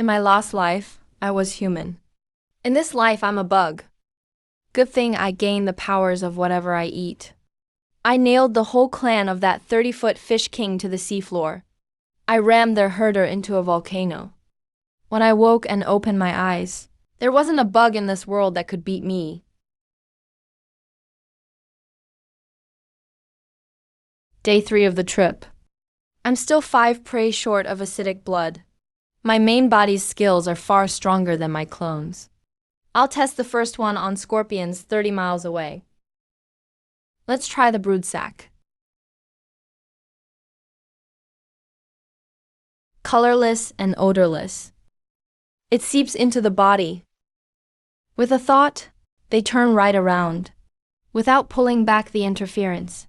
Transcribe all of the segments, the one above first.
In my last life, I was human. In this life, I'm a bug. Good thing I gain the powers of whatever I eat. I nailed the whole clan of that 30-foot fish king to the seafloor. I rammed their herder into a volcano. When I woke and opened my eyes, there wasn't a bug in this world that could beat me. Day 3 of the trip. I'm still 5 prey short of acidic blood. My main body's skills are far stronger than my clones. I'll test the first one on scorpions 30 miles away. Let's try the brood sac. Colorless and odorless. It seeps into the body. With a thought, they turn right around. Without pulling back the interference,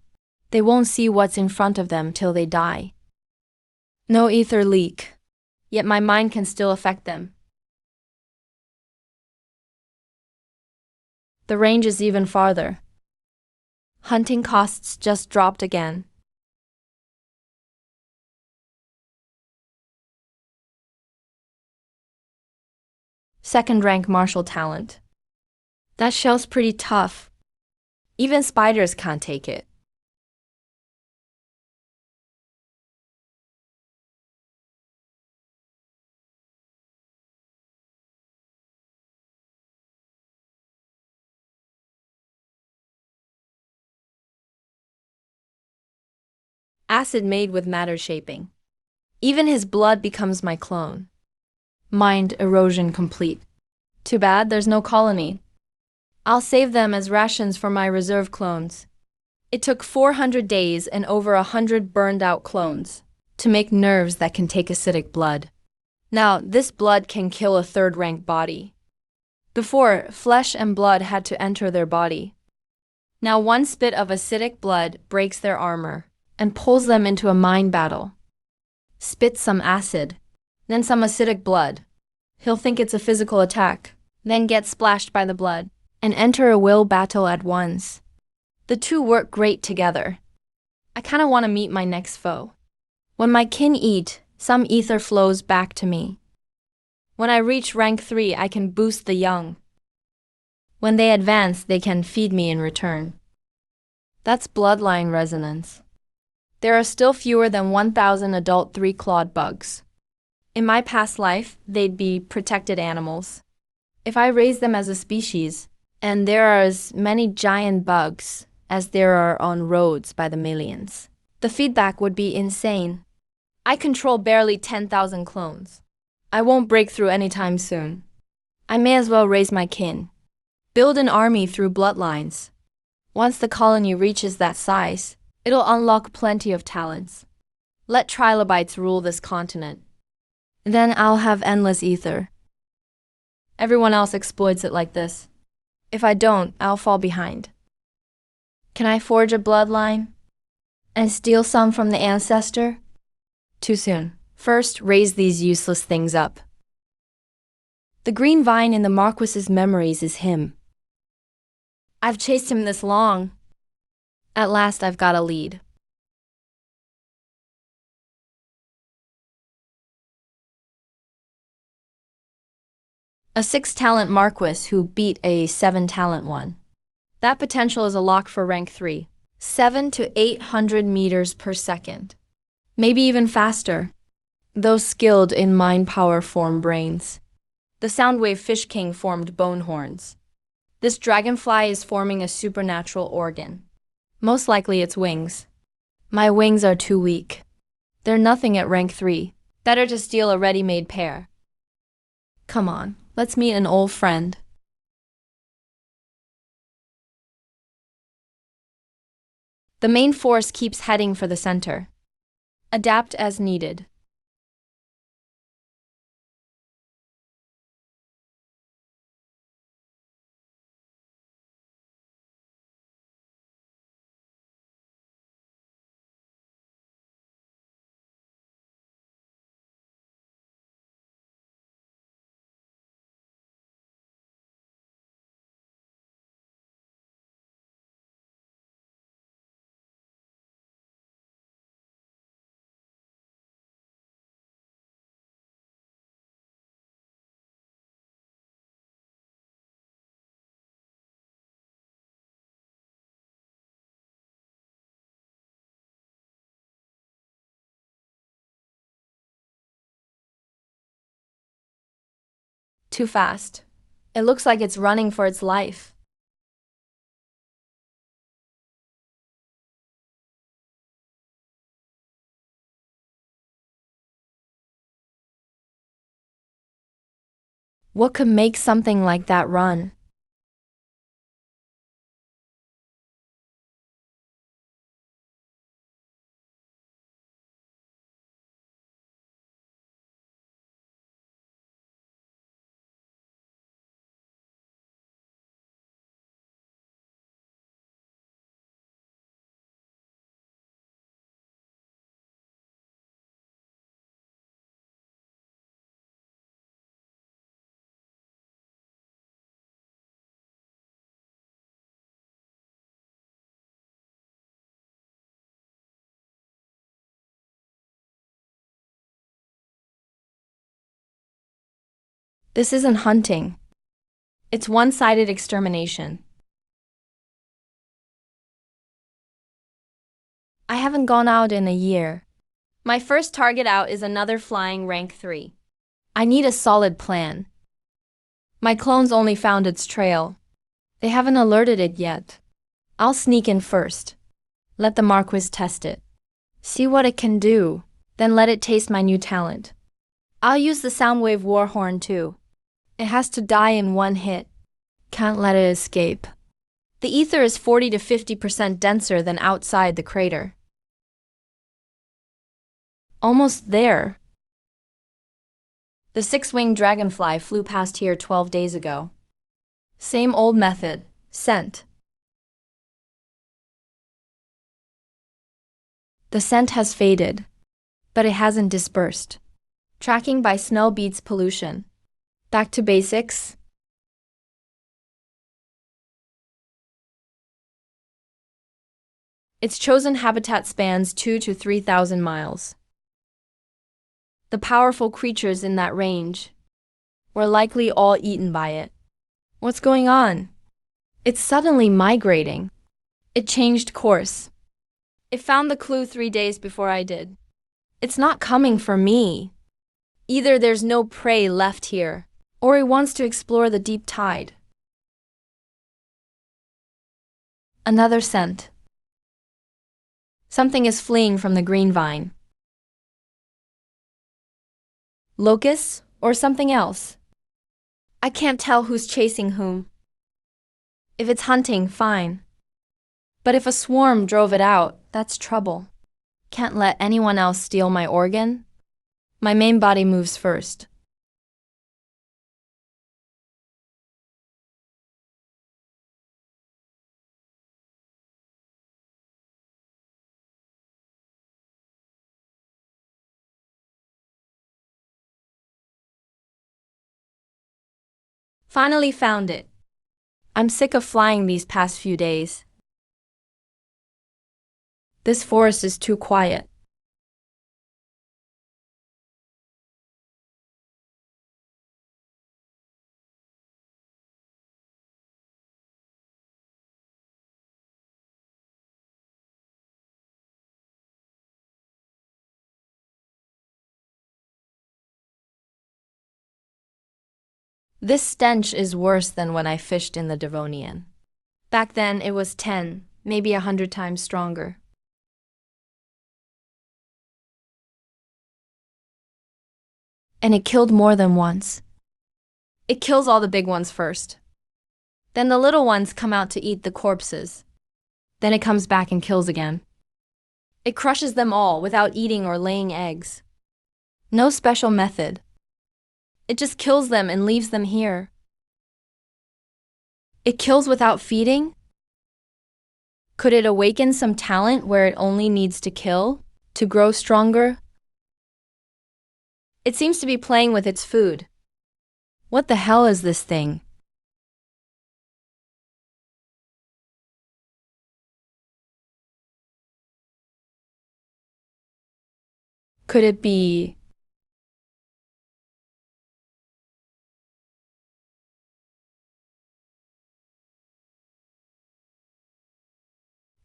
they won't see what's in front of them till they die. No ether leak, yet my mind can still affect them. The range is even farther. Hunting costs just dropped again. Second rank martial talent. That shell's pretty tough. Even spiders can't take it. Acid made with matter shaping. Even his blood becomes my clone. Mind erosion complete. Too bad there's no colony. I'll save them as rations for my reserve clones. It took 400 days and over 100 burned out clones to make nerves that can take acidic blood. Now, this blood can kill a third-rank body. Before, flesh and blood had to enter their body. Now one spit of acidic blood breaks their armor and pulls them into a mind battle. Spit some acid, then some acidic blood. He'll think it's a physical attack, then get splashed by the blood, and enter a will battle at once. The two work great together. I kinda wanna meet my next foe. When my kin eat, some ether flows back to me. When I reach rank 3, I can boost the young. When they advance, they can feed me in return. That's bloodline resonance. There are still fewer than 1,000 adult 3-clawed bugs. In my past life, they'd be protected animals. If I raise them as a species, and there are as many giant bugs as there are on roads by the millions, the feedback would be insane. I control barely 10,000 clones. I won't break through anytime soon. I may as well raise my kin. Build an army through bloodlines. Once the colony reaches that size, it'll unlock plenty of talents. Let Trilobites rule this continent. Then I'll have endless ether. Everyone else exploits it like this. If I don't, I'll fall behind. Can I forge a bloodline? And steal some from the ancestor? Too soon. First, raise these useless things up. The green vine in the Marquis's memories is him. I've chased him this long. At last I've got a lead. A 6-talent Marquis who beat a 7-talent one. That potential is a lock for rank 3. 7 to 800 meters per second. Maybe even faster. Those skilled in mind power form brains. The Soundwave Fish King formed bone horns. This dragonfly is forming a supernatural organ. Most likely it's wings. My wings are too weak. They're nothing at rank 3. Better to steal a ready-made pair. Come on, let's meet an old friend. The main force keeps heading for the center. Adapt as needed. Too fast. It looks like it's running for its life. What could make something like that run? This isn't hunting. It's one-sided extermination. I haven't gone out in a year. My first target out is another flying rank 3. I need a solid plan. My clones only found its trail. They haven't alerted it yet. I'll sneak in first. Let the Marquis test it. See what it can do, then let it taste my new talent. I'll use the Soundwave Warhorn too. It has to die in one hit. Can't let it escape. The ether is 40 to 50% denser than outside the crater. Almost there. The six-winged dragonfly flew past here 12 days ago. Same old method. Scent. The scent has faded, but it hasn't dispersed. Tracking by smell beats pollution. Back to basics. Its chosen habitat spans 2,000 to 3,000 miles. The powerful creatures in that range were likely all eaten by it. What's going on? It's suddenly migrating. It changed course. It found the clue 3 days before I did. It's not coming for me. Either there's no prey left here, or it wants to explore the deep tide. Another scent. Something is fleeing from the green vine. Locusts or something else? I can't tell who's chasing whom. If it's hunting, fine. But if a swarm drove it out, that's trouble. Can't let anyone else steal my organ. My main body moves first. Finally found it. I'm sick of flying these past few days. This forest is too quiet. This stench is worse than when I fished in the Devonian. Back then it was 10, maybe 100 times stronger. And it killed more than once. It kills all the big ones first. Then the little ones come out to eat the corpses. Then it comes back and kills again. It crushes them all without eating or laying eggs. No special method. It just kills them and leaves them here. It kills without feeding? Could it awaken some talent where it only needs to kill to grow stronger? It seems to be playing with its food. What the hell is this thing? Could it be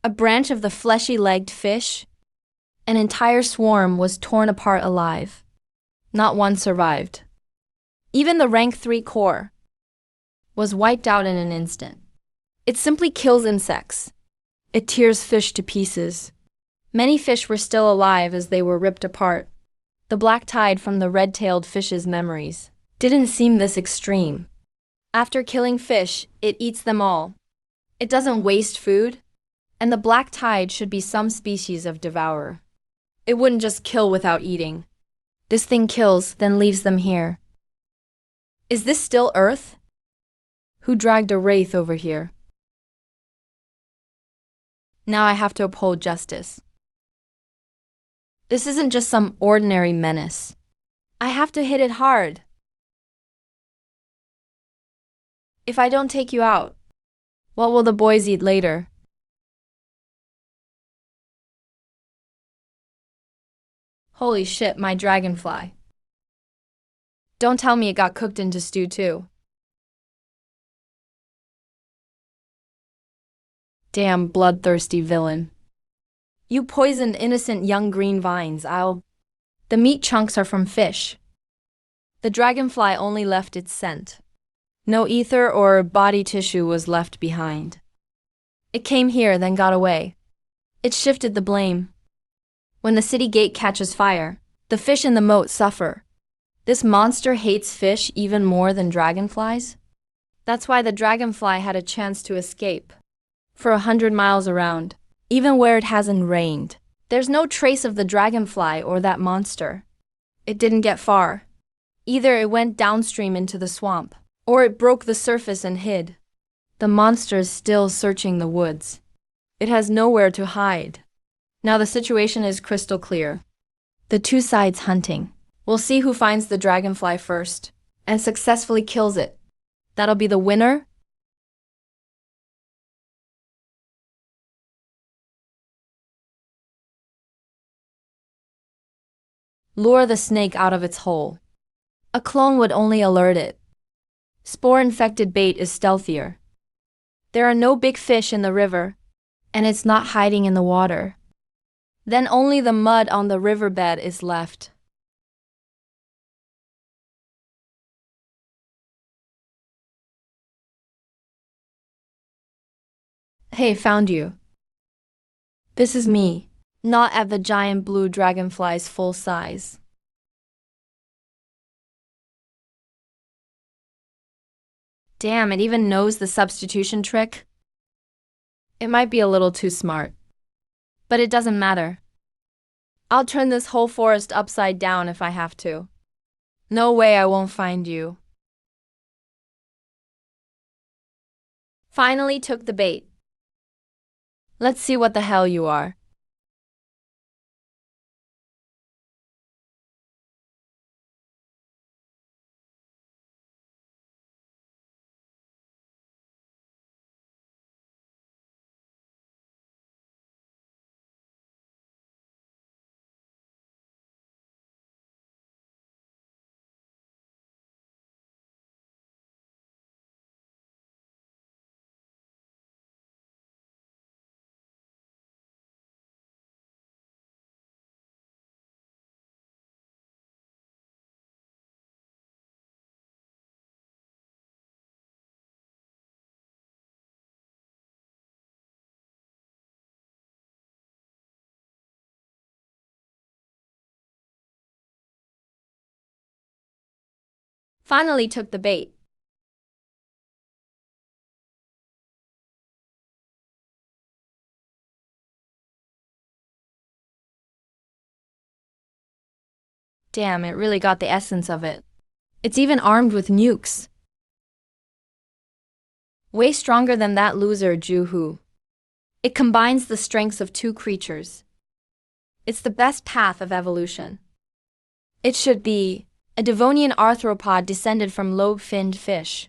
a branch of the fleshy-legged fish? An entire swarm was torn apart alive. Not one survived. Even the rank 3 core was wiped out in an instant. It simply kills insects. It tears fish to pieces. Many fish were still alive as they were ripped apart. The black tide from the red-tailed fish's memories didn't seem this extreme. After killing fish, it eats them all. It doesn't waste food, and the black tide should be some species of devourer. It wouldn't just kill without eating. This thing kills, then leaves them here. Is this still Earth? Who dragged a wraith over here? Now I have to uphold justice. This isn't just some ordinary menace. I have to hit it hard. If I don't take you out, what will the boys eat later? Holy shit, my dragonfly. Don't tell me it got cooked into stew too. Damn bloodthirsty villain. You poisoned innocent young green vines, The meat chunks are from fish. The dragonfly only left its scent. No ether or body tissue was left behind. It came here, then got away. It shifted the blame. When the city gate catches fire, the fish in the moat suffer. This monster hates fish even more than dragonflies. That's why the dragonfly had a chance to escape. For 100 miles around, even where it hasn't rained, there's no trace of the dragonfly or that monster. It didn't get far. Either it went downstream into the swamp, or it broke the surface and hid. The monster's still searching the woods. It has nowhere to hide. Now the situation is crystal clear. The two sides hunting. We'll see who finds the dragonfly first and successfully kills it. That'll be the winner. Lure the snake out of its hole. A clone would only alert it. Spore-infected bait is stealthier. There are no big fish in the river, and it's not hiding in the water. Then only the mud on the riverbed is left. Hey, found you. This is me, not at the giant blue dragonfly's full size. Damn, it even knows the substitution trick. It might be a little too smart. But it doesn't matter. I'll turn this whole forest upside down if I have to. No way I won't find you. Finally took the bait. Let's see what the hell you are. Finally took the bait. Damn, it really got the essence of it. It's even armed with nukes. Way stronger than that loser Juhu. It combines the strengths of two creatures. It's the best path of evolution. It should be a Devonian arthropod descended from lobe-finned fish.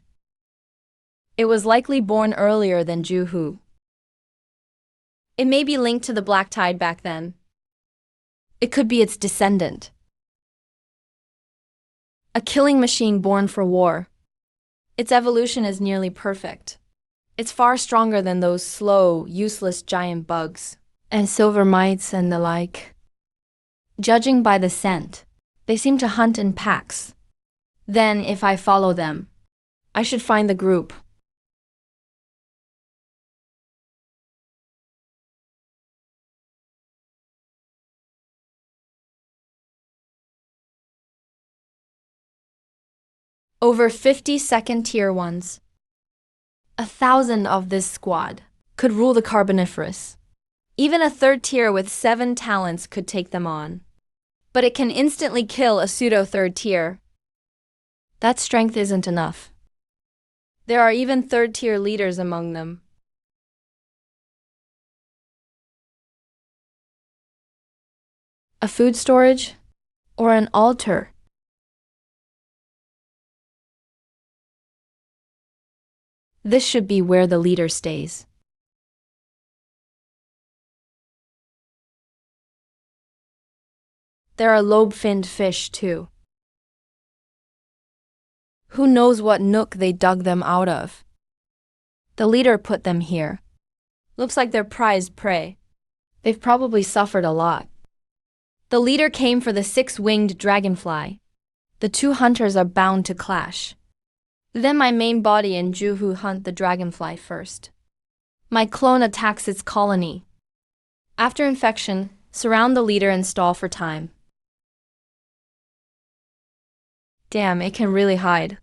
It was likely born earlier than Juhu. It may be linked to the black tide back then. It could be its descendant. A killing machine born for war. Its evolution is nearly perfect. It's far stronger than those slow, useless giant bugs and silver mites and the like. Judging by the scent, they seem to hunt in packs. Then, if I follow them, I should find the group. Over 50 second-tier ones. 1,000 of this squad could rule the Carboniferous. Even a third tier with 7 talents could take them on. But it can instantly kill a pseudo-third tier. That strength isn't enough. There are even third-tier leaders among them. A food storage? Or an altar? This should be where the leader stays. There are lobe-finned fish, too. Who knows what nook they dug them out of? The leader put them here. Looks like they're prized prey. They've probably suffered a lot. The leader came for the 6-winged dragonfly. The 2 hunters are bound to clash. Then my main body and Juhu hunt the dragonfly first. My clone attacks its colony. After infection, surround the leader and stall for time. Damn, it can really hide.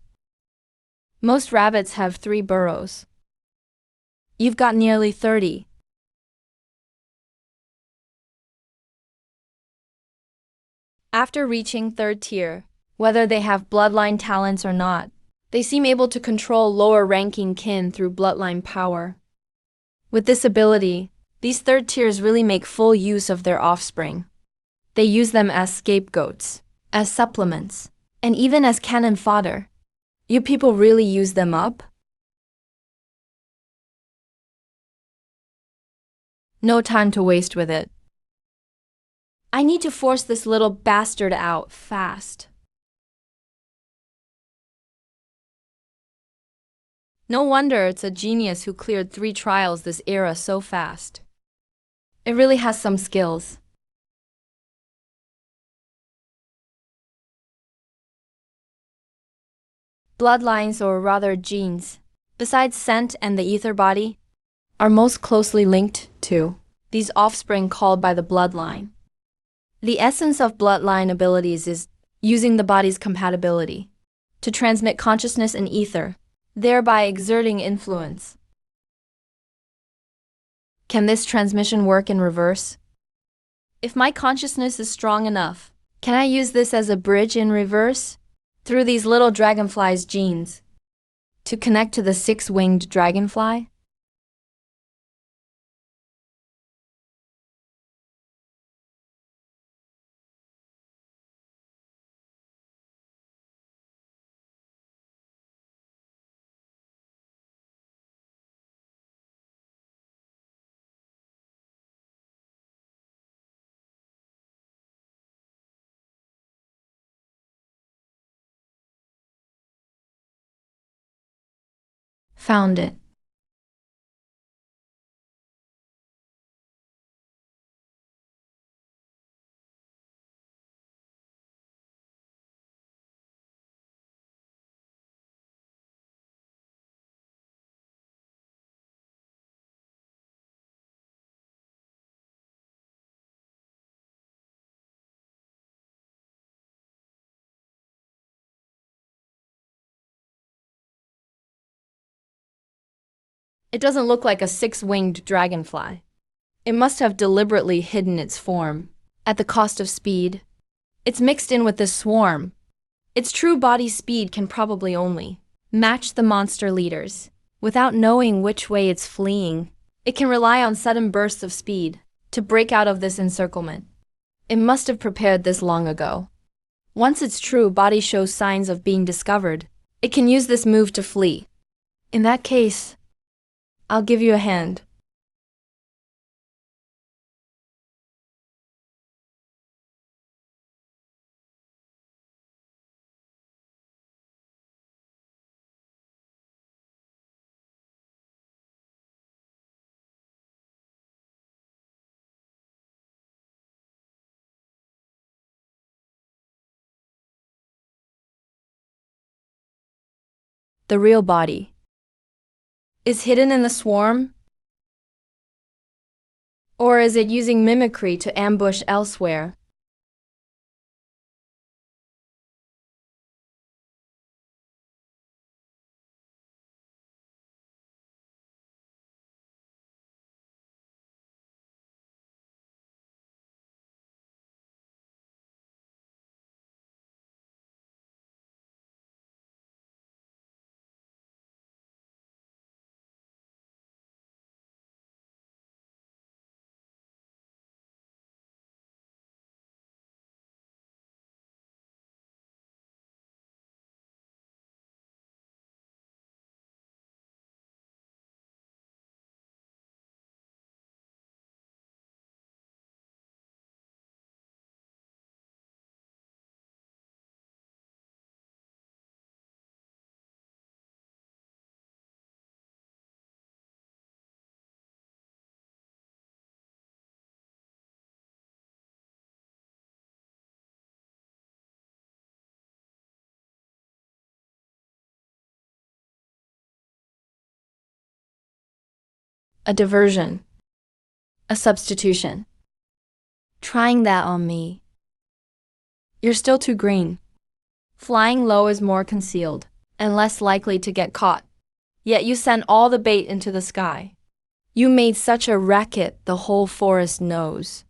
Most rabbits have 3 burrows. You've got nearly 30. After reaching 3rd tier, whether they have bloodline talents or not, they seem able to control lower-ranking kin through bloodline power. With this ability, these 3rd tiers really make full use of their offspring. They use them as scapegoats, as supplements, and even as cannon fodder. You people really use them up? No time to waste with it. I need to force this little bastard out fast. No wonder it's a genius who cleared 3 trials this era so fast. It really has some skills. Bloodlines, or rather genes, besides scent and the ether body, are most closely linked to these offspring called by the bloodline. The essence of bloodline abilities is using the body's compatibility to transmit consciousness and ether, thereby exerting influence. Can this transmission work in reverse? If my consciousness is strong enough, can I use this as a bridge in reverse, through these little dragonfly's genes, to connect to the 6-winged dragonfly? Found it. It doesn't look like a 6-winged dragonfly. It must have deliberately hidden its form, at the cost of speed. It's mixed in with this swarm. Its true body speed can probably only match the monster leaders. Without knowing which way it's fleeing, it can rely on sudden bursts of speed to break out of this encirclement. It must have prepared this long ago. Once its true body shows signs of being discovered, it can use this move to flee. In that case, I'll give you a hand. The real body is hidden in the swarm, or is it using mimicry to ambush elsewhere? A diversion. A substitution. Trying that on me. You're still too green. Flying low is more concealed and less likely to get caught. Yet you sent all the bait into the sky. You made such a racket the whole forest knows.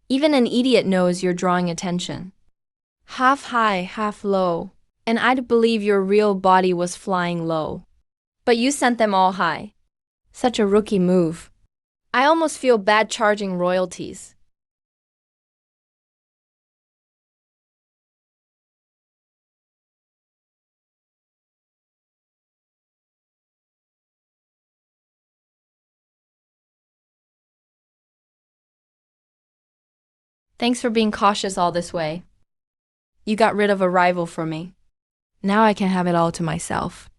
Even an idiot knows you're drawing attention. Half high, half low, and I'd believe your real body was flying low. But you sent them all high. Such a rookie move. I almost feel bad charging royalties. Thanks for being cautious all this way. You got rid of a rival for me. Now I can have it all to myself.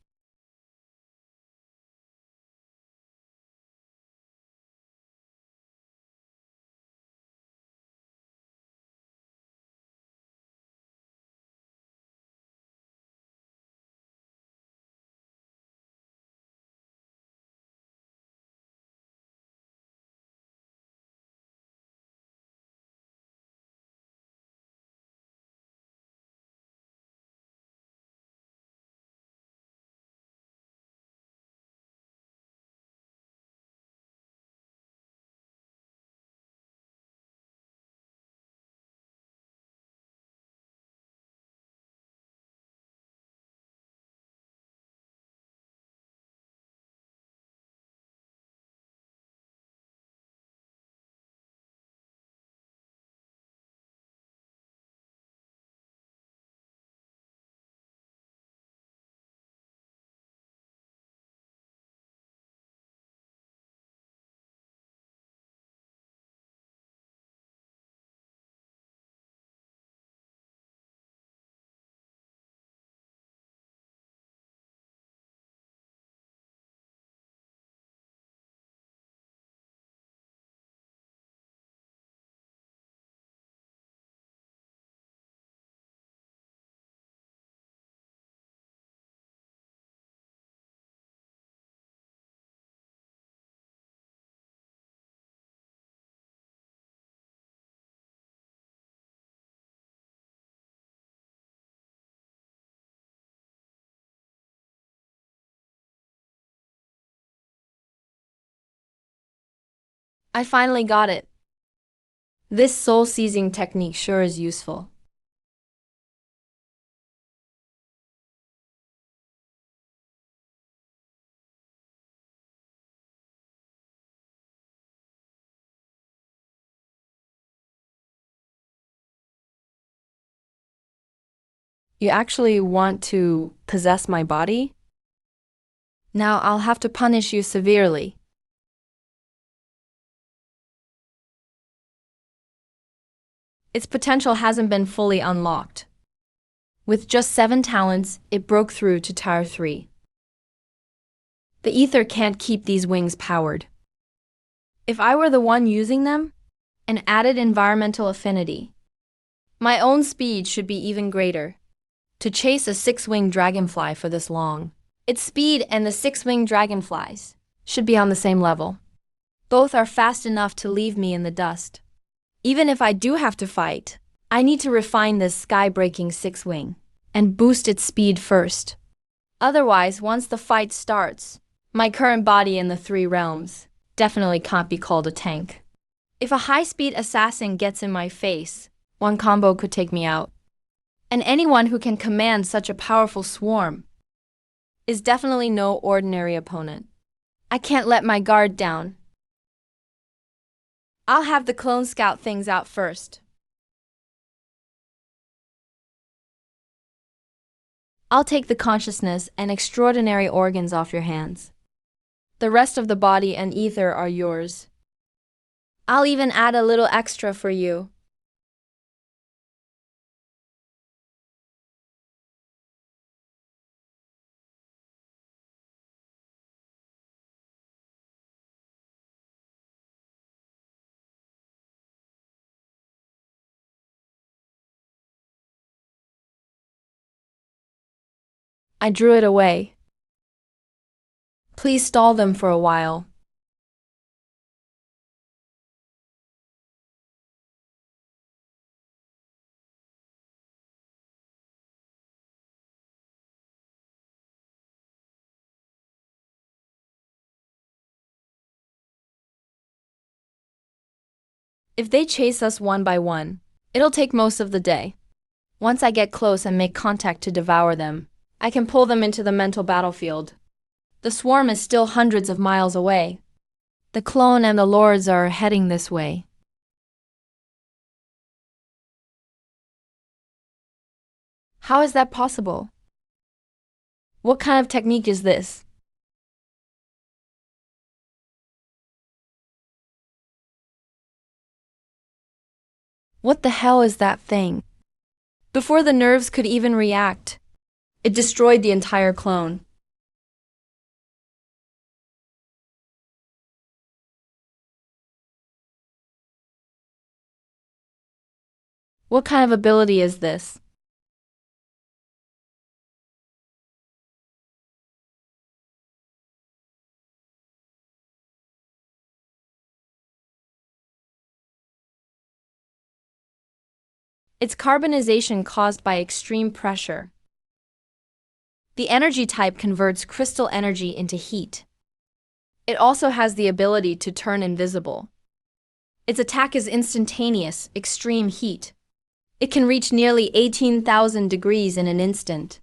I finally got it. This soul-seizing technique sure is useful. You actually want to possess my body? Now I'll have to punish you severely. Its potential hasn't been fully unlocked. With just 7 talents, it broke through to Tier 3. The ether can't keep these wings powered. If I were the one using them, an added environmental affinity, my own speed should be even greater. To chase a 6-winged dragonfly for this long, Its speed and the six-winged dragonflies should be on the same level. Both are fast enough to leave me in the dust. Even if I do have to fight, I need to refine this sky-breaking six-wing and boost its speed first. Otherwise, once the fight starts, my current body in the three realms definitely can't be called a tank. If a high-speed assassin gets in my face, one combo could take me out. And anyone who can command such a powerful swarm is definitely no ordinary opponent. I can't let my guard down. I'll have the clone scout things out first. I'll take the consciousness and extraordinary organs off your hands. The rest of the body and ether are yours. I'll even add a little extra for you. I drew it away. Please stall them for a while. If they chase us one by one, it'll take most of the day. Once I get close and make contact to devour them, I can pull them into the mental battlefield. The swarm is still hundreds of miles away. The clone and the lords are heading this way. How is that possible? What kind of technique is this? What the hell is that thing? Before the nerves could even react, it destroyed the entire clone. What kind of ability is this? It's carbonization caused by extreme pressure. The energy type converts crystal energy into heat. It also has the ability to turn invisible. Its attack is instantaneous, extreme heat. It can reach nearly 18,000 degrees in an instant.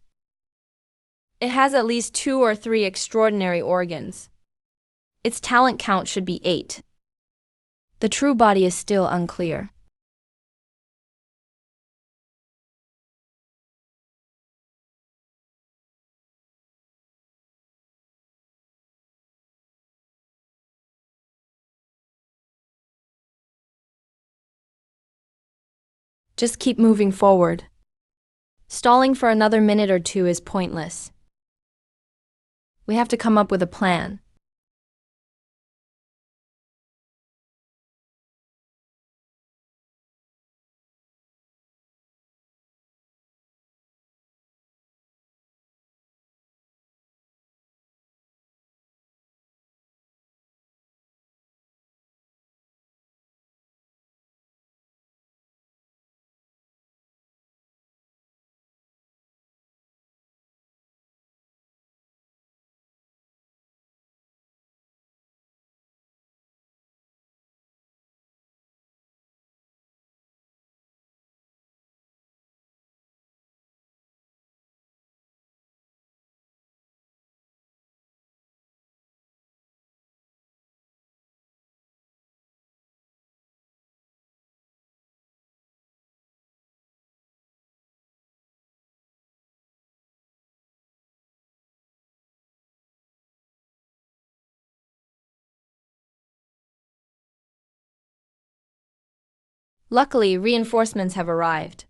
It has at least 2 or 3 extraordinary organs. Its talent count should be 8. The true body is still unclear. Just keep moving forward. Stalling for another minute or two is pointless. We have to come up with a plan. Luckily, reinforcements have arrived.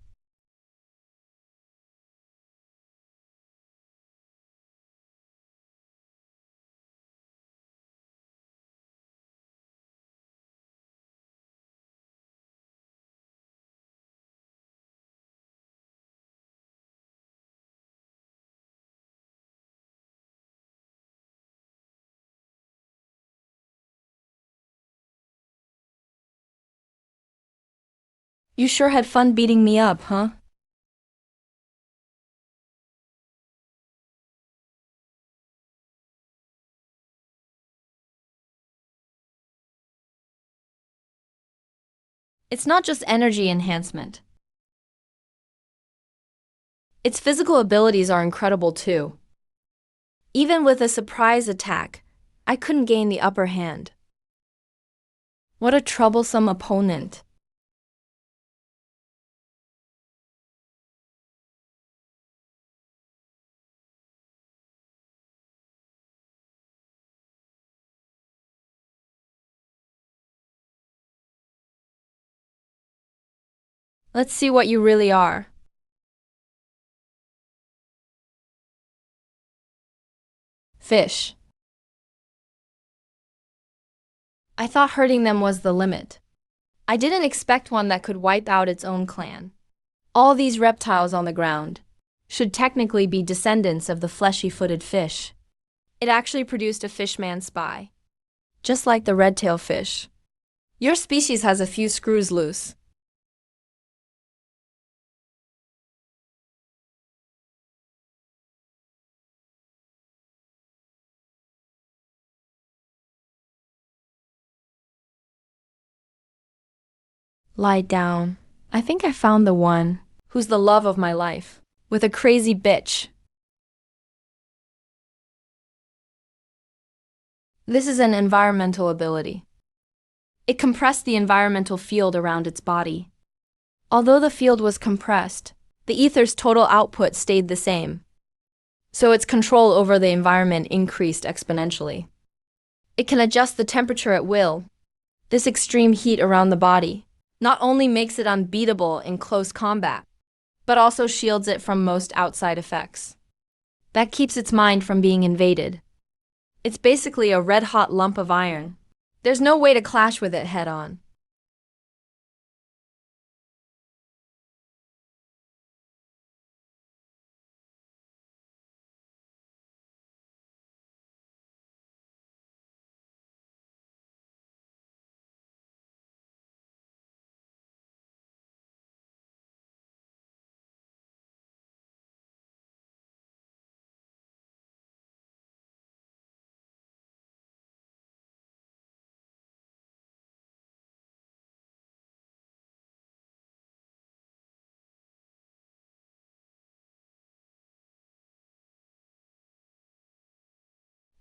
You sure had fun beating me up, huh? It's not just energy enhancement. Its physical abilities are incredible too. Even with a surprise attack, I couldn't gain the upper hand. What a troublesome opponent. Let's see what you really are. Fish. I thought hurting them was the limit. I didn't expect one that could wipe out its own clan. All these reptiles on the ground should technically be descendants of the fleshy-footed fish. It actually produced a fishman spy, just like the red-tailed fish. Your species has a few screws loose. Lie down. I think I found the one who's the love of my life, with a crazy bitch. This is an environmental ability. It compressed the environmental field around its body. Although the field was compressed, the ether's total output stayed the same. So its control over the environment increased exponentially. It can adjust the temperature at will. This extreme heat around the body not only makes it unbeatable in close combat, but also shields it from most outside effects. That keeps its mind from being invaded. It's basically a red-hot lump of iron. There's no way to clash with it head-on.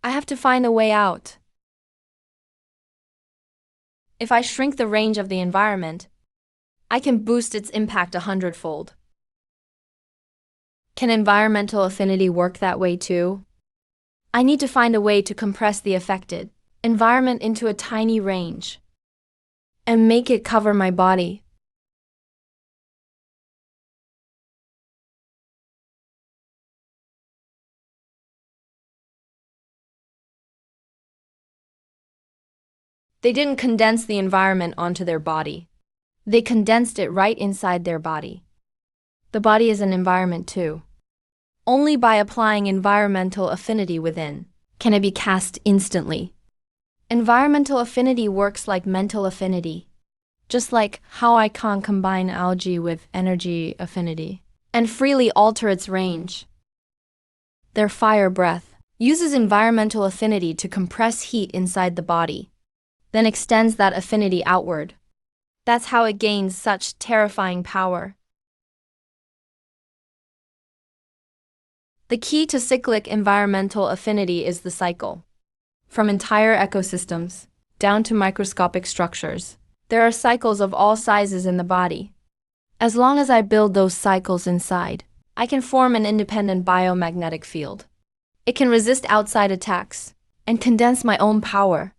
I have to find a way out. If I shrink the range of the environment, I can boost its impact 100-fold. Can environmental affinity work that way too? I need to find a way to compress the affected environment into a tiny range and make it cover my body. They didn't condense the environment onto their body. They condensed it right inside their body. The body is an environment too. Only by applying environmental affinity within can it be cast instantly. Environmental affinity works like mental affinity, just like how I can combine algae with energy affinity and freely alter its range. Their fire breath uses environmental affinity to compress heat inside the body, then extends that affinity outward. That's how it gains such terrifying power. The key to cyclic environmental affinity is the cycle. From entire ecosystems down to microscopic structures, there are cycles of all sizes in the body. As long as I build those cycles inside, I can form an independent biomagnetic field. It can resist outside attacks and condense my own power.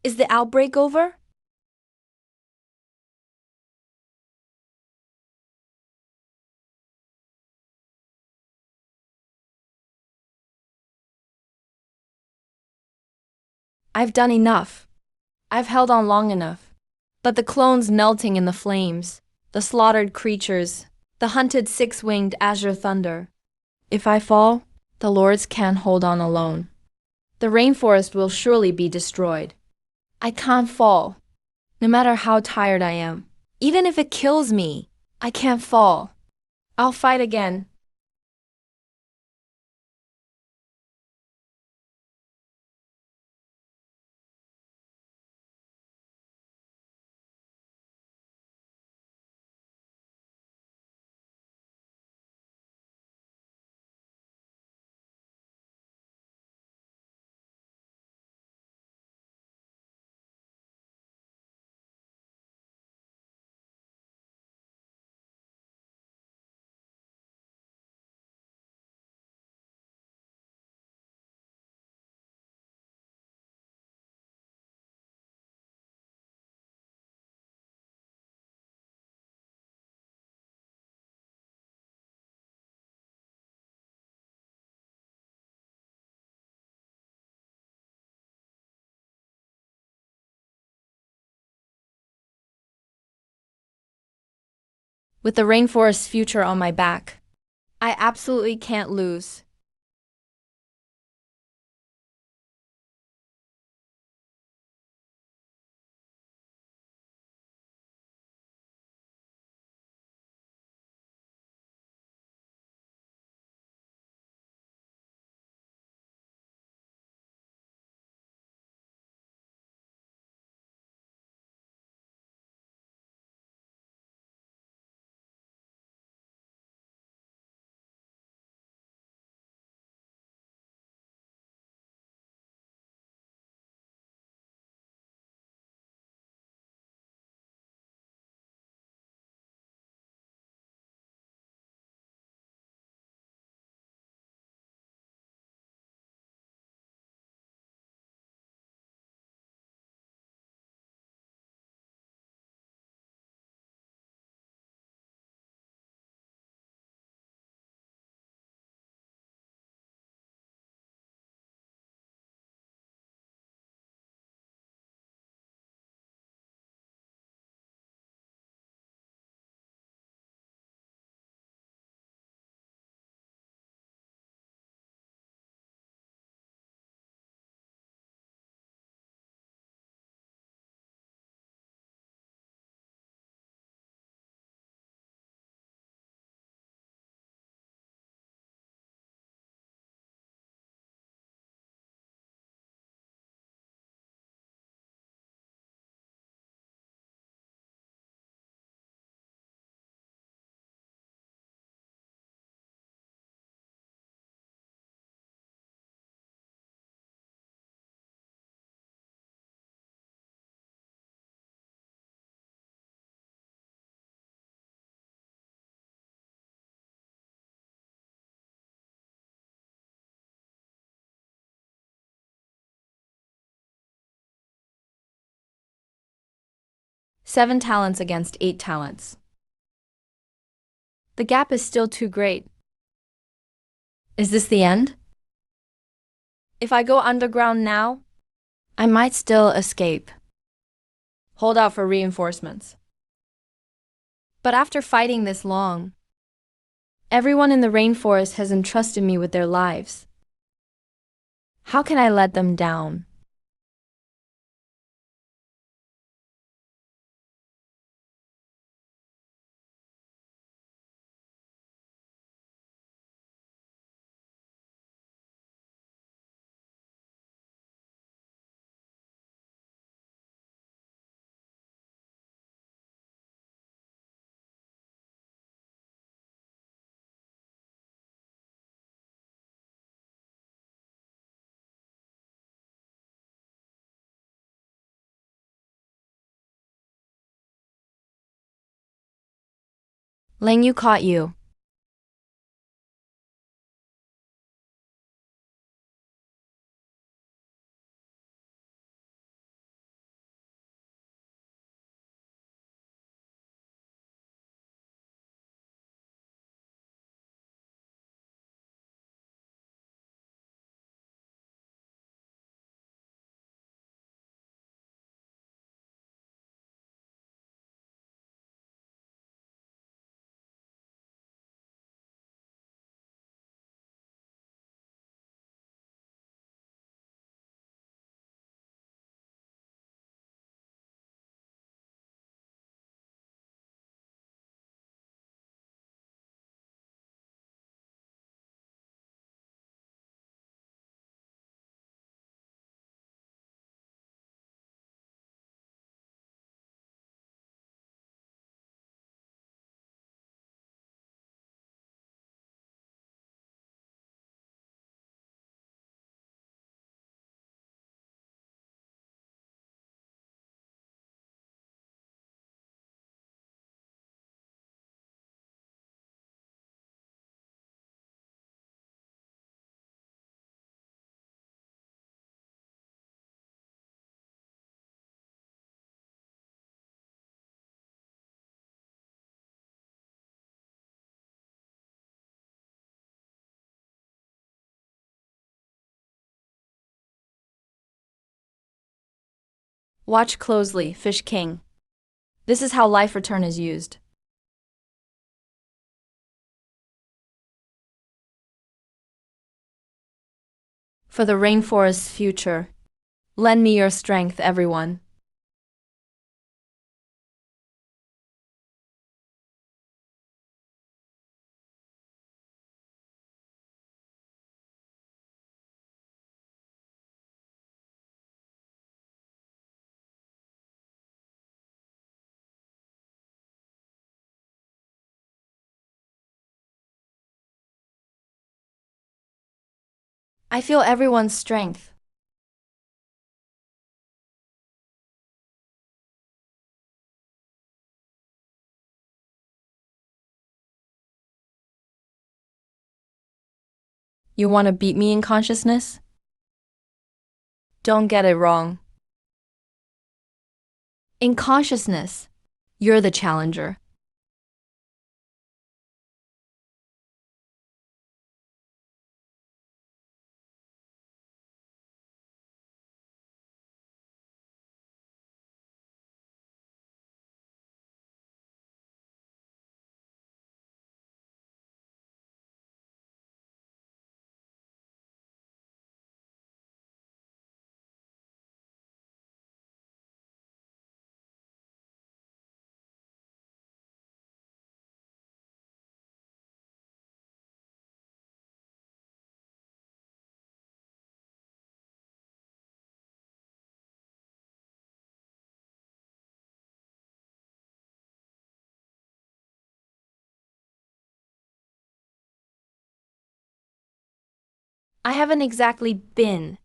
Is the outbreak over? I've done enough. I've held on long enough. But the clones melting in the flames, the slaughtered creatures, the hunted six-winged azure thunder. If I fall, the lords can't hold on alone. The rainforest will surely be destroyed. I can't fall, no matter how tired I am. Even if it kills me, I can't fall. I'll fight again. With the rainforest's future on my back, I absolutely can't lose. Seven talents against 8 talents. The gap is still too great. Is this the end? If I go underground now, I might still escape. Hold out for reinforcements. But after fighting this long, everyone in the rainforest has entrusted me with their lives. How can I let them down? Lang Yu caught you. Watch closely, Fish King. This is how life return is used. For the rainforest's future, lend me your strength, everyone. I feel everyone's strength. You want to beat me in consciousness? Don't get it wrong. In consciousness, you're the challenger. I haven't exactly been.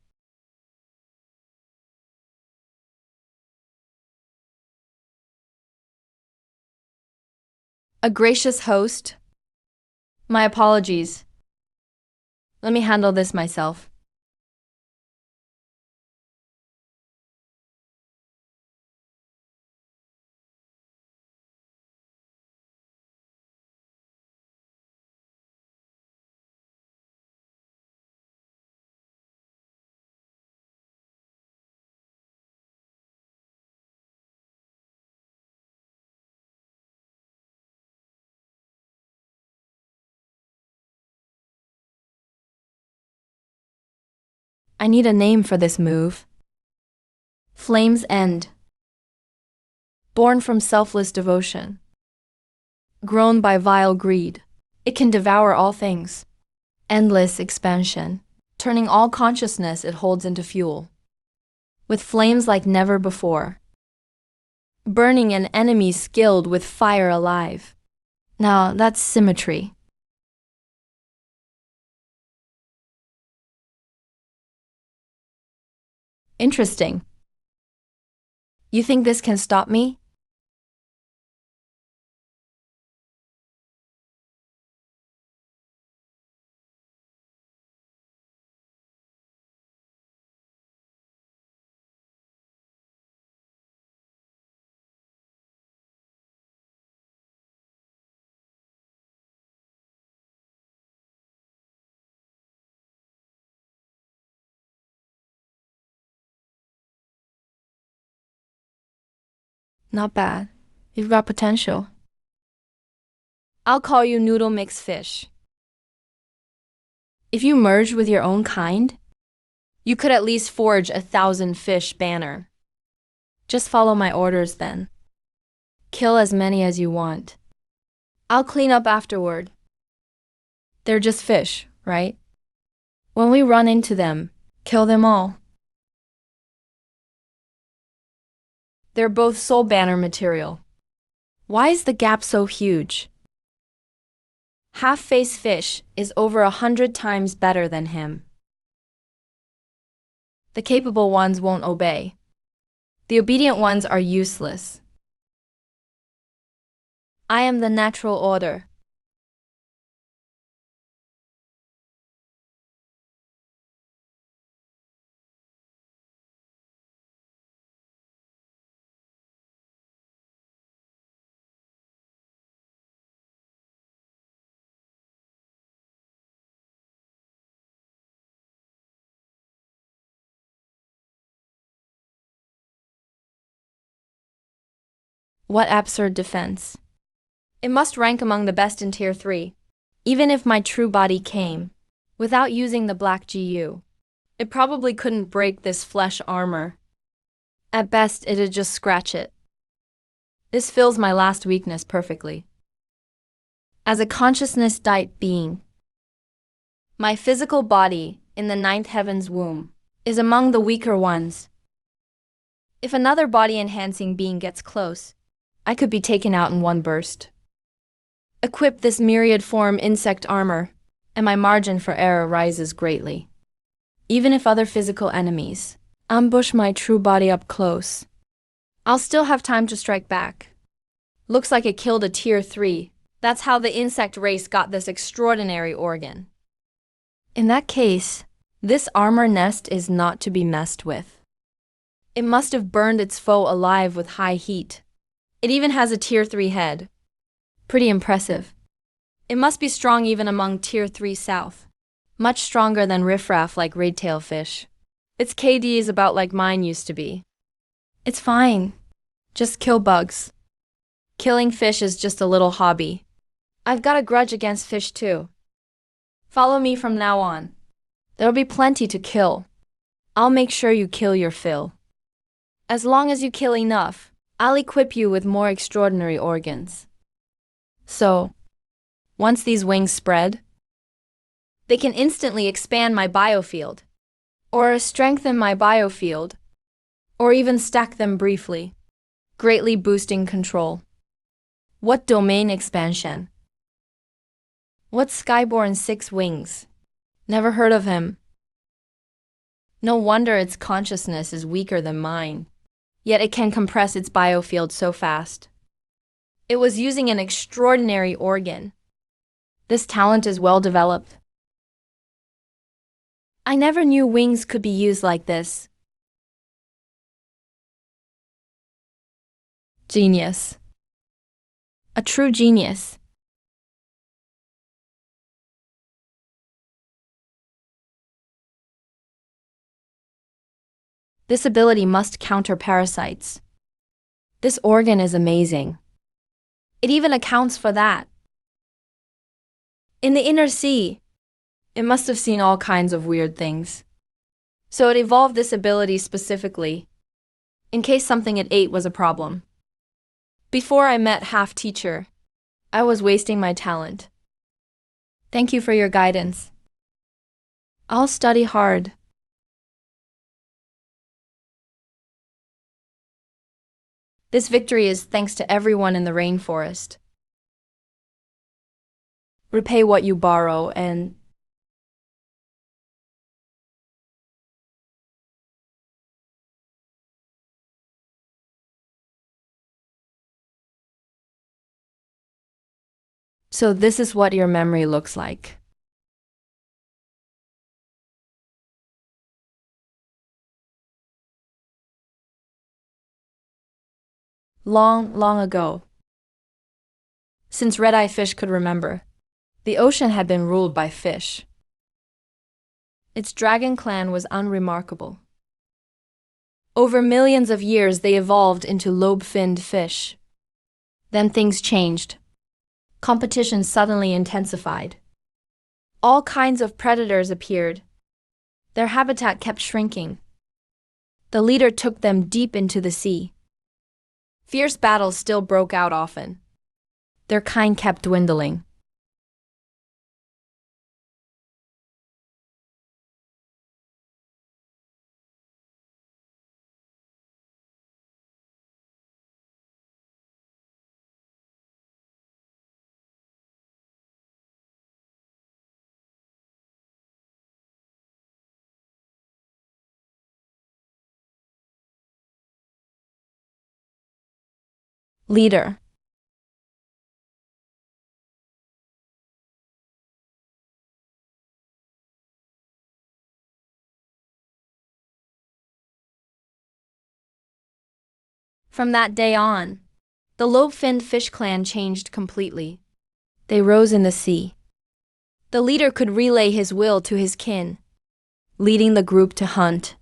A gracious host? My apologies. Let me handle this myself. I need a name for this move. Flame's End. Born from selfless devotion. Grown by vile greed. It can devour all things. Endless expansion, turning all consciousness it holds into fuel. With flames like never before. Burning an enemy skilled with fire alive. Now that's symmetry. Interesting. You think this can stop me? Not bad. You've got potential. I'll call you Noodle Mix Fish. If you merge with your own kind, you could at least forge 1,000 fish banner. Just follow my orders then. Kill as many as you want. I'll clean up afterward. They're just fish, right? When we run into them, kill them all. They're both soul banner material. Why is the gap so huge? Half-face fish is over 100 times better than him. The capable ones won't obey. The obedient ones are useless. I am the natural order. What absurd defense. It must rank among the best in Tier 3. Even if my true body came, without using the black GU, it probably couldn't break this flesh armor. At best, it'd just scratch it. This fills my last weakness perfectly. As a consciousness-diet being, my physical body, in the ninth heaven's womb, is among the weaker ones. If another body-enhancing being gets close, I could be taken out in one burst. Equip this myriad-form insect armor, and my margin for error rises greatly. Even if other physical enemies ambush my true body up close, I'll still have time to strike back. Looks like it killed a Tier 3. That's how the insect race got this extraordinary organ. In that case, this armor nest is not to be messed with. It must have burned its foe alive with high heat. It even has a Tier 3 head. Pretty impressive. It must be strong even among Tier 3 South. Much stronger than riffraff like redtail fish. Its KD is about like mine used to be. It's fine. Just kill bugs. Killing fish is just a little hobby. I've got a grudge against fish too. Follow me from now on. There'll be plenty to kill. I'll make sure you kill your fill. As long as you kill enough, I'll equip you with more extraordinary organs. So, once these wings spread, they can instantly expand my biofield, or strengthen my biofield, or even stack them briefly, greatly boosting control. What domain expansion? What's Skyborn's 6 wings? Never heard of him. No wonder its consciousness is weaker than mine, yet it can compress its biofield so fast. It was using an extraordinary organ. This talent is well developed. I never knew wings could be used like this. Genius. A true genius. This ability must counter parasites. This organ is amazing. It even accounts for that. In the inner sea, it must have seen all kinds of weird things. So it evolved this ability specifically, in case something it ate was a problem. Before I met Half Teacher, I was wasting my talent. Thank you for your guidance. I'll study hard. This victory is thanks to everyone in the rainforest. Repay what you borrow and... So this is what your memory looks like. Long, long ago, since red-eye fish could remember, the ocean had been ruled by fish. Its dragon clan was unremarkable. Over millions of years, they evolved into lobe-finned fish. Then things changed. Competition suddenly intensified. All kinds of predators appeared. Their habitat kept shrinking. The leader took them deep into the sea. Fierce battles still broke out often. Their kind kept dwindling. Leader. From that day on, the lobe-finned fish clan changed completely. They rose in the sea. The leader could relay his will to his kin, leading the group to hunt.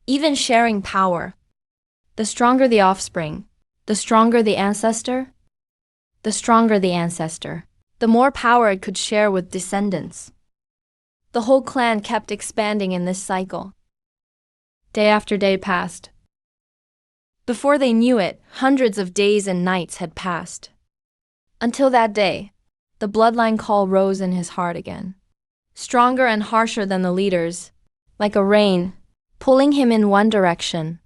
Even sharing power. The stronger the offspring, The stronger the ancestor, the stronger the ancestor, the more power it could share with descendants. The whole clan kept expanding in this cycle. Day after day passed. Before they knew it, hundreds of days and nights had passed. Until that day, the bloodline call rose in his heart again. Stronger and harsher than the leaders, like a rain, pulling him in one direction.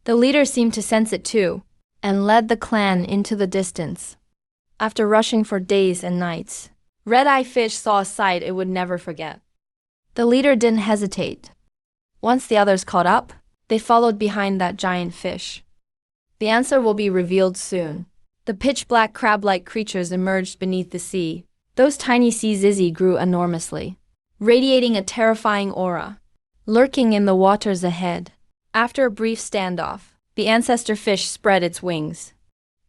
The leader seemed to sense it too, and led the clan into the distance. After rushing for days and nights, Red-Eye Fish saw a sight it would never forget. The leader didn't hesitate. Once the others caught up, they followed behind that giant fish. The answer will be revealed soon. The pitch-black crab-like creatures emerged beneath the sea. Those tiny sea zizi grew enormously, radiating a terrifying aura, lurking in the waters ahead. After a brief standoff, the ancestor fish spread its wings.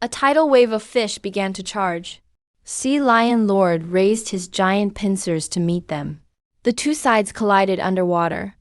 A tidal wave of fish began to charge. Sea Lion Lord raised his giant pincers to meet them. The two sides collided underwater.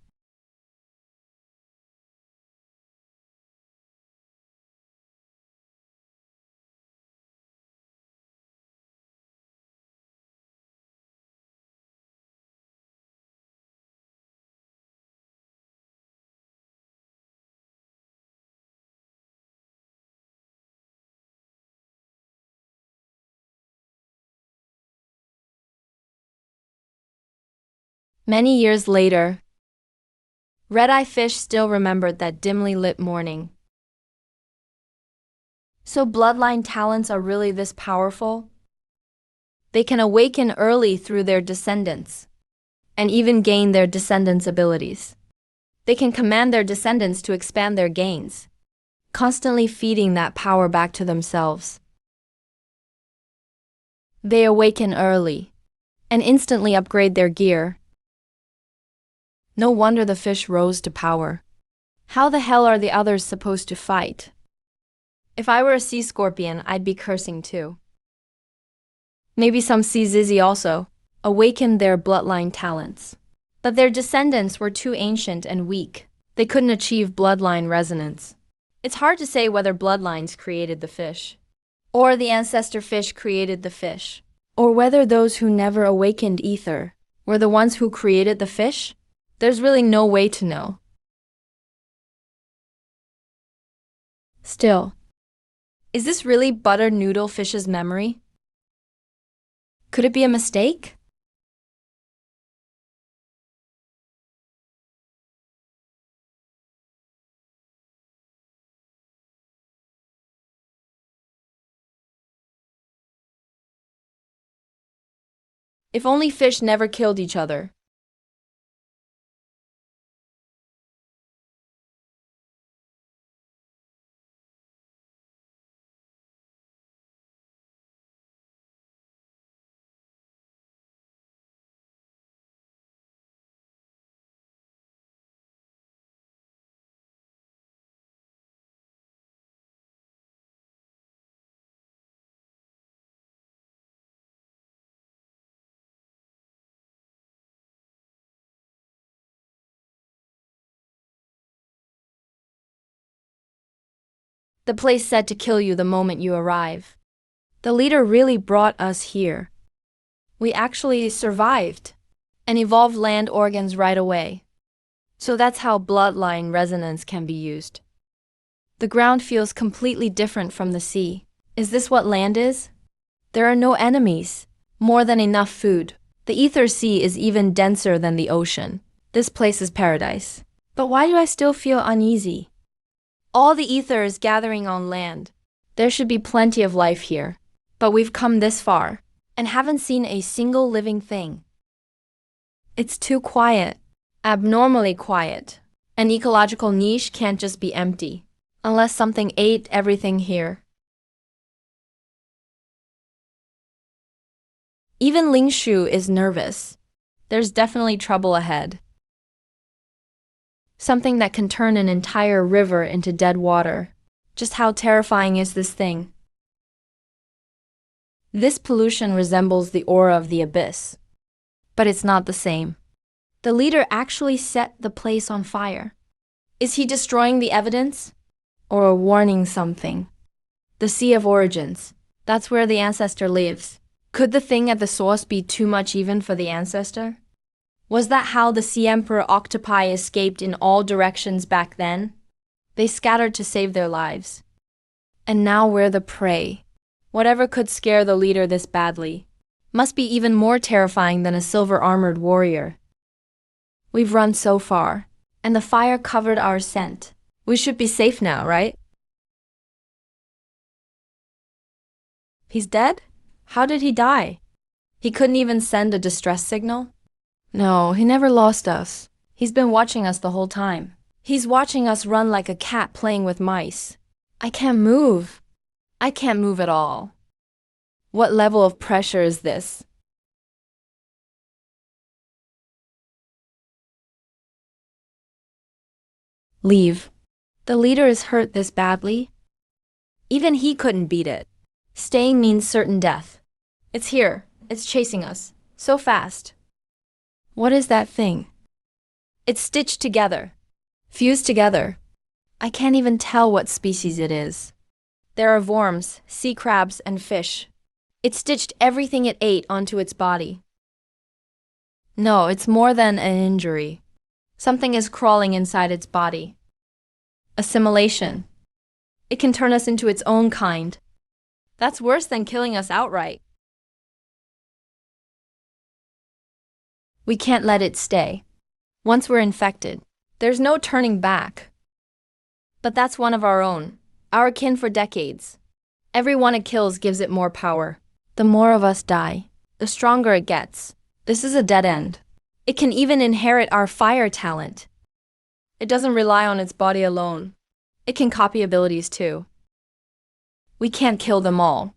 Many years later, Red-Eye Fish still remembered that dimly lit morning. So bloodline talents are really this powerful? They can awaken early through their descendants, and even gain their descendants' abilities. They can command their descendants to expand their gains, constantly feeding that power back to themselves. They awaken early, and instantly upgrade their gear. No wonder the fish rose to power. How the hell are the others supposed to fight? If I were a sea scorpion, I'd be cursing too. Maybe some sea zizi also awakened their bloodline talents. But their descendants were too ancient and weak. They couldn't achieve bloodline resonance. It's hard to say whether bloodlines created the fish, or the ancestor fish created the fish, or whether those who never awakened ether were the ones who created the fish. There's really no way to know. Still, is this really Butter Noodle Fish's memory? Could it be a mistake? If only fish never killed each other. The place said to kill you the moment you arrive. The leader really brought us here. We actually survived and evolved land organs right away. So that's how bloodline resonance can be used. The ground feels completely different from the sea. Is this what land is? There are no enemies, more than enough food. The ether sea is even denser than the ocean. This place is paradise. But why do I still feel uneasy? All the ether is gathering on land. There should be plenty of life here. But we've come this far, and haven't seen a single living thing. It's too quiet, abnormally quiet. An ecological niche can't just be empty, unless something ate everything here. Even Ling Shu is nervous. There's definitely trouble ahead. Something that can turn an entire river into dead water. Just how terrifying is this thing? This pollution resembles the aura of the abyss. But it's not the same. The leader actually set the place on fire. Is he destroying the evidence? Or warning something? The Sea of Origins. That's where the ancestor lives. Could the thing at the source be too much even for the ancestor? Was that how the Sea Emperor octopi escaped in all directions back then? They scattered to save their lives. And now we're the prey. Whatever could scare the leader this badly must be even more terrifying than a silver-armored warrior. We've run so far, and the fire covered our scent. We should be safe now, right? He's dead? How did he die? He couldn't even send a distress signal? No, he never lost us. He's been watching us the whole time. He's watching us run like a cat playing with mice. I can't move. I can't move at all. What level of pressure is this? Leave. The leader is hurt this badly? Even he couldn't beat it. Staying means certain death. It's here. It's chasing us. So fast. What is that thing? It's stitched together. Fused together. I can't even tell what species it is. There are worms, sea crabs, and fish. It stitched everything it ate onto its body. No, it's more than an injury. Something is crawling inside its body. Assimilation. It can turn us into its own kind. That's worse than killing us outright. We can't let it stay. Once we're infected, there's no turning back. But that's one of our own, our kin for decades. Every one it kills gives it more power. The more of us die, the stronger it gets. This is a dead end. It can even inherit our fire talent. It doesn't rely on its body alone. It can copy abilities too. We can't kill them all.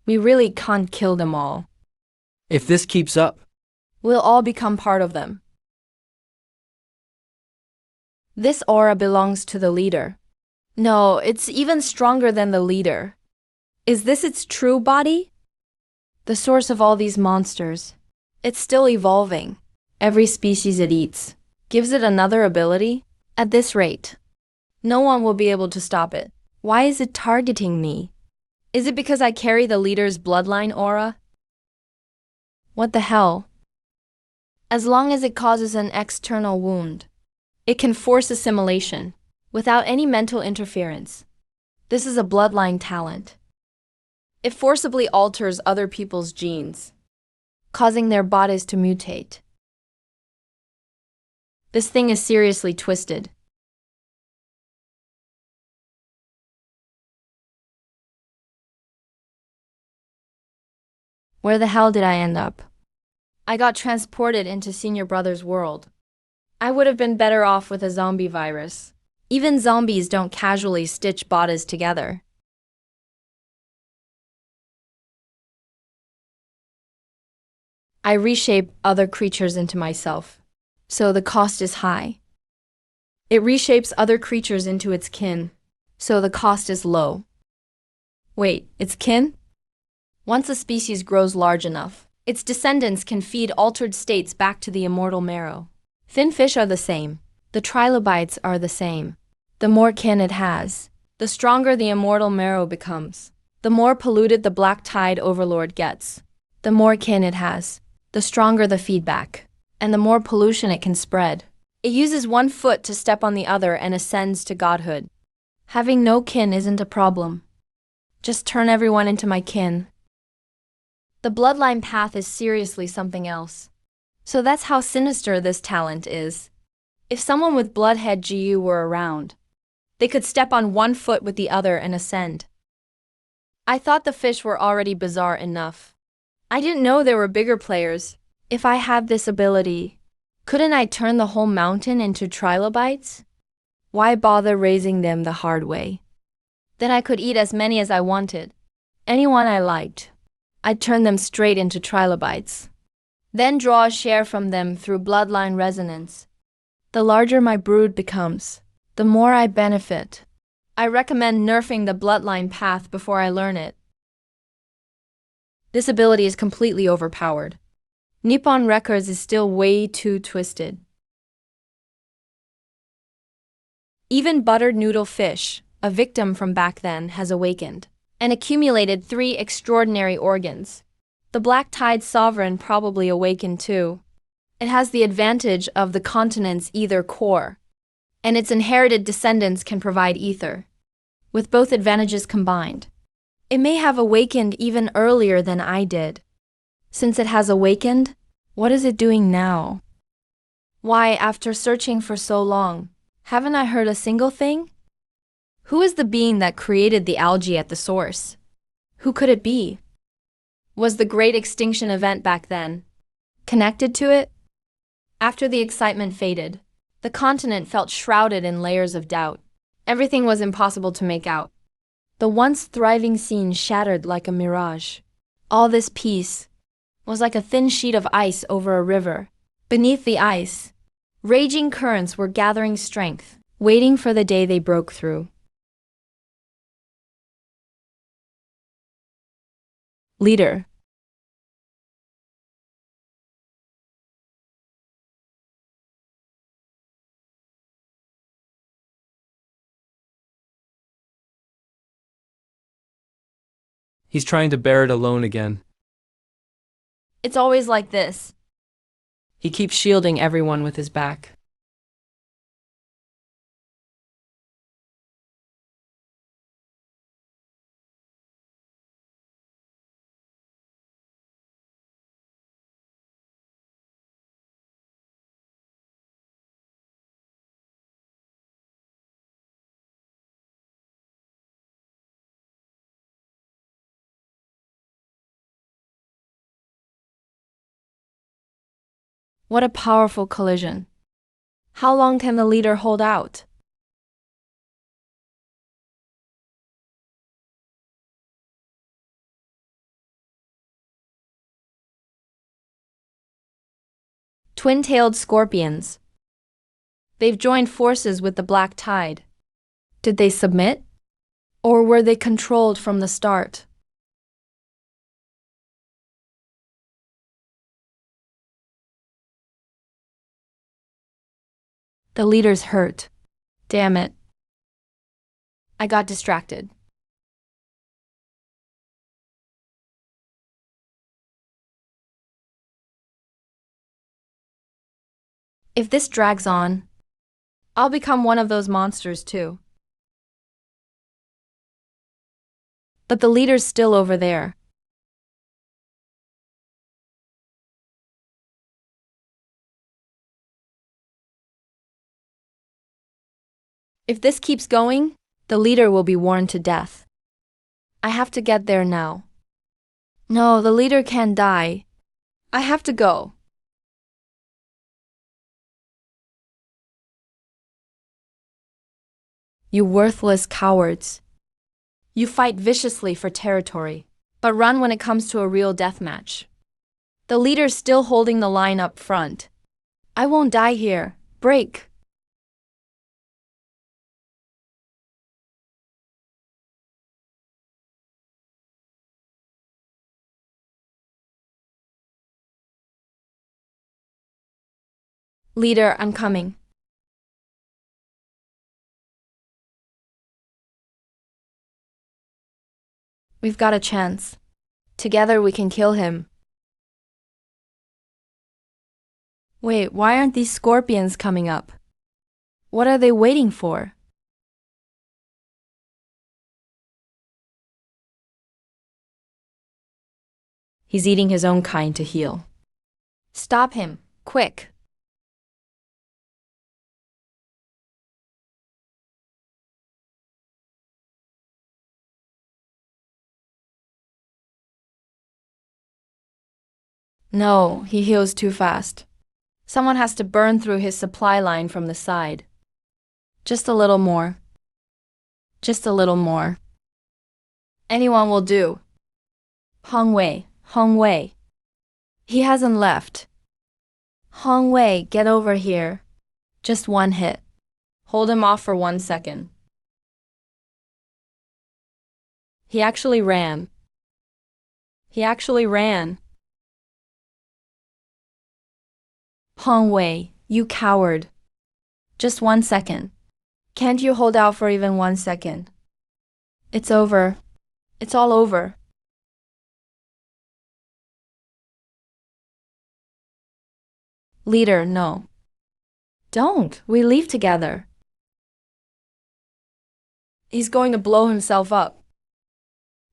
We really can't kill them all. If this keeps up, We'll all become part of them. This aura belongs to the leader. No, it's even stronger than the leader. Is this its true body? The source of all these monsters. It's still evolving. Every species it eats gives it another ability. At this rate, no one will be able to stop it. Why is it targeting me? Is it because I carry the leader's bloodline aura? What the hell? As long as it causes an external wound, it can force assimilation without any mental interference. This is a bloodline talent. It forcibly alters other people's genes, causing their bodies to mutate. This thing is seriously twisted. Where the hell did I end up? I got transported into Senior Brother's world. I would have been better off with a zombie virus. Even zombies don't casually stitch bodies together. I reshape other creatures into myself, so the cost is high. It reshapes other creatures into its kin, so the cost is low. Wait, its kin? Once a species grows large enough, its descendants can feed altered states back to the immortal marrow. Finfish are the same. The trilobites are the same. The more kin it has, the stronger the immortal marrow becomes. The more polluted the black tide overlord gets, the more kin it has, the stronger the feedback, and the more pollution it can spread. It uses one foot to step on the other and ascends to godhood. Having no kin isn't a problem. Just turn everyone into my kin. The bloodline path is seriously something else. So that's how sinister this talent is. If someone with Bloodhead GU were around, they could step on one foot with the other and ascend. I thought the fish were already bizarre enough. I didn't know there were bigger players. If I had this ability, couldn't I turn the whole mountain into trilobites? Why bother raising them the hard way? Then I could eat as many as I wanted. Anyone I liked. I'd turn them straight into trilobites. Then draw a share from them through bloodline resonance. The larger my brood becomes, the more I benefit. I recommend nerfing the bloodline path before I learn it. This ability is completely overpowered. Nippon Records is still way too twisted. Even buttered noodle fish, a victim from back then, has awakened and accumulated 3 extraordinary organs. The Black Tide's sovereign probably awakened too. It has the advantage of the continent's ether core, and its inherited descendants can provide ether. With both advantages combined, it may have awakened even earlier than I did. Since it has awakened, what is it doing now? Why, after searching for so long, haven't I heard a single thing? Who is the being that created the algae at the source? Who could it be? Was the great extinction event back then connected to it? After the excitement faded, the continent felt shrouded in layers of doubt. Everything was impossible to make out. The once thriving scene shattered like a mirage. All this peace was like a thin sheet of ice over a river. Beneath the ice, raging currents were gathering strength, waiting for the day they broke through. Leader. He's trying to bear it alone again. It's always like this. He keeps shielding everyone with his back. What a powerful collision. How long can the leader hold out? Twin-tailed scorpions. They've joined forces with the Black Tide. Did they submit? Or were they controlled from the start? The leader's hurt. Damn it. I got distracted. If this drags on, I'll become one of those monsters too. But the leader's still over there. If this keeps going, the leader will be worn to death. I have to get there now. No, the leader can't die. I have to go. You worthless cowards. You fight viciously for territory, but run when it comes to a real deathmatch. The leader's still holding the line up front. I won't die here. Break. Leader, I'm coming. We've got a chance. Together we can kill him. Wait, why aren't these scorpions coming up? What are they waiting for? He's eating his own kind to heal. Stop him, quick. No, he heals too fast. Someone has to burn through his supply line from the side. Just a little more. Just a little more. Anyone will do. Hong Wei, Hong Wei. He hasn't left. Hong Wei, get over here. Just one hit. Hold him off for 1 second. He actually ran. He actually ran. Hong Wei, you coward. Just 1 second. Can't you hold out for even 1 second? It's over. It's all over. Leader, no. Don't. We leave together. He's going to blow himself up.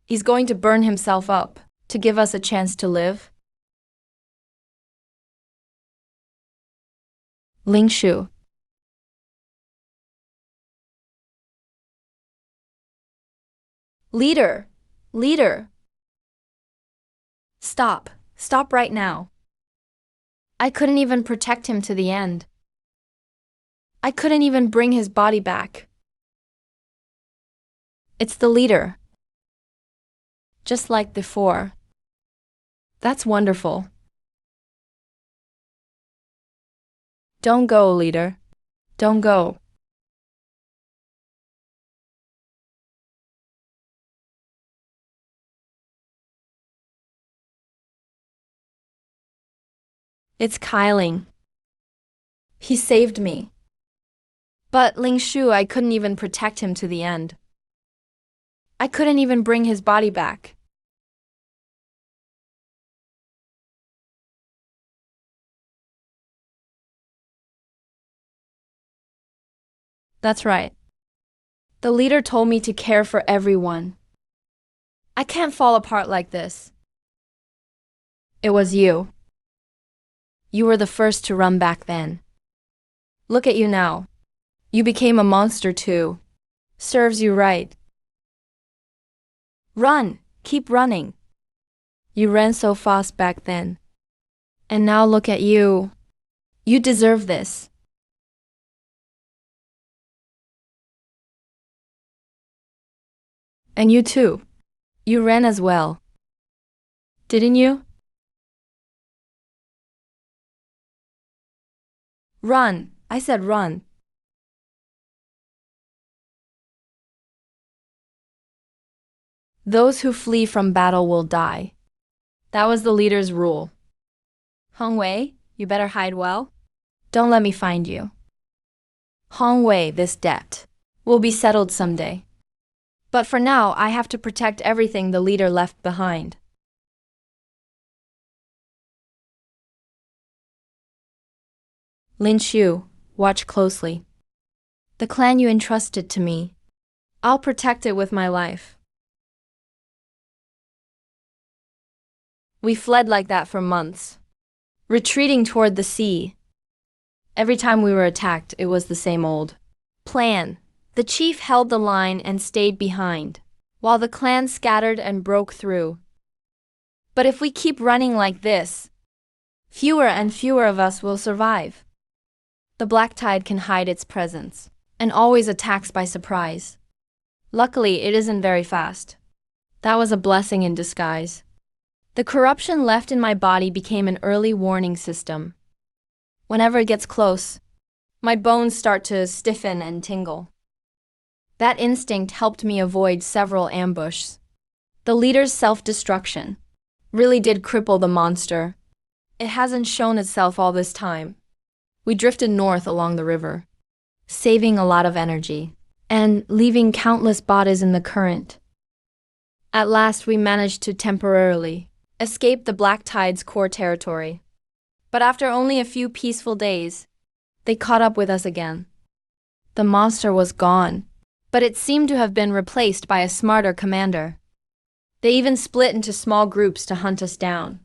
He's going to burn himself up to give us a chance to live. Ling Shu. Leader! Leader! Stop. Stop right now. I couldn't even protect him to the end. I couldn't even bring his body back. It's the leader. Just like before. That's wonderful. Don't go, leader. Don't go. It's Kyling. He saved me. But Ling Shu, I couldn't even protect him to the end. I couldn't even bring his body back. That's right. The leader told me to care for everyone. I can't fall apart like this. It was you. You were the first to run back then. Look at you now. You became a monster too. Serves you right. Run! Keep running. You ran so fast back then. And now look at you. You deserve this. And you too. You ran as well. Didn't you? Run! I said run. Those who flee from battle will die. That was the leader's rule. Hong Wei, you better hide well. Don't let me find you. Hong Wei, this debt will be settled someday. But for now, I have to protect everything the leader left behind. Lin Shu, watch closely. The clan you entrusted to me. I'll protect it with my life. We fled like that for months, retreating toward the sea. Every time we were attacked, it was the same old plan. The chief held the line and stayed behind, while the clan scattered and broke through. But if we keep running like this, fewer and fewer of us will survive. The black tide can hide its presence, and always attacks by surprise. Luckily, it isn't very fast. That was a blessing in disguise. The corruption left in my body became an early warning system. Whenever it gets close, my bones start to stiffen and tingle. That instinct helped me avoid several ambushes. The leader's self-destruction really did cripple the monster. It hasn't shown itself all this time. We drifted north along the river, saving a lot of energy, and leaving countless bodies in the current. At last, we managed to temporarily escape the black tide's core territory. But after only a few peaceful days, they caught up with us again. The monster was gone, but it seemed to have been replaced by a smarter commander. They even split into small groups to hunt us down.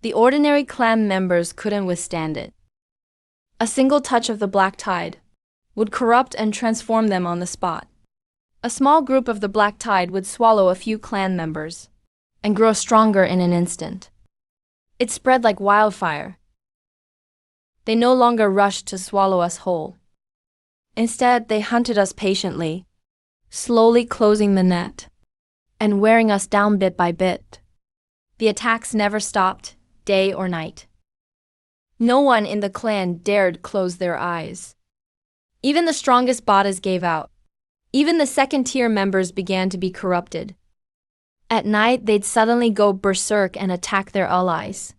The ordinary clan members couldn't withstand it. A single touch of the black tide would corrupt and transform them on the spot. A small group of the black tide would swallow a few clan members and grow stronger in an instant. It spread like wildfire. They no longer rushed to swallow us whole. Instead, they hunted us patiently, slowly closing the net and wearing us down bit by bit. The attacks never stopped, day or night. No one in the clan dared close their eyes. Even the strongest bodies gave out. Even the second-tier members began to be corrupted. At night, they'd suddenly go berserk and attack their allies.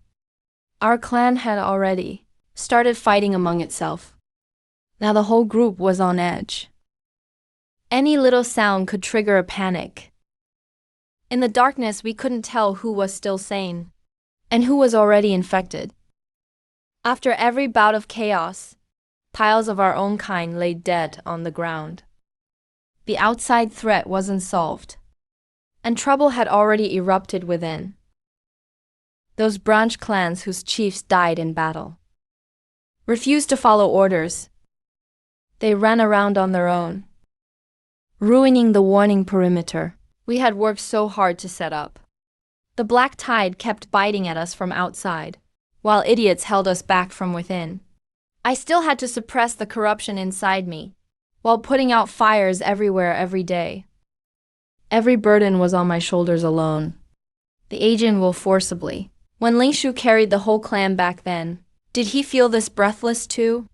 Our clan had already started fighting among itself. Now the whole group was on edge. Any little sound could trigger a panic. In the darkness, we couldn't tell who was still sane and who was already infected. After every bout of chaos, piles of our own kind lay dead on the ground. The outside threat wasn't solved, and trouble had already erupted within. Those branch clans whose chiefs died in battle refused to follow orders. They ran around on their own, ruining the warning perimeter we had worked so hard to set up. The black tide kept biting at us from outside, while idiots held us back from within. I still had to suppress the corruption inside me, while putting out fires everywhere every day. Every burden was on my shoulders alone. The agent will forcibly. When Lingshu carried the whole clan back then, did he feel this breathless too?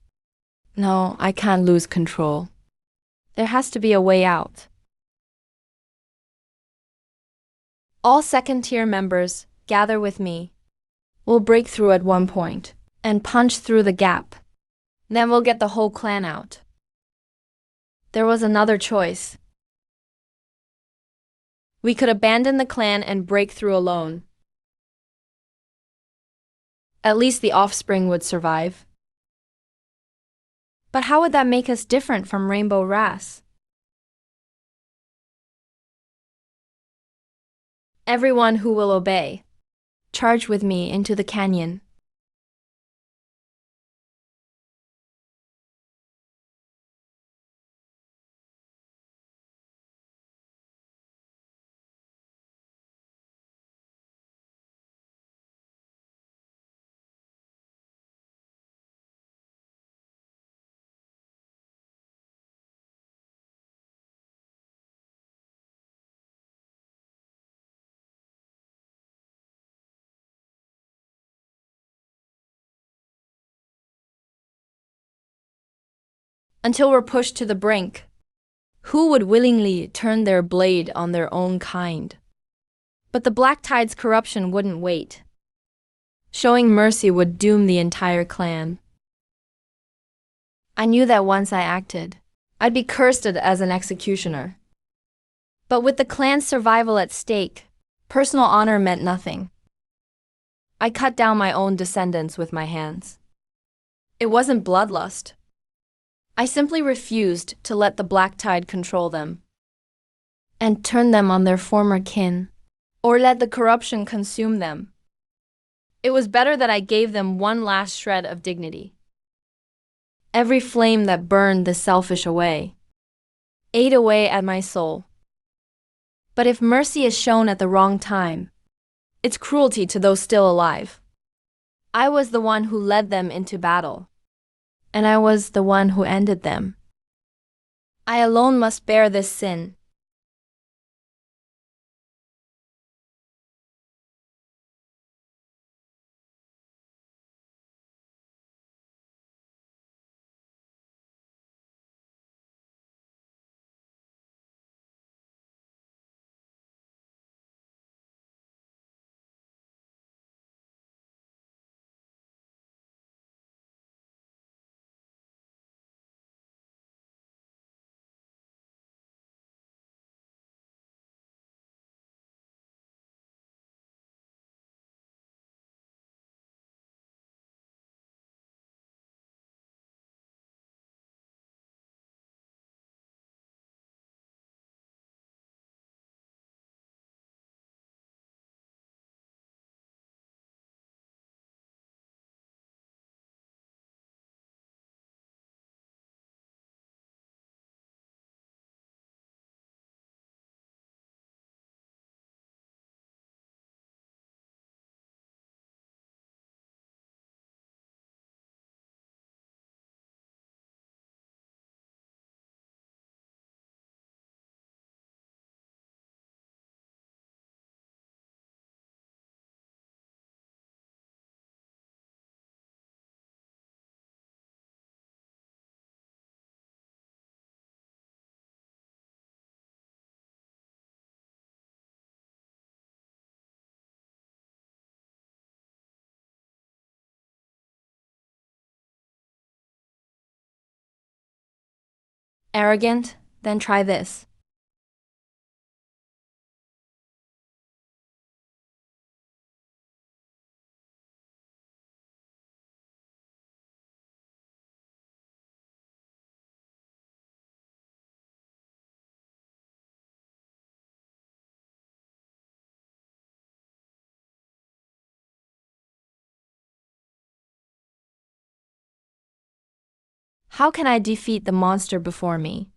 No, I can't lose control. There has to be a way out. All second-tier members, gather with me. We'll break through at one point and punch through the gap. Then we'll get the whole clan out. There was another choice. We could abandon the clan and break through alone. At least the offspring would survive. But how would that make us different from Rainbow Wrasse? Everyone who will obey, charge with me into the canyon. Until we're pushed to the brink. Who would willingly turn their blade on their own kind? But the Black Tide's corruption wouldn't wait. Showing mercy would doom the entire clan. I knew that once I acted, I'd be cursed as an executioner. But with the clan's survival at stake, personal honor meant nothing. I cut down my own descendants with my hands. It wasn't bloodlust. I simply refused to let the Black Tide control them and turn them on their former kin, or let the corruption consume them. It was better that I gave them one last shred of dignity. Every flame that burned the selfish away ate away at my soul. But if mercy is shown at the wrong time, it's cruelty to those still alive. I was the one who led them into battle, and I was the one who ended them. I alone must bear this sin. Arrogant? Then try this. How can I defeat the monster before me?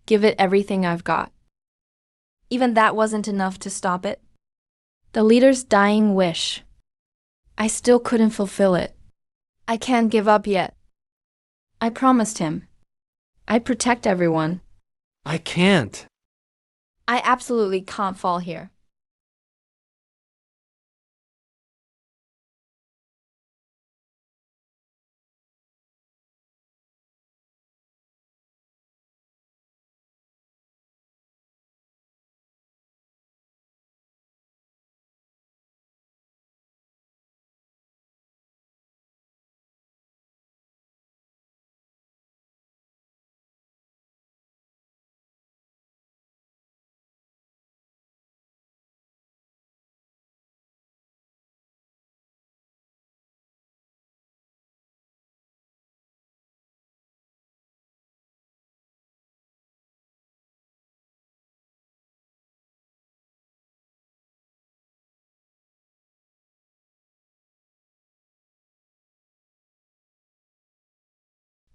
Give it everything I've got. Even that wasn't enough to stop it. The leader's dying wish. I still couldn't fulfill it. I can't give up yet. I promised him. I'd protect everyone. I can't. I absolutely can't fall here.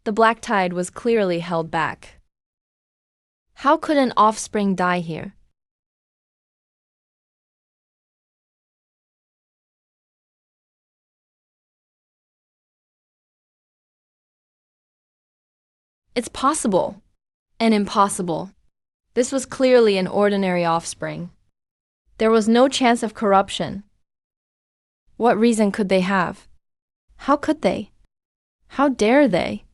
The black tide was clearly held back. How could an offspring die here? It's possible. And impossible. This was clearly an ordinary offspring. There was no chance of corruption. What reason could they have? How could they? How dare they?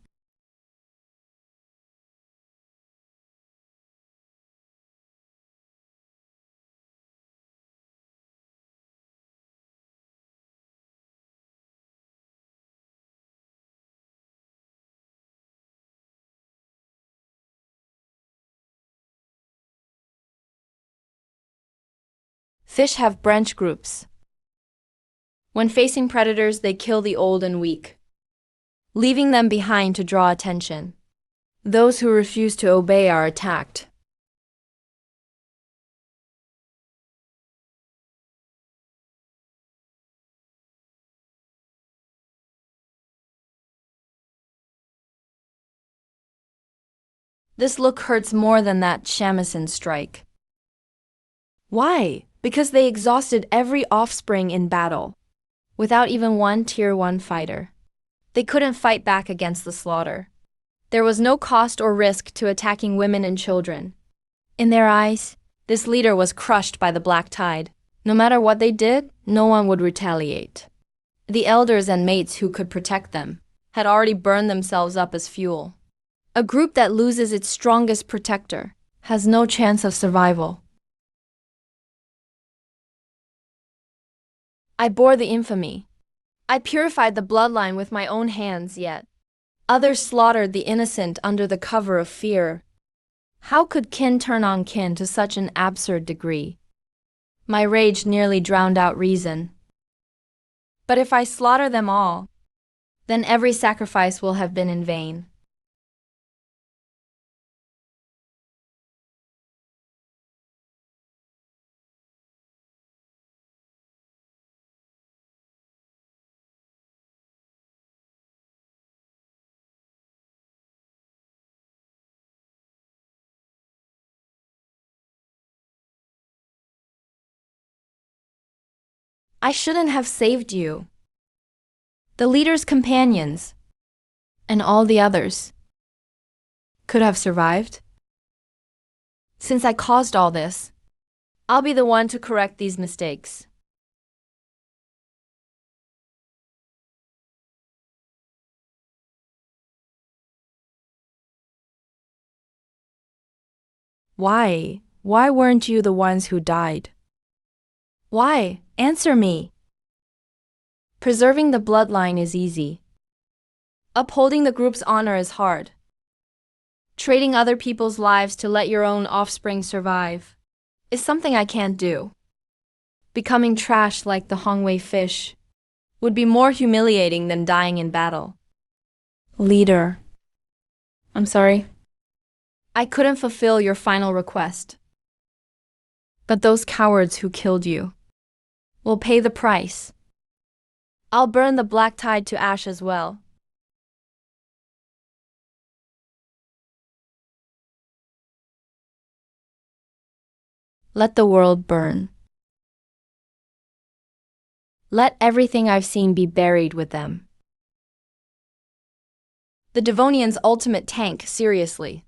Fish have branch groups. When facing predators, they kill the old and weak, leaving them behind to draw attention. Those who refuse to obey are attacked. This look hurts more than that shamisen strike. Why? Because they exhausted every offspring in battle, without even one Tier 1 fighter. They couldn't fight back against the slaughter. There was no cost or risk to attacking women and children. In their eyes, this leader was crushed by the black tide. No matter what they did, no one would retaliate. The elders and mates who could protect them had already burned themselves up as fuel. A group that loses its strongest protector has no chance of survival. I bore the infamy. I purified the bloodline with my own hands, yet others slaughtered the innocent under the cover of fear. How could kin turn on kin to such an absurd degree? My rage nearly drowned out reason. But if I slaughter them all, then every sacrifice will have been in vain. I shouldn't have saved you. The leader's companions, and all the others, could have survived. Since I caused all this, I'll be the one to correct these mistakes. Why? Why weren't you the ones who died? Why? Answer me. Preserving the bloodline is easy. Upholding the group's honor is hard. Trading other people's lives to let your own offspring survive is something I can't do. Becoming trash like the Hongwei fish would be more humiliating than dying in battle. Leader. I'm sorry. I couldn't fulfill your final request. But those cowards who killed you will pay the price. I'll burn the black tide to ash as well. Let the world burn. Let everything I've seen be buried with them. The Devonian's ultimate tank, seriously.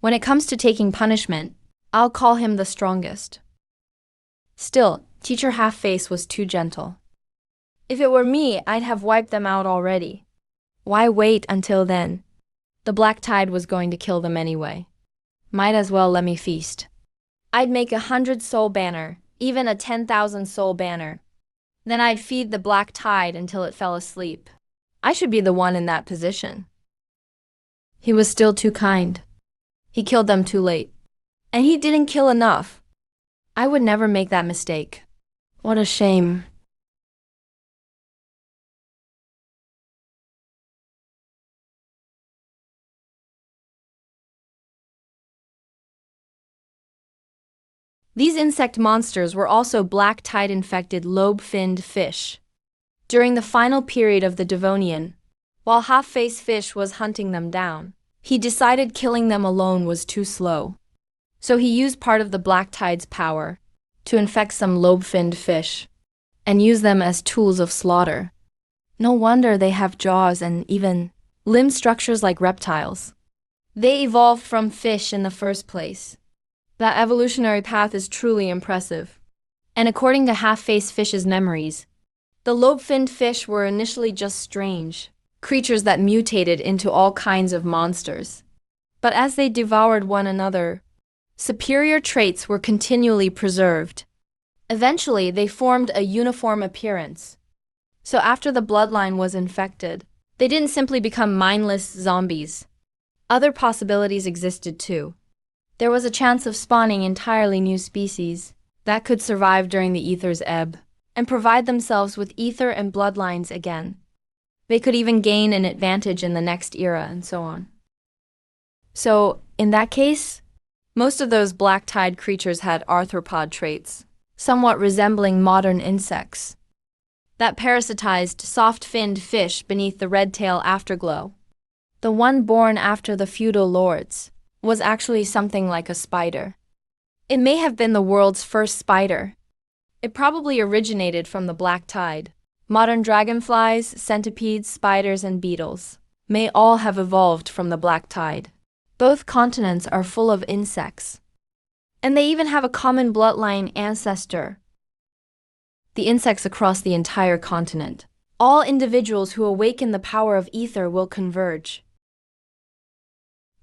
When it comes to taking punishment, I'll call him the strongest. Still, Teacher Half-Face was too gentle. If it were me, I'd have wiped them out already. Why wait until then? The black tide was going to kill them anyway. Might as well let me feast. I'd make 100-soul banner, even a 10,000-soul banner. Then I'd feed the black tide until it fell asleep. I should be the one in that position. He was still too kind. He killed them too late. And he didn't kill enough. I would never make that mistake. What a shame. These insect monsters were also black tide-infected lobe-finned fish. During the final period of the Devonian, while Half-Face Fish was hunting them down, he decided killing them alone was too slow. So he used part of the black tide's power to infect some lobe-finned fish and use them as tools of slaughter. No wonder they have jaws and even limb structures like reptiles. They evolved from fish in the first place. That evolutionary path is truly impressive. And according to Half-Face Fish's memories, the lobe-finned fish were initially just strange creatures that mutated into all kinds of monsters. But as they devoured one another, superior traits were continually preserved. Eventually, they formed a uniform appearance. So after the bloodline was infected, they didn't simply become mindless zombies. Other possibilities existed too. There was a chance of spawning entirely new species that could survive during the ether's ebb and provide themselves with ether and bloodlines again. They could even gain an advantage in the next era and so on. So, in that case, most of those black tide creatures had arthropod traits, somewhat resembling modern insects, that parasitized soft-finned fish beneath the red-tail afterglow. The one born after the feudal lords was actually something like a spider. It may have been the world's first spider. It probably originated from the black tide. Modern dragonflies, centipedes, spiders, and beetles may all have evolved from the black tide. Both continents are full of insects. And they even have a common bloodline ancestor. The insects across the entire continent. All individuals who awaken the power of ether will converge.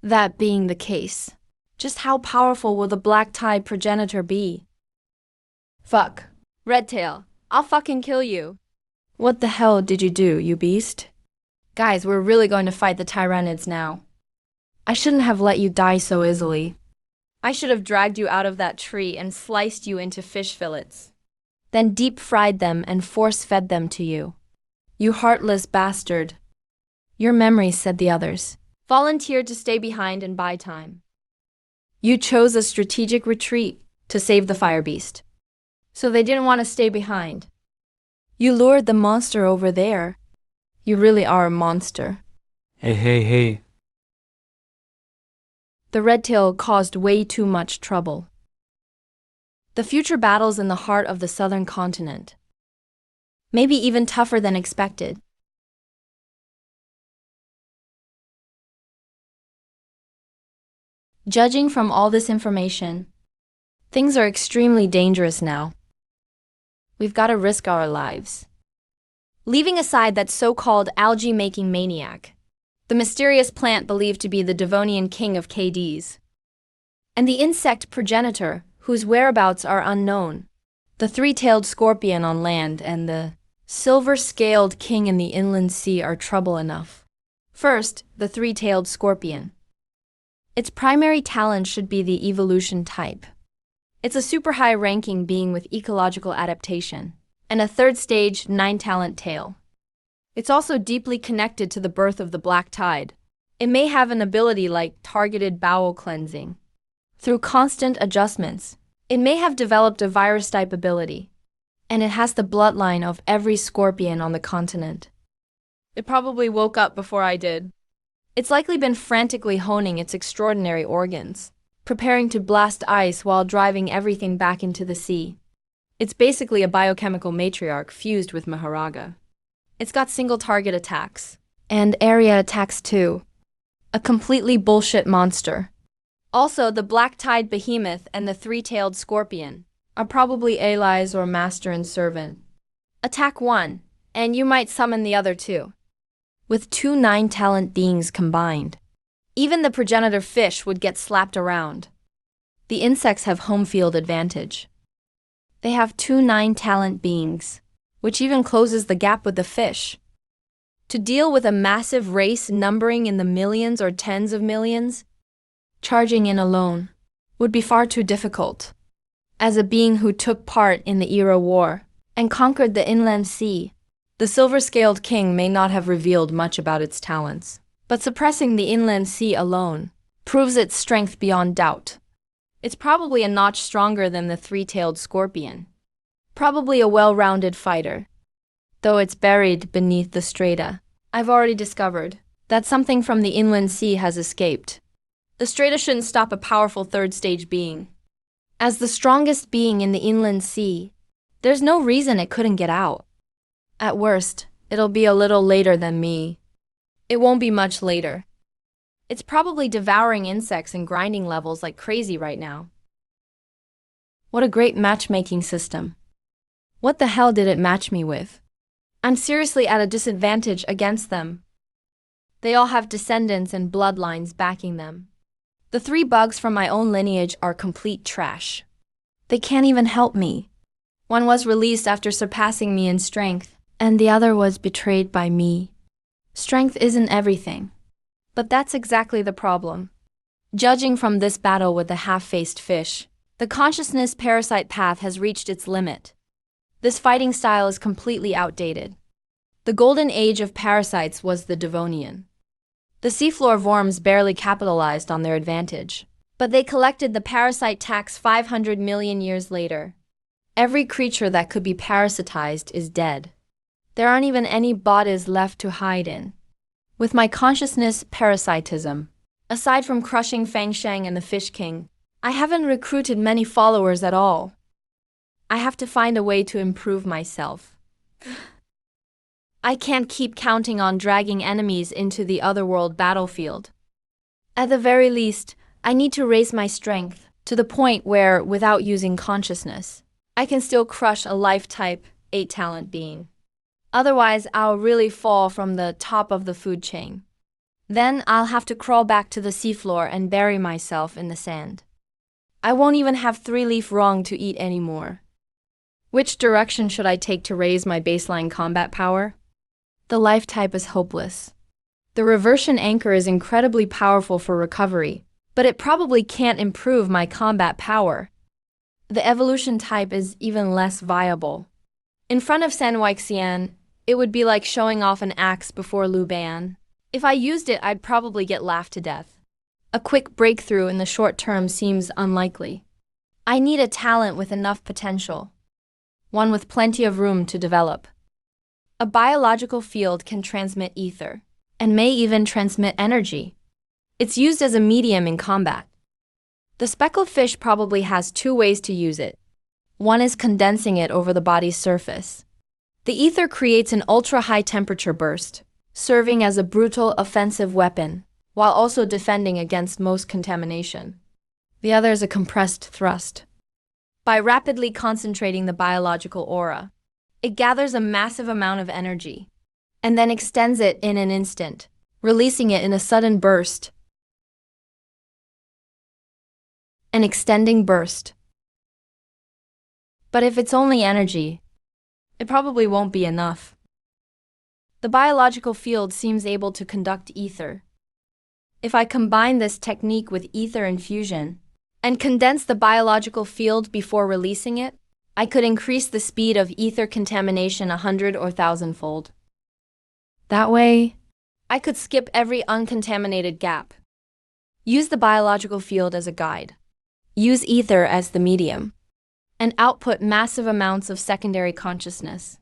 That being the case, just how powerful will the black tide progenitor be? Fuck. Redtail, I'll fucking kill you. What the hell did you do, you beast? Guys, we're really going to fight the Tyrannids now. I shouldn't have let you die so easily. I should have dragged you out of that tree and sliced you into fish fillets. Then deep-fried them and force-fed them to you. You heartless bastard. Your memory, said the others, volunteered to stay behind and buy time. You chose a strategic retreat to save the fire beast. So they didn't want to stay behind. You lured the monster over there. You really are a monster. Hey. The redtail caused way too much trouble. The future battles in the heart of the southern continent. Maybe even tougher than expected. Judging from all this information, things are extremely dangerous now. We've got to risk our lives. Leaving aside that so-called algae-making maniac, the mysterious plant believed to be the Devonian king of KDs, and the insect progenitor whose whereabouts are unknown, the three-tailed scorpion on land and the silver-scaled king in the inland sea are trouble enough. First, the three-tailed scorpion. Its primary talent should be the evolution type. It's a super high-ranking being with ecological adaptation, and a third-stage 9-talent tail. It's also deeply connected to the birth of the black tide. It may have an ability like targeted bowel cleansing. Through constant adjustments, it may have developed a virus-type ability, and it has the bloodline of every scorpion on the continent. It probably woke up before I did. It's likely been frantically honing its extraordinary organs, preparing to blast ice while driving everything back into the sea. It's basically a biochemical matriarch fused with Maharaga. It's got single target attacks, and area attacks too. A completely bullshit monster. Also, the black tide behemoth and the three-tailed scorpion are probably allies or master and servant. Attack one, and you might summon the other two. With 2 9-talent beings combined, even the progenitor fish would get slapped around. The insects have home field advantage. They have 2 9-talent beings, which even closes the gap with the fish. To deal with a massive race numbering in the millions or tens of millions, charging in alone would be far too difficult. As a being who took part in the Era War and conquered the inland sea, the silver-scaled king may not have revealed much about its talents, but suppressing the inland sea alone proves its strength beyond doubt. It's probably a notch stronger than the three-tailed scorpion. Probably a well-rounded fighter. Though it's buried beneath the strata, I've already discovered that something from the inland sea has escaped. The strata shouldn't stop a powerful third-stage being. As the strongest being in the inland sea, there's no reason it couldn't get out. At worst, it'll be a little later than me. It won't be much later. It's probably devouring insects and grinding levels like crazy right now. What a great matchmaking system. What the hell did it match me with? I'm seriously at a disadvantage against them. They all have descendants and bloodlines backing them. The 3 bugs from my own lineage are complete trash. They can't even help me. One was released after surpassing me in strength, and the other was betrayed by me. Strength isn't everything. But that's exactly the problem. Judging from this battle with the half-faced fish, the consciousness parasite path has reached its limit. This fighting style is completely outdated. The golden age of parasites was the Devonian. The seafloor worms barely capitalized on their advantage, but they collected the parasite tax 500 million years later. Every creature that could be parasitized is dead. There aren't even any bodies left to hide in. With my consciousness parasitism, aside from crushing Fangsheng and the Fish King, I haven't recruited many followers at all. I have to find a way to improve myself. I can't keep counting on dragging enemies into the otherworld battlefield. At the very least, I need to raise my strength to the point where, without using consciousness, I can still crush a life-type 8-talent being. Otherwise, I'll really fall from the top of the food chain. Then I'll have to crawl back to the seafloor and bury myself in the sand. I won't even have 3-leaf wrong to eat anymore. Which direction should I take to raise my baseline combat power? The life type is hopeless. The reversion anchor is incredibly powerful for recovery, but it probably can't improve my combat power. The evolution type is even less viable. In front of San Weixian, it would be like showing off an axe before Liu Ban. If I used it, I'd probably get laughed to death. A quick breakthrough in the short term seems unlikely. I need a talent with enough potential. One with plenty of room to develop. A biological field can transmit ether, and may even transmit energy. It's used as a medium in combat. The speckled fish probably has 2 ways to use it. one is condensing it over the body's surface. The ether creates an ultra-high temperature burst, serving as a brutal offensive weapon, while also defending against most contamination. The other is a compressed thrust. By rapidly concentrating the biological aura, it gathers a massive amount of energy, and then extends it in an instant, releasing it in a sudden burst. An extending burst. But if it's only energy, it probably won't be enough. The biological field seems able to conduct ether. If I combine this technique with ether infusion and condense the biological field before releasing it, I could increase the speed of ether contamination 100 or 1,000-fold. That way, I could skip every uncontaminated gap. Use the biological field as a guide. Use ether as the medium, and output massive amounts of secondary consciousness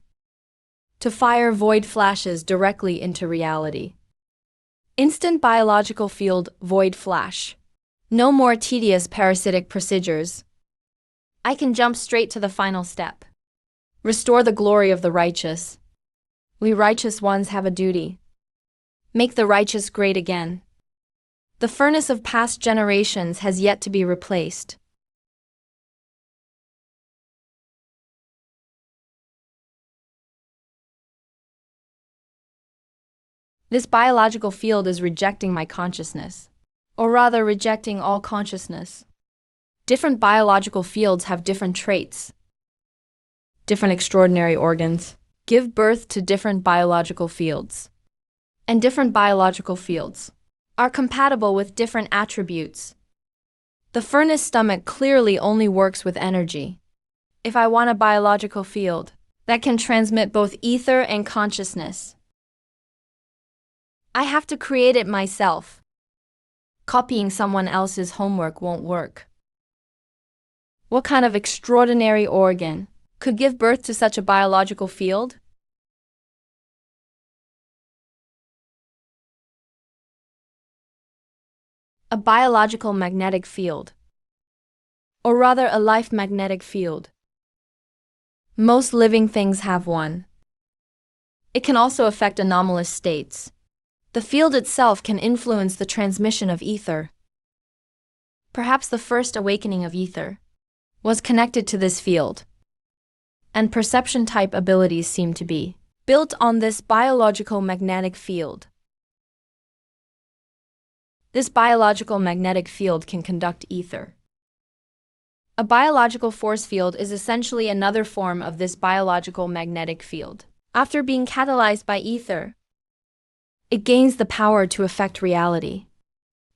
to fire void flashes directly into reality. Instant biological field void flash. No more tedious parasitic procedures. I can jump straight to the final step. Restore the glory of the righteous. We righteous ones have a duty. Make the righteous great again. The furnace of past generations has yet to be replaced. This biological field is rejecting my consciousness, or rather rejecting all consciousness. Different biological fields have different traits. Different extraordinary organs give birth to different biological fields. And different biological fields are compatible with different attributes. The furnace stomach clearly only works with energy. If I want a biological field that can transmit both ether and consciousness, I have to create it myself. Copying someone else's homework won't work. What kind of extraordinary organ could give birth to such a biological field? A biological magnetic field, or rather a life magnetic field. Most living things have one. It can also affect anomalous states. The field itself can influence the transmission of ether. Perhaps the first awakening of ether was connected to this field, and perception-type abilities seem to be built on this biological magnetic field. This biological magnetic field can conduct ether. A biological force field is essentially another form of this biological magnetic field. After being catalyzed by ether, it gains the power to affect reality.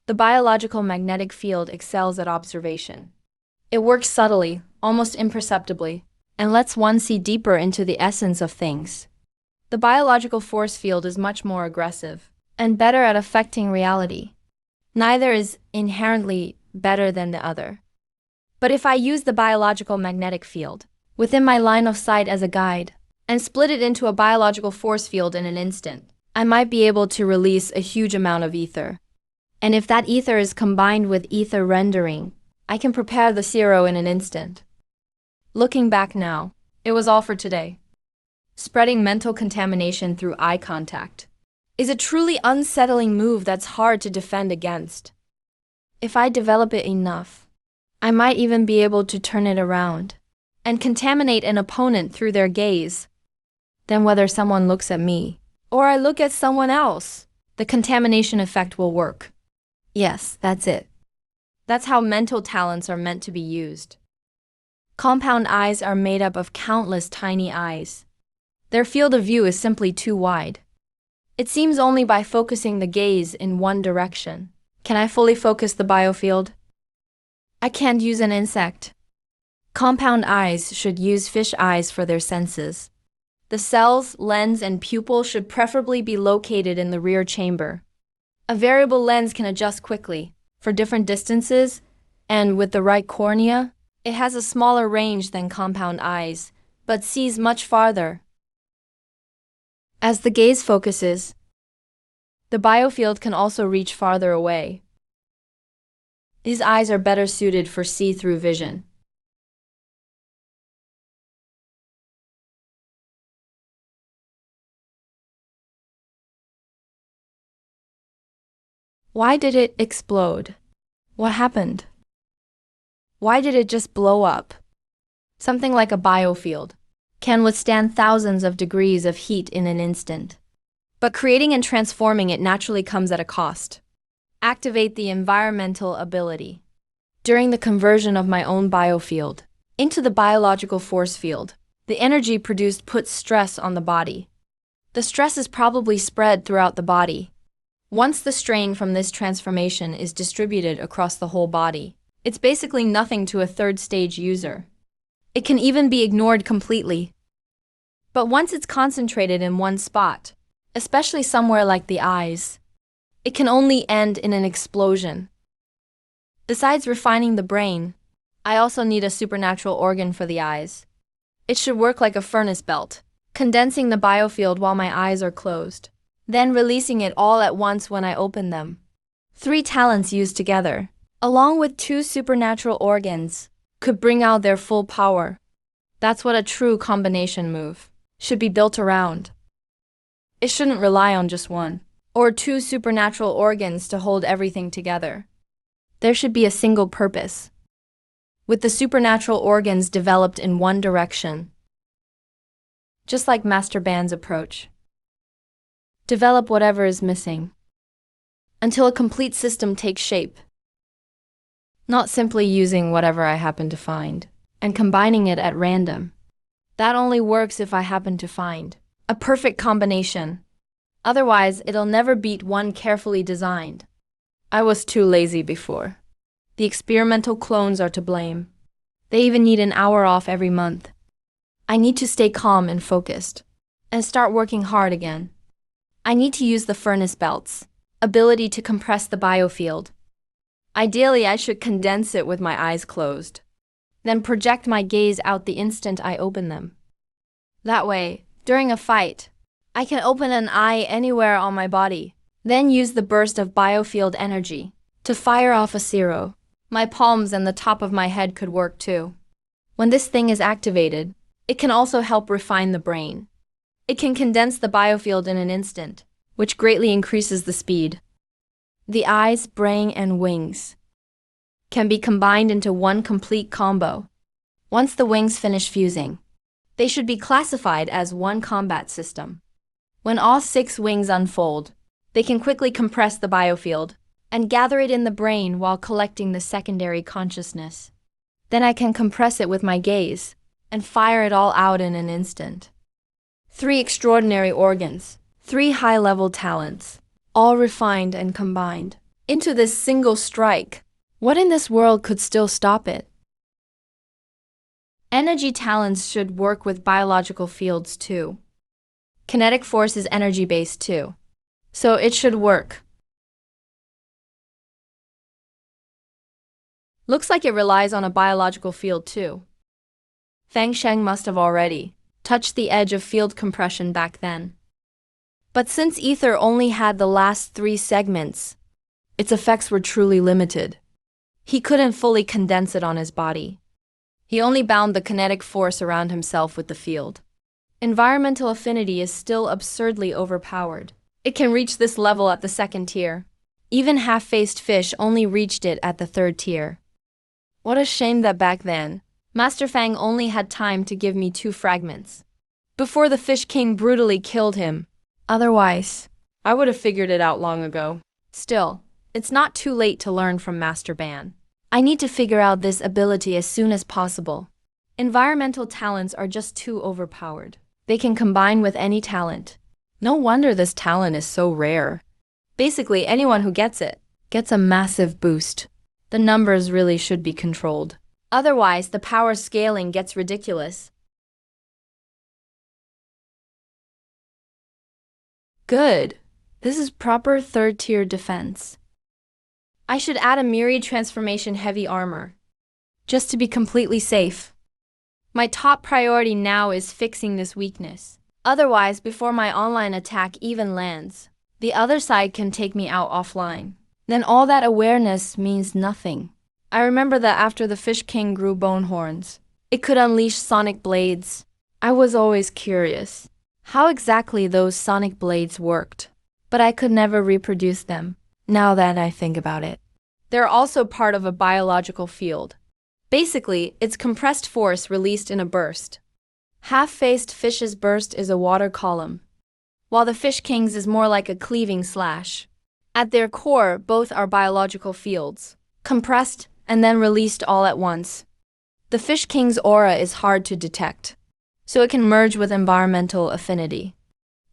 The biological magnetic field excels at observation. It works subtly, almost imperceptibly, and lets one see deeper into the essence of things. The biological force field is much more aggressive and better at affecting reality. Neither is inherently better than the other. But if I use the biological magnetic field within my line of sight as a guide and split it into a biological force field in an instant, I might be able to release a huge amount of ether. And if that ether is combined with ether rendering, I can prepare the zero in an instant. Looking back now, it was all for today. Spreading mental contamination through eye contact is a truly unsettling move that's hard to defend against. If I develop it enough, I might even be able to turn it around and contaminate an opponent through their gaze. Then whether someone looks at me or I look at someone else, the contamination effect will work. Yes, that's it. That's how mental talents are meant to be used. Compound eyes are made up of countless tiny eyes. Their field of view is simply too wide. It seems only by focusing the gaze in one direction can I fully focus the biofield. I can't use an insect. Compound eyes should use fish eyes for their senses. The cells, lens, and pupil should preferably be located in the rear chamber. A variable lens can adjust quickly for different distances, and with the right cornea, it has a smaller range than compound eyes, but sees much farther. As the gaze focuses, the biofield can also reach farther away. These eyes are better suited for see-through vision. Why did it explode? What happened? Why did it just blow up? Something like a biofield can withstand thousands of degrees of heat in an instant. But creating and transforming it naturally comes at a cost. Activate the environmental ability. During the conversion of my own biofield into the biological force field, the energy produced puts stress on the body. The stress is probably spread throughout the body. Once the strain from this transformation is distributed across the whole body, it's basically nothing to a third stage user. It can even be ignored completely. But once it's concentrated in one spot, especially somewhere like the eyes, it can only end in an explosion. Besides refining the brain, I also need a supernatural organ for the eyes. It should work like a furnace belt, condensing the biofield while my eyes are closed, then releasing it all at once when I open them. 3 talents used together, along with 2 supernatural organs, could bring out their full power. That's what a true combination move should be built around. It shouldn't rely on just 1 or 2 supernatural organs to hold everything together. There should be a single purpose, with the supernatural organs developed in one direction. Just like Master Ban's approach. Develop whatever is missing, until a complete system takes shape. Not simply using whatever I happen to find, and combining it at random. That only works if I happen to find a perfect combination. Otherwise, it'll never beat one carefully designed. I was too lazy before. The experimental clones are to blame. They even need an hour off every month. I need to stay calm and focused, and start working hard again. I need to use the furnace belts, ability to compress the biofield. Ideally, I should condense it with my eyes closed, then project my gaze out the instant I open them. That way, during a fight, I can open an eye anywhere on my body, then use the burst of biofield energy to fire off a zero. My palms and the top of my head could work too. When this thing is activated, it can also help refine the brain. It can condense the biofield in an instant, which greatly increases the speed. The eyes, brain, and wings can be combined into one complete combo. Once the wings finish fusing, they should be classified as one combat system. When all 6 wings unfold, they can quickly compress the biofield and gather it in the brain while collecting the secondary consciousness. Then I can compress it with my gaze and fire it all out in an instant. 3 extraordinary organs, 3 high-level talents, all refined and combined into this single strike. What in this world could still stop it? Energy talents should work with biological fields too. Kinetic force is energy-based too, so it should work. Looks like it relies on a biological field too. Fang Sheng must have already touched the edge of field compression back then. But since ether only had the last 3 segments, its effects were truly limited. He couldn't fully condense it on his body. He only bound the kinetic force around himself with the field. Environmental affinity is still absurdly overpowered. It can reach this level at the 2nd tier. Even half-faced fish only reached it at the 3rd tier. What a shame that back then, Master Fang only had time to give me 2 fragments before the Fish King brutally killed him. Otherwise, I would have figured it out long ago. Still, it's not too late to learn from Master Ban. I need to figure out this ability as soon as possible. Environmental talents are just too overpowered. They can combine with any talent. No wonder this talent is so rare. Basically, anyone who gets it gets a massive boost. The numbers really should be controlled. Otherwise, the power scaling gets ridiculous. Good. This is proper 3rd tier defense. I should add a myriad transformation heavy armor, just to be completely safe. My top priority now is fixing this weakness. Otherwise, before my online attack even lands, the other side can take me out offline. Then all that awareness means nothing. I remember that after the Fish King grew bone horns, it could unleash sonic blades. I was always curious how exactly those sonic blades worked, but I could never reproduce them. now that I think about it. They're also part of a biological field. Basically, it's compressed force released in a burst. Half-faced fish's burst is a water column, while the fish king's is more like a cleaving slash. At their core, both are biological fields, compressed and then released all at once. The fish king's aura is hard to detect, so it can merge with environmental affinity.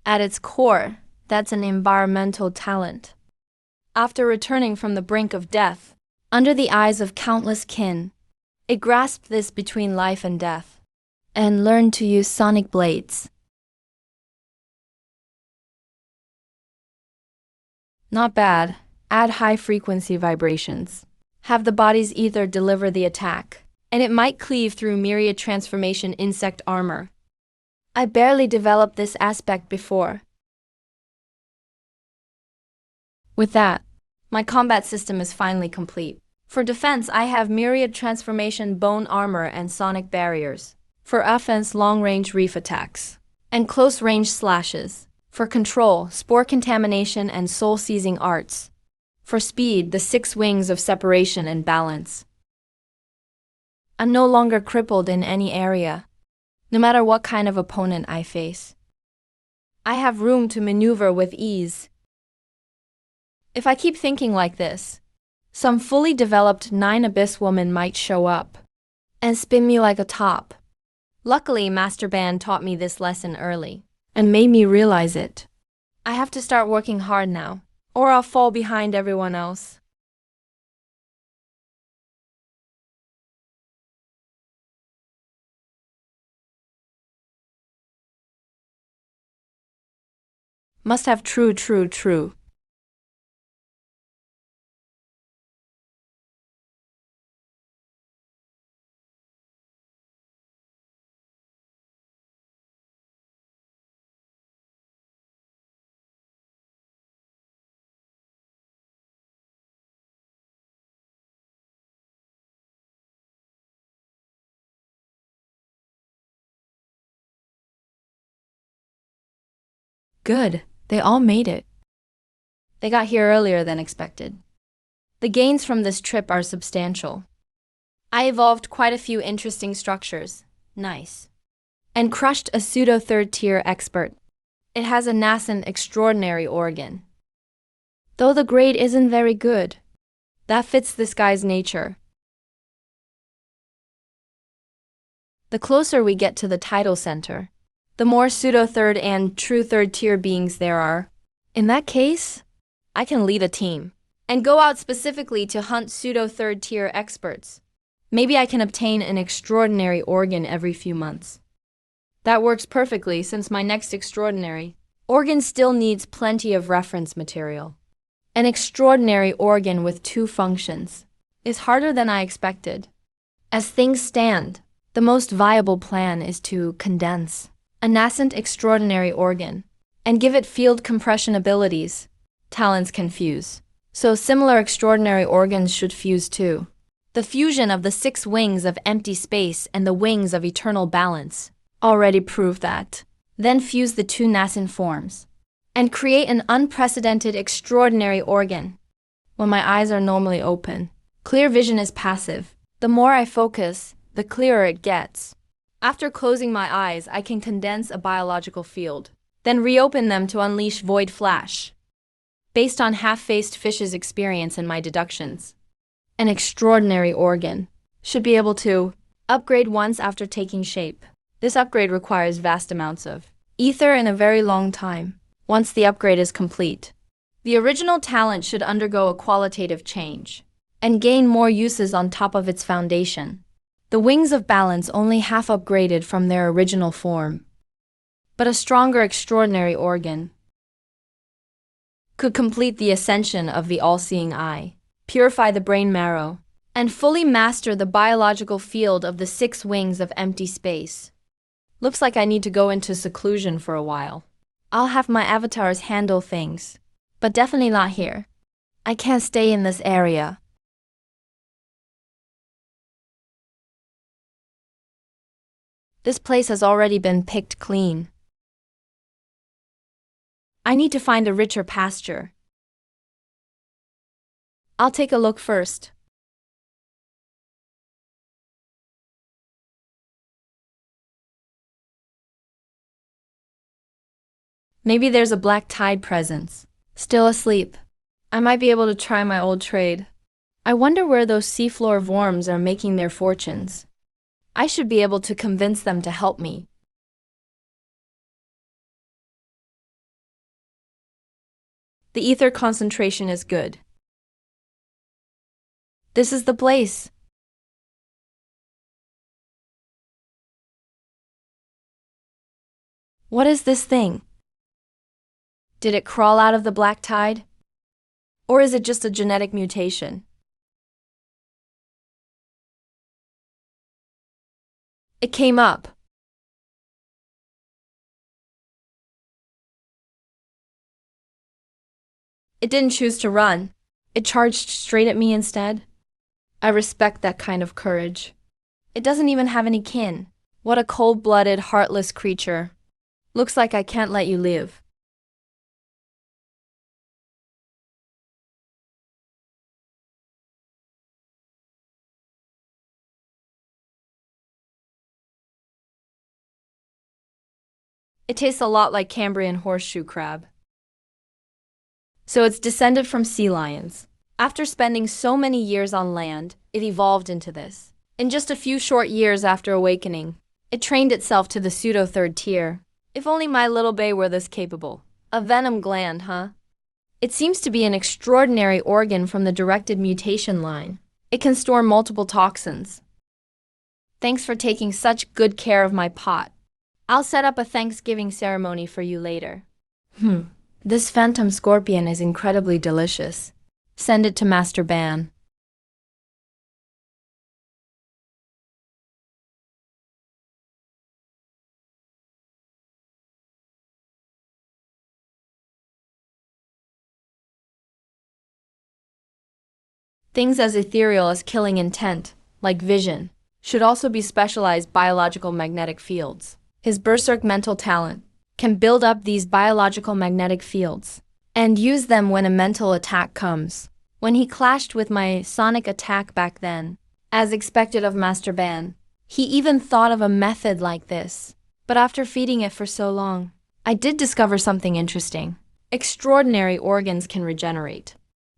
At its core, that's an environmental talent. After returning from the brink of death, under the eyes of countless kin, it grasped this between life and death, and learned to use sonic blades. Not bad. Add high-frequency vibrations. Have the body's ether deliver the attack, and it might cleave through myriad transformation insect armor. I barely developed this aspect before. With that, my combat system is finally complete. For defense, I have myriad transformation bone armor and sonic barriers. For offense, long-range reef attacks, and close-range slashes. For control, spore contamination and soul-seizing arts. For speed, the 6 wings of separation and balance. I'm no longer crippled in any area, no matter what kind of opponent I face. I have room to maneuver with ease. If I keep thinking like this, some fully developed 9 Abyss woman might show up and spin me like a top. Luckily, Master Band taught me this lesson early and made me realize it. I have to start working hard now, or I'll fall behind everyone else. Must have true. Good, they all made it. They got here earlier than expected. The gains from this trip are substantial. I evolved quite a few interesting structures. Nice. And crushed a pseudo third-tier expert. It has a nascent extraordinary organ. Though the grade isn't very good, that fits this guy's nature. The closer we get to the title center, the more pseudo-third and true third-tier beings there are. In that case, I can lead a team and go out specifically to hunt pseudo-third-tier experts. Maybe I can obtain an extraordinary organ every few months. That works perfectly since my next extraordinary organ still needs plenty of reference material. An extraordinary organ with 2 functions is harder than I expected. As things stand, the most viable plan is to condense a nascent extraordinary organ and give it field compression abilities. Talents can fuse, so similar extraordinary organs should fuse too. The fusion of the 6 wings of empty space and the wings of eternal balance already proved that. Then fuse the 2 nascent forms and create an unprecedented extraordinary organ. When my eyes are normally open, clear vision is passive. The more I focus, the clearer it gets. After closing my eyes, I can condense a biological field, then reopen them to unleash void flash. Based on half-faced fish's experience and my deductions, an extraordinary organ should be able to upgrade once after taking shape. This upgrade requires vast amounts of ether in a very long time. Once the upgrade is complete, the original talent should undergo a qualitative change and gain more uses on top of its foundation. The wings of balance only half upgraded from their original form, but a stronger extraordinary organ could complete the ascension of the all-seeing eye, purify the brain marrow, and fully master the biological field of the 6 wings of empty space. Looks like I need to go into seclusion for a while. I'll have my avatars handle things, but definitely not here. I can't stay in this area. This place has already been picked clean. I need to find a richer pasture. I'll take a look first. Maybe there's a black tide presence. Still asleep. I might be able to try my old trade. I wonder where those seafloor worms are making their fortunes. I should be able to convince them to help me. The ether concentration is good. This is the place. What is this thing? Did it crawl out of the black tide? Or is it just a genetic mutation? It came up. It didn't choose to run. It charged straight at me instead. I respect that kind of courage. It doesn't even have any kin. What a cold-blooded, heartless creature. Looks like I can't let you live. It tastes a lot like Cambrian horseshoe crab. So it's descended from sea lions. After spending so many years on land, it evolved into this. In just a few short years after awakening, it trained itself to the pseudo-third tier. If only my little bay were this capable. A venom gland, huh? It seems to be an extraordinary organ from the directed mutation line. It can store multiple toxins. Thanks for taking such good care of my pot. I'll set up a Thanksgiving ceremony for you later. This phantom scorpion is incredibly delicious. Send it to Master Ban. Things as ethereal as killing intent, like vision, should also be specialized biological magnetic fields. His berserk mental talent can build up these biological magnetic fields and use them when a mental attack comes. When he clashed with my sonic attack back then, as expected of Master Ban, he even thought of a method like this. But after feeding it for so long, I did discover something interesting. Extraordinary organs can regenerate.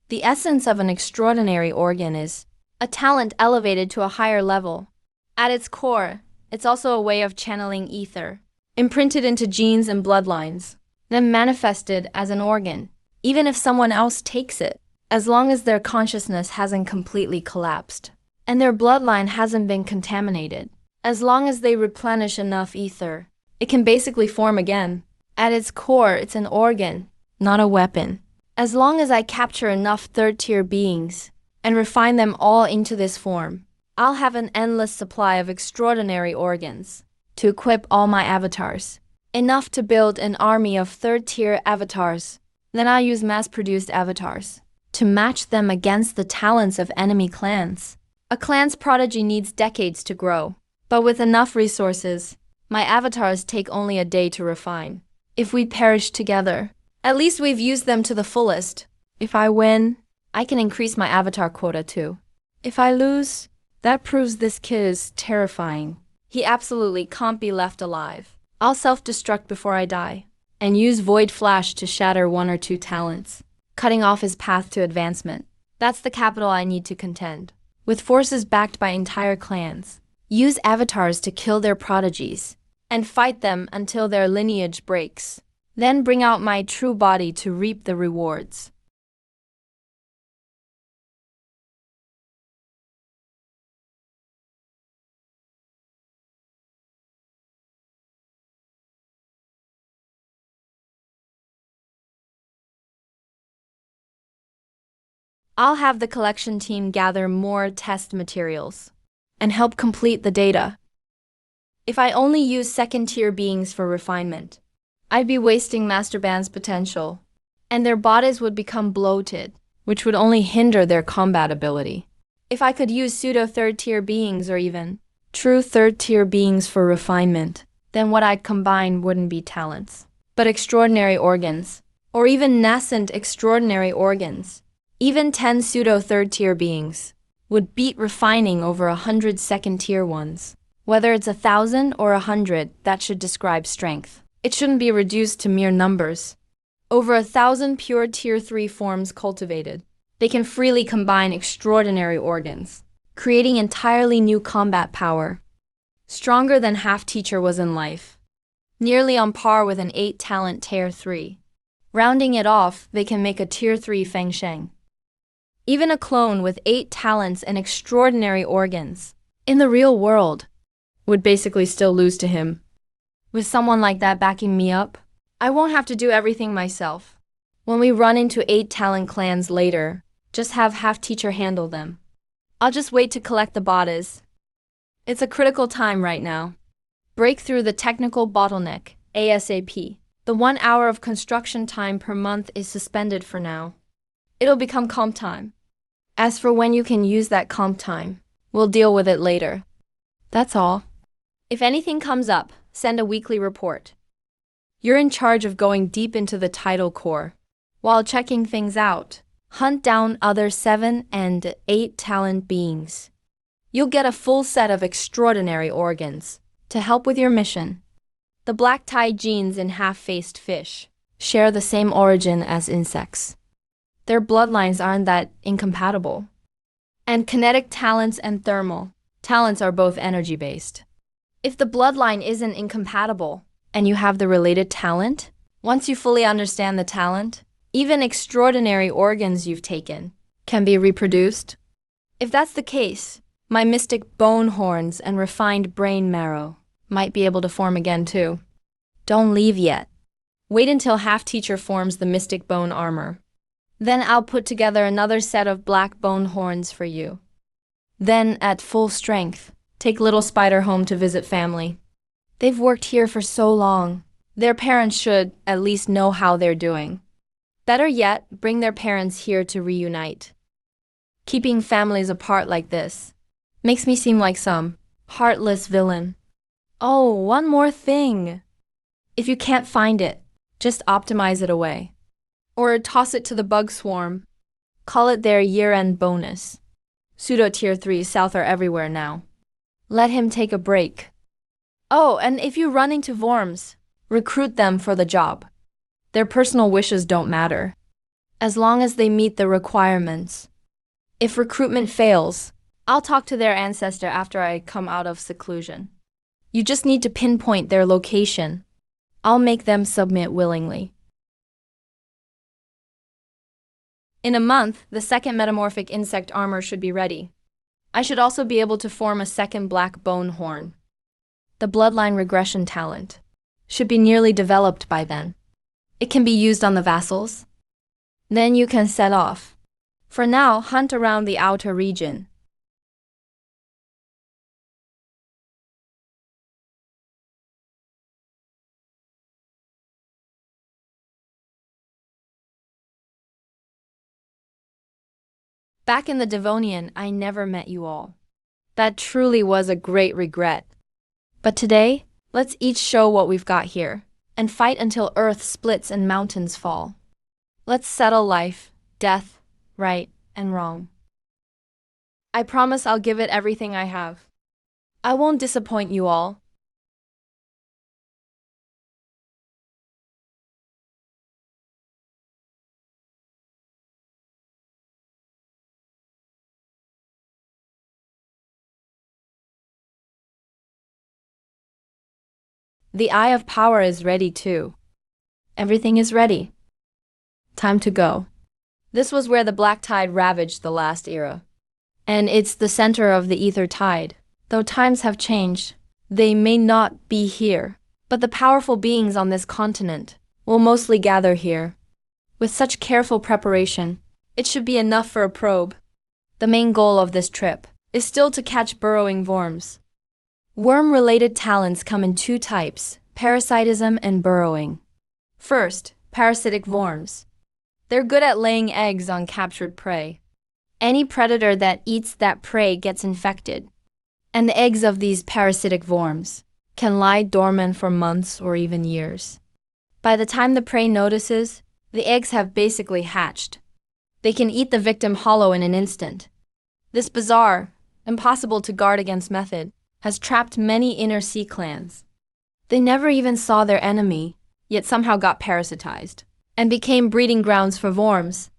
The essence of an extraordinary organ is a talent elevated to a higher level. At its core, it's also a way of channeling ether, imprinted into genes and bloodlines, then manifested as an organ, even if someone else takes it, as long as their consciousness hasn't completely collapsed, and their bloodline hasn't been contaminated. As long as they replenish enough ether, it can basically form again. At its core, it's an organ, not a weapon. As long as I capture enough third-tier beings and refine them all into this form, I'll have an endless supply of extraordinary organs to equip all my avatars. Enough to build an army of third-tier avatars. Then I'll use mass-produced avatars to match them against the talents of enemy clans. A clan's prodigy needs decades to grow, but with enough resources, my avatars take only a day to refine. If we perish together, at least we've used them to the fullest. If I win, I can increase my avatar quota too. If I lose, that proves this kid is terrifying. He absolutely can't be left alive. I'll self-destruct before I die, and use Void Flash to shatter one or two talents, cutting off his path to advancement. That's the capital I need to contend. With forces backed by entire clans, use avatars to kill their prodigies, and fight them until their lineage breaks. Then bring out my true body to reap the rewards. I'll have the collection team gather more test materials and help complete the data. If I only use second-tier beings for refinement, I'd be wasting Master Band's potential, and their bodies would become bloated, which would only hinder their combat ability. If I could use pseudo-third-tier beings or even true third-tier beings for refinement, then what I'd combine wouldn't be talents, but extraordinary organs, or even nascent extraordinary organs. Even 10 pseudo third-tier beings would beat refining over 100 second-tier ones. Whether it's 1,000 or 100, that should describe strength. It shouldn't be reduced to mere numbers. Over 1,000 pure Tier 3 forms cultivated. They can freely combine extraordinary organs, creating entirely new combat power. Stronger than half-teacher was in life. Nearly on par with an 8-talent Tier 3. Rounding it off, they can make a Tier 3 Feng Sheng. Even a clone with 8 talents and extraordinary organs, in the real world, would basically still lose to him. With someone like that backing me up, I won't have to do everything myself. When we run into 8-talent clans later, just have half-teacher handle them. I'll just wait to collect the bodies. It's a critical time right now. Break through the technical bottleneck, ASAP. The 1 hour of construction time per month is suspended for now. It'll become comp time. As for when you can use that comp time, we'll deal with it later. That's all. If anything comes up, send a weekly report. You're in charge of going deep into the tidal core. While checking things out, hunt down other 7 and 8 talent beings. You'll get a full set of extraordinary organs to help with your mission. The black-tide genes in half-faced fish share the same origin as insects. Their bloodlines aren't that incompatible. And kinetic talents and thermal talents are both energy-based. If the bloodline isn't incompatible, and you have the related talent, once you fully understand the talent, even extraordinary organs you've taken can be reproduced. If that's the case, my mystic bone horns and refined brain marrow might be able to form again too. Don't leave yet. Wait until half-teacher forms the mystic bone armor. Then I'll put together another set of black bone horns for you. Then, at full strength, take little Spider home to visit family. They've worked here for so long. Their parents should at least know how they're doing. Better yet, bring their parents here to reunite. Keeping families apart like this makes me seem like some heartless villain. Oh, one more thing. If you can't find it, just optimize it away. Or toss it to the bug swarm. Call it their year-end bonus. Pseudo Tier 3 South are everywhere now. Let him take a break. Oh, and if you run into Vorms, recruit them for the job. Their personal wishes don't matter, as long as they meet the requirements. If recruitment fails, I'll talk to their ancestor after I come out of seclusion. You just need to pinpoint their location. I'll make them submit willingly. In a month, the second metamorphic insect armor should be ready. I should also be able to form a second black bone horn. The bloodline regression talent should be nearly developed by then. It can be used on the vassals. Then you can set off. For now, hunt around the outer region. Back in the Devonian, I never met you all. That truly was a great regret. But today, let's each show what we've got here, and fight until Earth splits and mountains fall. Let's settle life, death, right, and wrong. I promise I'll give it everything I have. I won't disappoint you all. The Eye of Power is ready too. Everything is ready. Time to go. This was where the black tide ravaged the last era. And it's the center of the ether tide. Though times have changed, they may not be here. But the powerful beings on this continent will mostly gather here. With such careful preparation, it should be enough for a probe. The main goal of this trip is still to catch burrowing worms. Worm-related talents come in 2 types, parasitism and burrowing. First, parasitic worms. They're good at laying eggs on captured prey. Any predator that eats that prey gets infected, and the eggs of these parasitic worms can lie dormant for months or even years. By the time the prey notices, the eggs have basically hatched. They can eat the victim hollow in an instant. This bizarre, impossible to guard against method has trapped many inner sea clans. They never even saw their enemy, yet somehow got parasitized, and became breeding grounds for worms.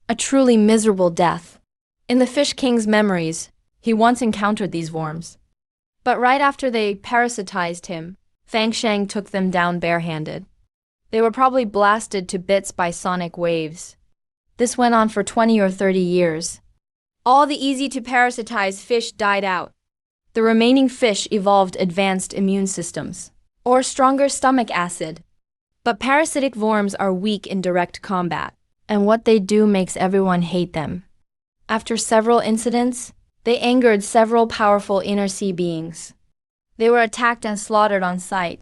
A truly miserable death. In the Fish King's memories, he once encountered these worms. But right after they parasitized him, Fang Shang took them down barehanded. They were probably blasted to bits by sonic waves. This went on for 20 or 30 years. All the easy-to-parasitize fish died out. The remaining fish evolved advanced immune systems, or stronger stomach acid. But parasitic worms are weak in direct combat, and what they do makes everyone hate them. After several incidents, they angered several powerful inner sea beings. They were attacked and slaughtered on sight.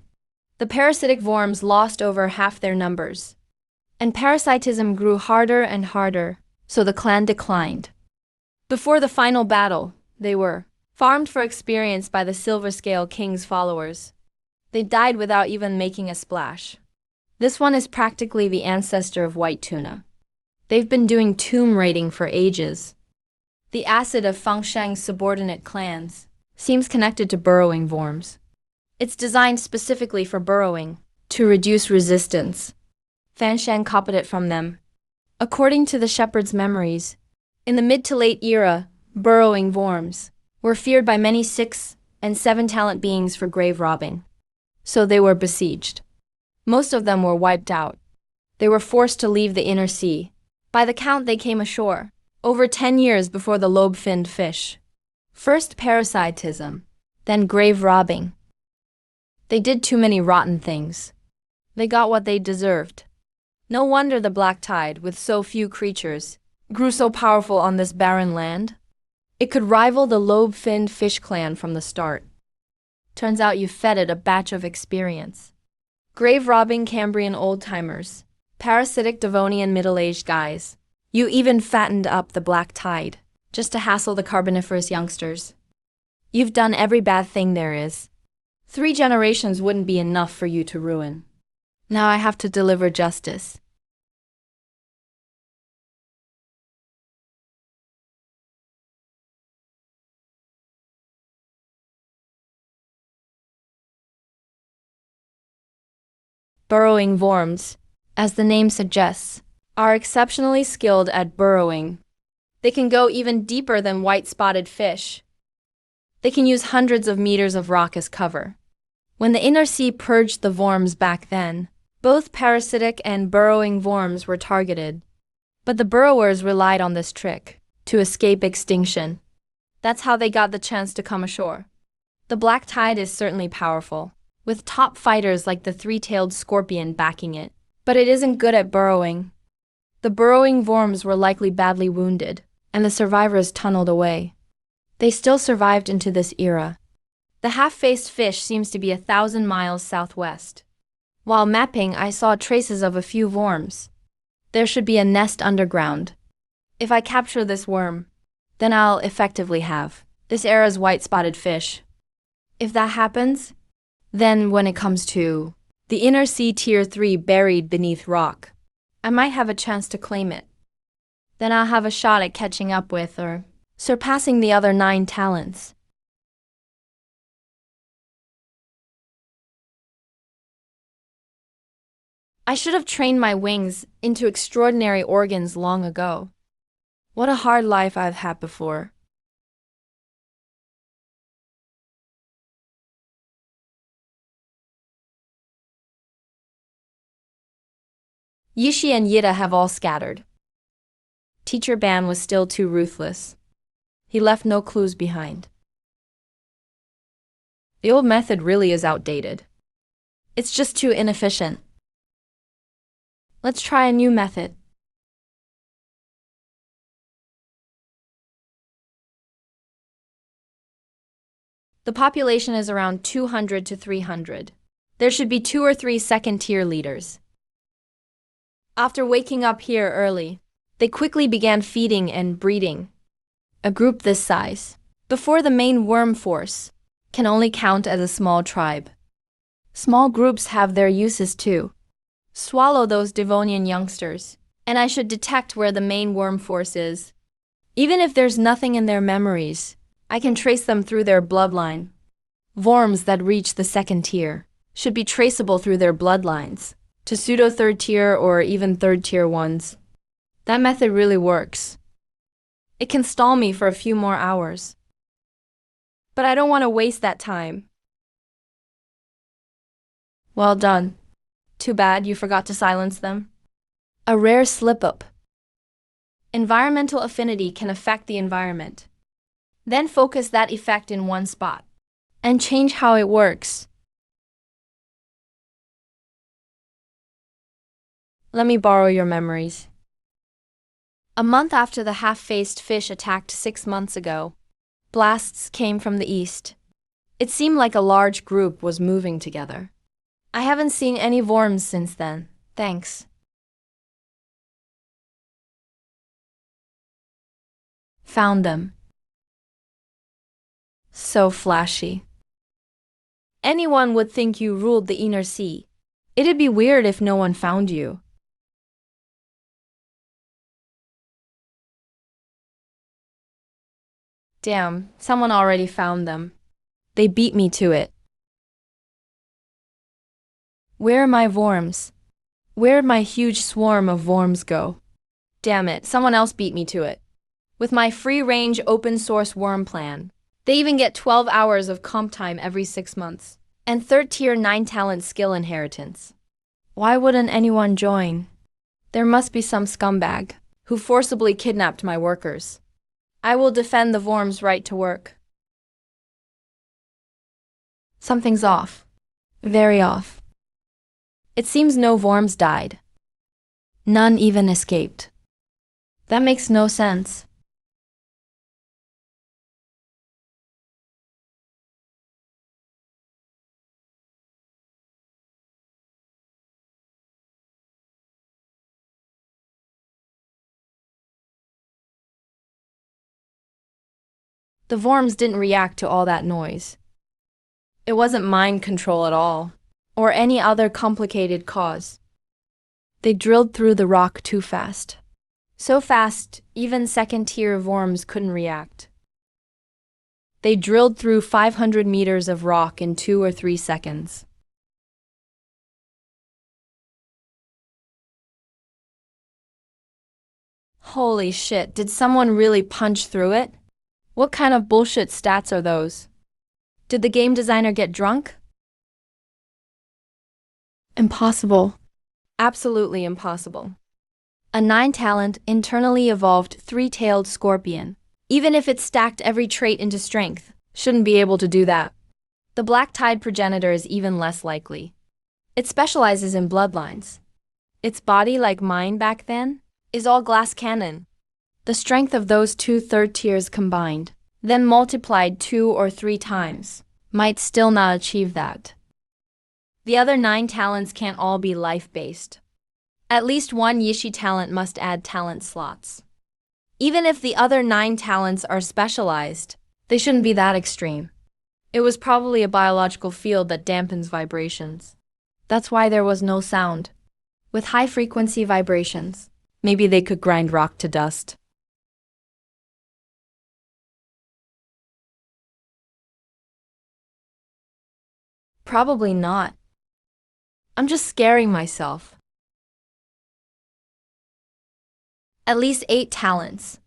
The parasitic worms lost over half their numbers. And parasitism grew harder and harder, so the clan declined. Before the final battle, they were farmed for experience by the Silver Scale King's followers. They died without even making a splash. This one is practically the ancestor of white tuna. They've been doing tomb raiding for ages. The acid of Fangshang's subordinate clans seems connected to burrowing worms. It's designed specifically for burrowing, to reduce resistance. Fangshang copied it from them. According to the shepherd's memories, in the mid to late era, burrowing worms were feared by many 6 and 7 talent beings for grave robbing. So they were besieged. Most of them were wiped out. They were forced to leave the inner sea. By the count, they came ashore, over 10 years before the lobe-finned fish. First parasitism, then grave robbing. They did too many rotten things. They got what they deserved. No wonder the black tide, with so few creatures, grew so powerful on this barren land. It could rival the lobe-finned fish clan from the start. Turns out you fed it a batch of experience. Grave-robbing Cambrian old-timers, parasitic Devonian middle-aged guys. You even fattened up the black tide, just to hassle the Carboniferous youngsters. You've done every bad thing there is. 3 generations wouldn't be enough for you to ruin. Now I have to deliver justice. Burrowing worms, as the name suggests, are exceptionally skilled at burrowing. They can go even deeper than white-spotted fish. They can use hundreds of meters of rock as cover. When the inner sea purged the worms back then, both parasitic and burrowing worms were targeted. But the burrowers relied on this trick to escape extinction. That's how they got the chance to come ashore. The black tide is certainly powerful, with top fighters like the 3-tailed scorpion backing it. But it isn't good at burrowing. The burrowing worms were likely badly wounded, and the survivors tunneled away. They still survived into this era. The half-faced fish seems to be 1,000 miles southwest. While mapping, I saw traces of a few worms. There should be a nest underground. If I capture this worm, then I'll effectively have this era's white-spotted fish. If that happens, then when it comes to the inner sea tier 3 buried beneath rock, I might have a chance to claim it. Then I'll have a shot at catching up with or surpassing the other 9 talents. I should have trained my wings into extraordinary organs long ago. What a hard life I've had before. Yishi and Yida have all scattered. Teacher Ban was still too ruthless. He left no clues behind. The old method really is outdated. It's just too inefficient. Let's try a new method. The population is around 200 to 300. There should be 2 or 3 second-tier leaders. After waking up here early, they quickly began feeding and breeding. A group this size, before the main worm force, can only count as a small tribe. Small groups have their uses too. Swallow those Devonian youngsters. And I should detect where the main worm force is. Even if there's nothing in their memories, I can trace them through their bloodline. Worms that reach the second tier should be traceable through their bloodlines to pseudo third tier or even third tier ones. That method really works. It can stall me for a few more hours. But I don't want to waste that time. Well done. Too bad you forgot to silence them. A rare slip-up. Environmental affinity can affect the environment. Then focus that effect in one spot and change how it works. Let me borrow your memories. A month after the half-faced fish attacked 6 months ago, blasts came from the east. It seemed like a large group was moving together. I haven't seen any worms since then, thanks. Found them. So flashy. Anyone would think you ruled the inner sea. It'd be weird if no one found you. Damn, someone already found them. They beat me to it. Where are my worms? Where'd my huge swarm of worms go? Damn it, someone else beat me to it. With my free-range open-source worm plan, they even get 12 hours of comp time every 6 months, and third-tier 9-talent skill inheritance. Why wouldn't anyone join? There must be some scumbag who forcibly kidnapped my workers. I will defend the worm's right to work. Something's off. Very off. It seems no worms died. None even escaped. That makes no sense. The worms didn't react to all that noise. It wasn't mind control at all, or any other complicated cause. They drilled through the rock too fast. So fast, even second-tier worms couldn't react. They drilled through 500 meters of rock in 2 or 3 seconds. Holy shit, did someone really punch through it? What kind of bullshit stats are those? Did the game designer get drunk? Impossible. Absolutely impossible. A 9-talent, internally evolved 3-tailed scorpion, even if it stacked every trait into strength, shouldn't be able to do that. The black-tide progenitor is even less likely. It specializes in bloodlines. Its body, like mine back then, is all glass cannon. The strength of those 2 third tiers combined, then multiplied 2 or 3 times, might still not achieve that. The other 9 talents can't all be life-based. At least one Yishi talent must add talent slots. Even if the other 9 talents are specialized, they shouldn't be that extreme. It was probably a biological field that dampens vibrations. That's why there was no sound. With high-frequency vibrations, maybe they could grind rock to dust. Probably not. I'm just scaring myself. At least 8 talents,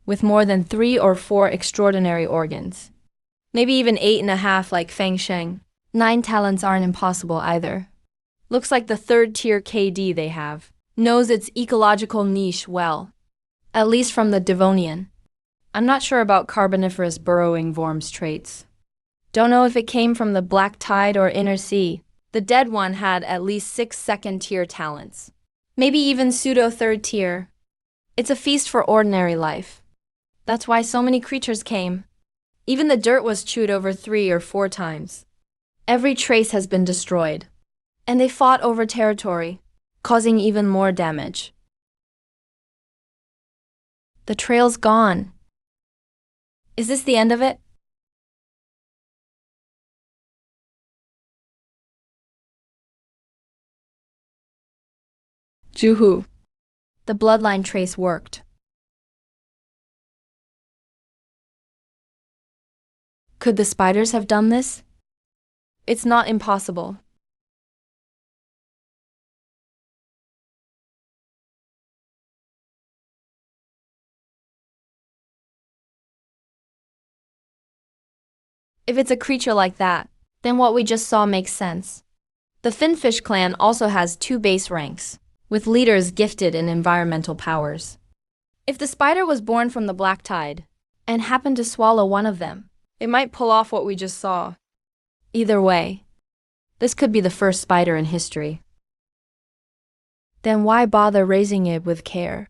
with more than 3 or 4 extraordinary organs. Maybe even 8.5 like Feng Sheng. 9 talents aren't impossible either. Looks like the third-tier KD they have knows its ecological niche well, at least from the Devonian. I'm not sure about Carboniferous burrowing worms traits. Don't know if it came from the Black Tide or Inner Sea. The dead one had at least 6 second-tier talents. Maybe even pseudo-third tier. It's a feast for ordinary life. That's why so many creatures came. Even the dirt was chewed over 3 or 4 times. Every trace has been destroyed. And they fought over territory, causing even more damage. The trail's gone. Is this the end of it? Juhu. The bloodline trace worked. Could the spiders have done this? It's not impossible. If it's a creature like that, then what we just saw makes sense. The finfish clan also has 2 base ranks, with leaders gifted in environmental powers. If the spider was born from the black tide, and happened to swallow one of them, it might pull off what we just saw. Either way, this could be the first spider in history. Then why bother raising it with care?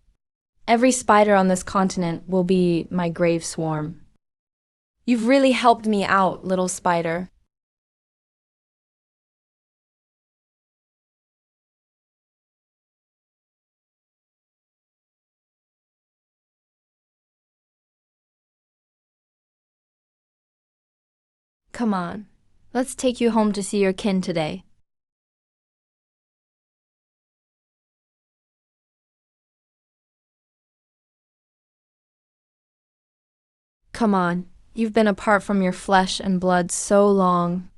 Every spider on this continent will be my grave swarm. You've really helped me out, little spider. Come on, let's take you home to see your kin today. Come on, you've been apart from your flesh and blood so long.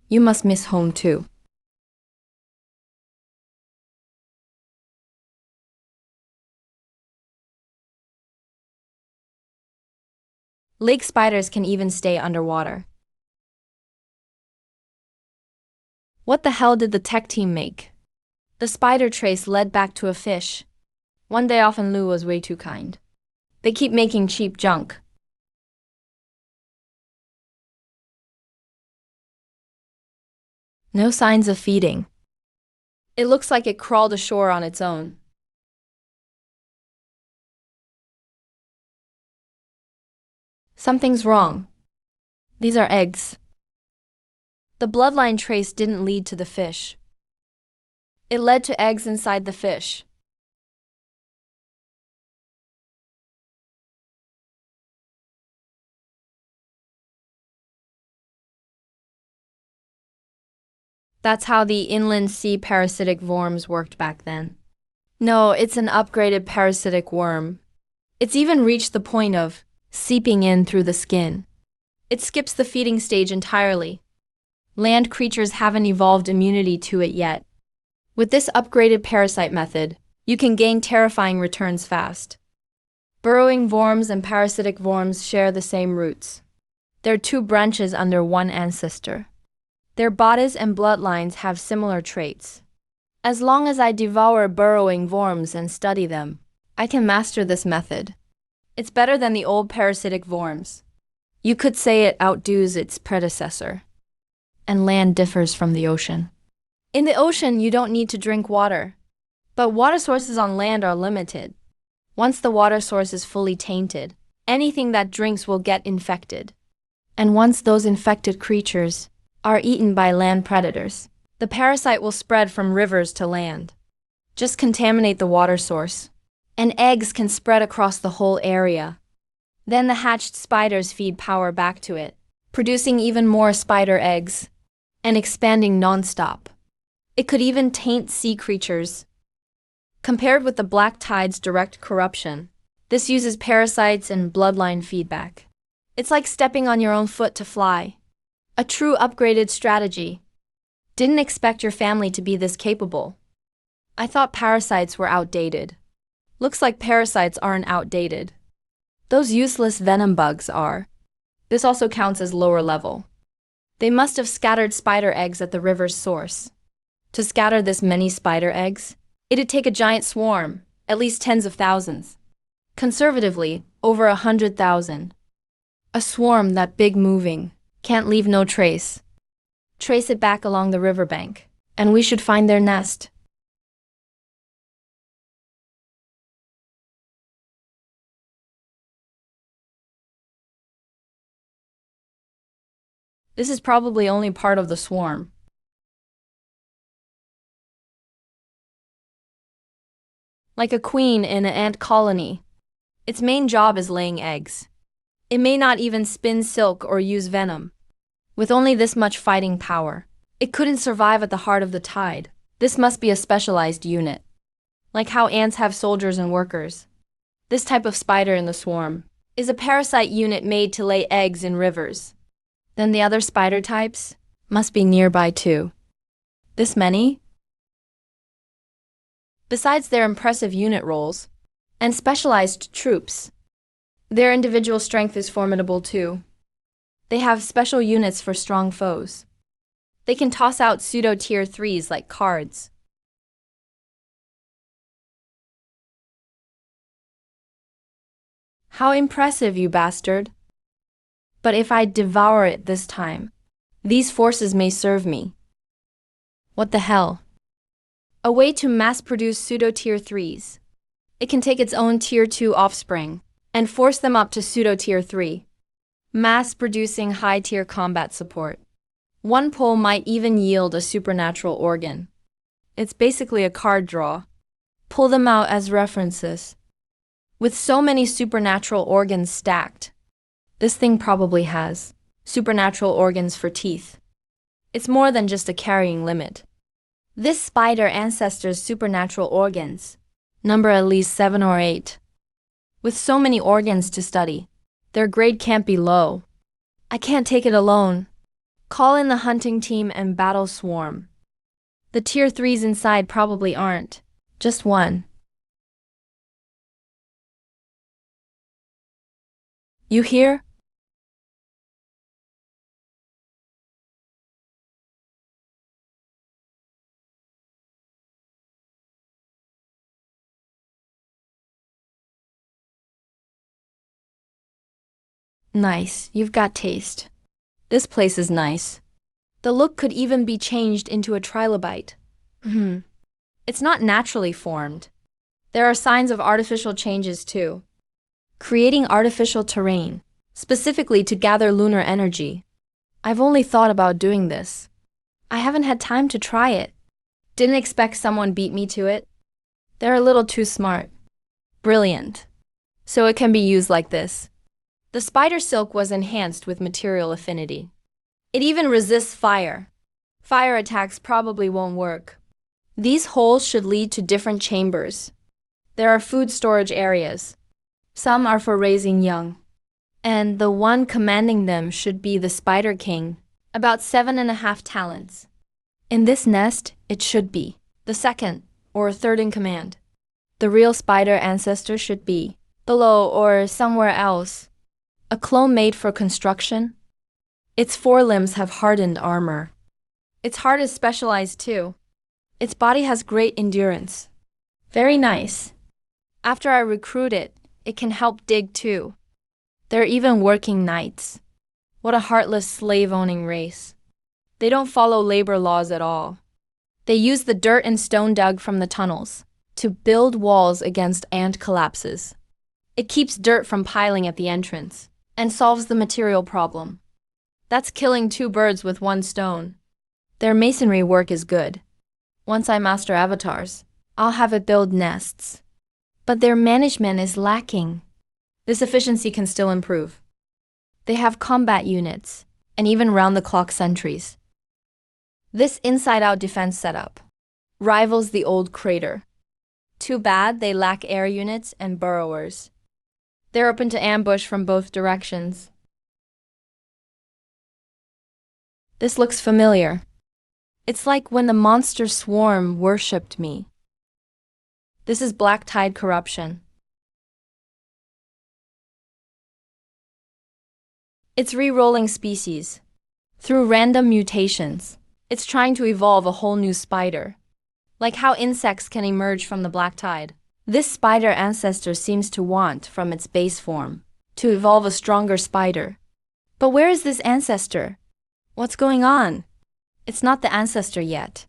You must miss home too. Lake spiders can even stay underwater. What the hell did the tech team make? The spider trace led back to a fish. One day off and Lou was way too kind. They keep making cheap junk. No signs of feeding. It looks like it crawled ashore on its own. Something's wrong. These are eggs. The bloodline trace didn't lead to the fish. It led to eggs inside the fish. That's how the inland sea parasitic worms worked back then. No, it's an upgraded parasitic worm. It's even reached the point of seeping in through the skin. It skips the feeding stage entirely. Land creatures haven't evolved immunity to it yet. With this upgraded parasite method, you can gain terrifying returns fast. Burrowing worms and parasitic worms share the same roots. They're 2 branches under one ancestor. Their bodies and bloodlines have similar traits. As long as I devour burrowing worms and study them, I can master this method. It's better than the old parasitic worms. You could say it outdoes its predecessor. And land differs from the ocean. In the ocean, you don't need to drink water. But water sources on land are limited. Once the water source is fully tainted, anything that drinks will get infected. And once those infected creatures are eaten by land predators, the parasite will spread from rivers to land. Just contaminate the water source, and eggs can spread across the whole area. Then the hatched spiders feed power back to it, producing even more spider eggs, and expanding non-stop. It could even taint sea creatures. Compared with the black tide's direct corruption, this uses parasites and bloodline feedback. It's like stepping on your own foot to fly. A true upgraded strategy. Didn't expect your family to be this capable. I thought parasites were outdated. Looks like parasites aren't outdated. Those useless venom bugs are. This also counts as lower level. They must have scattered spider eggs at the river's source. To scatter this many spider eggs, it'd take a giant swarm, at least tens of thousands. Conservatively, over 100,000. A swarm that big moving, can't leave no trace. Trace it back along the riverbank, and we should find their nest. This is probably only part of the swarm. Like a queen in an ant colony, its main job is laying eggs. It may not even spin silk or use venom. With only this much fighting power, it couldn't survive at the heart of the tide. This must be a specialized unit. like how ants have soldiers and workers. This type of spider in the swarm is a parasite unit made to lay eggs in rivers. Then the other spider types must be nearby too. This many? Besides their impressive unit roles and specialized troops, their individual strength is formidable too. They have special units for strong foes. They can toss out pseudo-tier 3s like cards. How impressive, you bastard. But if I devour it this time, these forces may serve me. What the hell? A way to mass-produce pseudo-tier 3s. It can take its own tier 2 offspring and force them up to pseudo-tier 3. Mass-producing high-tier combat support. One pull might even yield a supernatural organ. It's basically a card draw. Pull them out as references. With so many supernatural organs stacked, this thing probably has supernatural organs for teeth. It's more than just a carrying limit. This spider ancestor's supernatural organs number at least 7 or 8. With so many organs to study, their grade can't be low. I can't take it alone. Call in the hunting team and battle swarm. The tier 3s inside probably aren't. Just one. You hear? Nice, you've got taste. This place is nice. The look could even be changed into a trilobite. It's not naturally formed. There are signs of artificial changes too. Creating artificial terrain, specifically to gather lunar energy. I've only thought about doing this. I haven't had time to try it. Didn't expect someone beat me to it. They're a little too smart. Brilliant. So it can be used like this. The spider silk was enhanced with material affinity. It even resists fire. Fire attacks probably won't work. These holes should lead to different chambers. There are food storage areas. Some are for raising young. And the one commanding them should be the Spider King, about 7.5 talents. In this nest, it should be the second or third in command. The real spider ancestor should be below or somewhere else. A clone made for construction. Its forelimbs have hardened armor. Its heart is specialized too. Its body has great endurance. Very nice. After I recruit it, it can help dig too. They're even working nights. What a heartless slave-owning race. They don't follow labor laws at all. They use the dirt and stone dug from the tunnels to build walls against ant collapses. It keeps dirt from piling at the entrance and solves the material problem. That's killing 2 birds with 1 stone. Their masonry work is good. Once I master avatars, I'll have it build nests. But their management is lacking. This efficiency can still improve. They have combat units and even round-the-clock sentries. This inside-out defense setup rivals the old crater. Too bad they lack air units and burrowers. They're open to ambush from both directions. This looks familiar. It's like when the monster swarm worshipped me. This is black tide corruption. It's re-rolling species. Through random mutations, it's trying to evolve a whole new spider. Like how insects can emerge from the black tide. This spider ancestor seems to want, from its base form, to evolve a stronger spider. But where is this ancestor? What's going on? It's not the ancestor yet.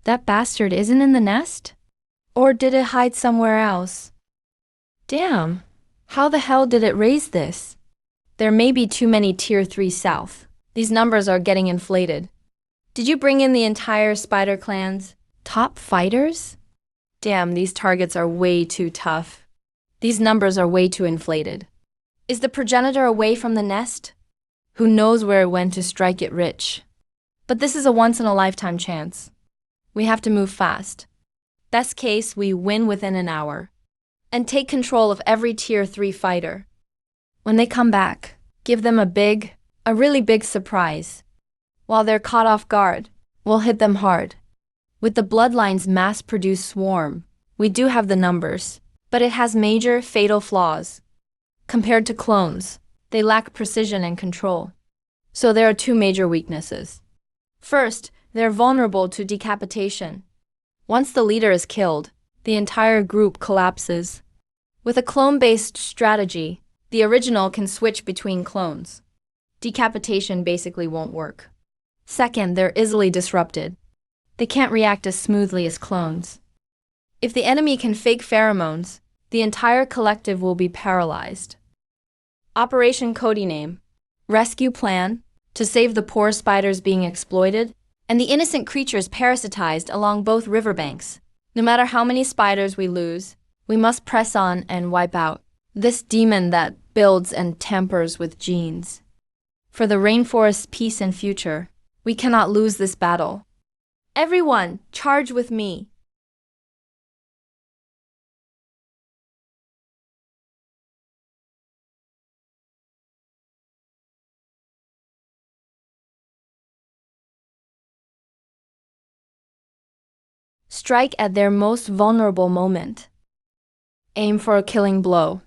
That bastard isn't in the nest? Or did it hide somewhere else? Damn, how the hell did it raise this? There may be too many tier 3 south. These numbers are getting inflated. Did you bring in the entire spider clans? Top fighters? Damn, these targets are way too tough. These numbers are way too inflated. Is the progenitor away from the nest? Who knows where it went to strike it rich? But this is a once-in-a-lifetime chance. We have to move fast. Best case, we win within an hour and take control of every Tier 3 fighter. When they come back, give them a really big surprise. While they're caught off guard, we'll hit them hard. With the Bloodline's mass-produced swarm, we do have the numbers, but it has major, fatal flaws. Compared to clones, they lack precision and control. So there are two major weaknesses. First, they're vulnerable to decapitation. Once the leader is killed, the entire group collapses. With a clone-based strategy, the original can switch between clones. Decapitation basically won't work. Second, they're easily disrupted. They can't react as smoothly as clones. If the enemy can fake pheromones, the entire collective will be paralyzed. Operation Codename: Rescue Plan to save the poor spiders being exploited and the innocent creatures parasitized along both riverbanks. No matter how many spiders we lose, we must press on and wipe out this demon that builds and tampers with genes. For the rainforest's peace and future, we cannot lose this battle. Everyone, charge with me! Strike at their most vulnerable moment. Aim for a killing blow.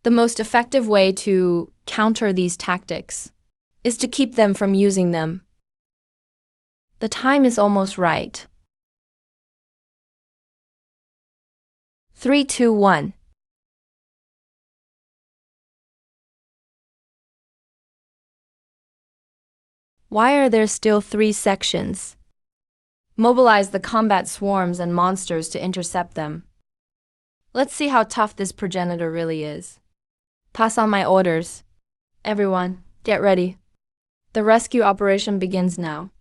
The most effective way to counter these tactics is to keep them from using them. The time is almost right. 3, 2, 1. Why are there still 3 sections? Mobilize the combat swarms and monsters to intercept them. Let's see how tough this progenitor really is. Pass on my orders. Everyone, get ready. The rescue operation begins now.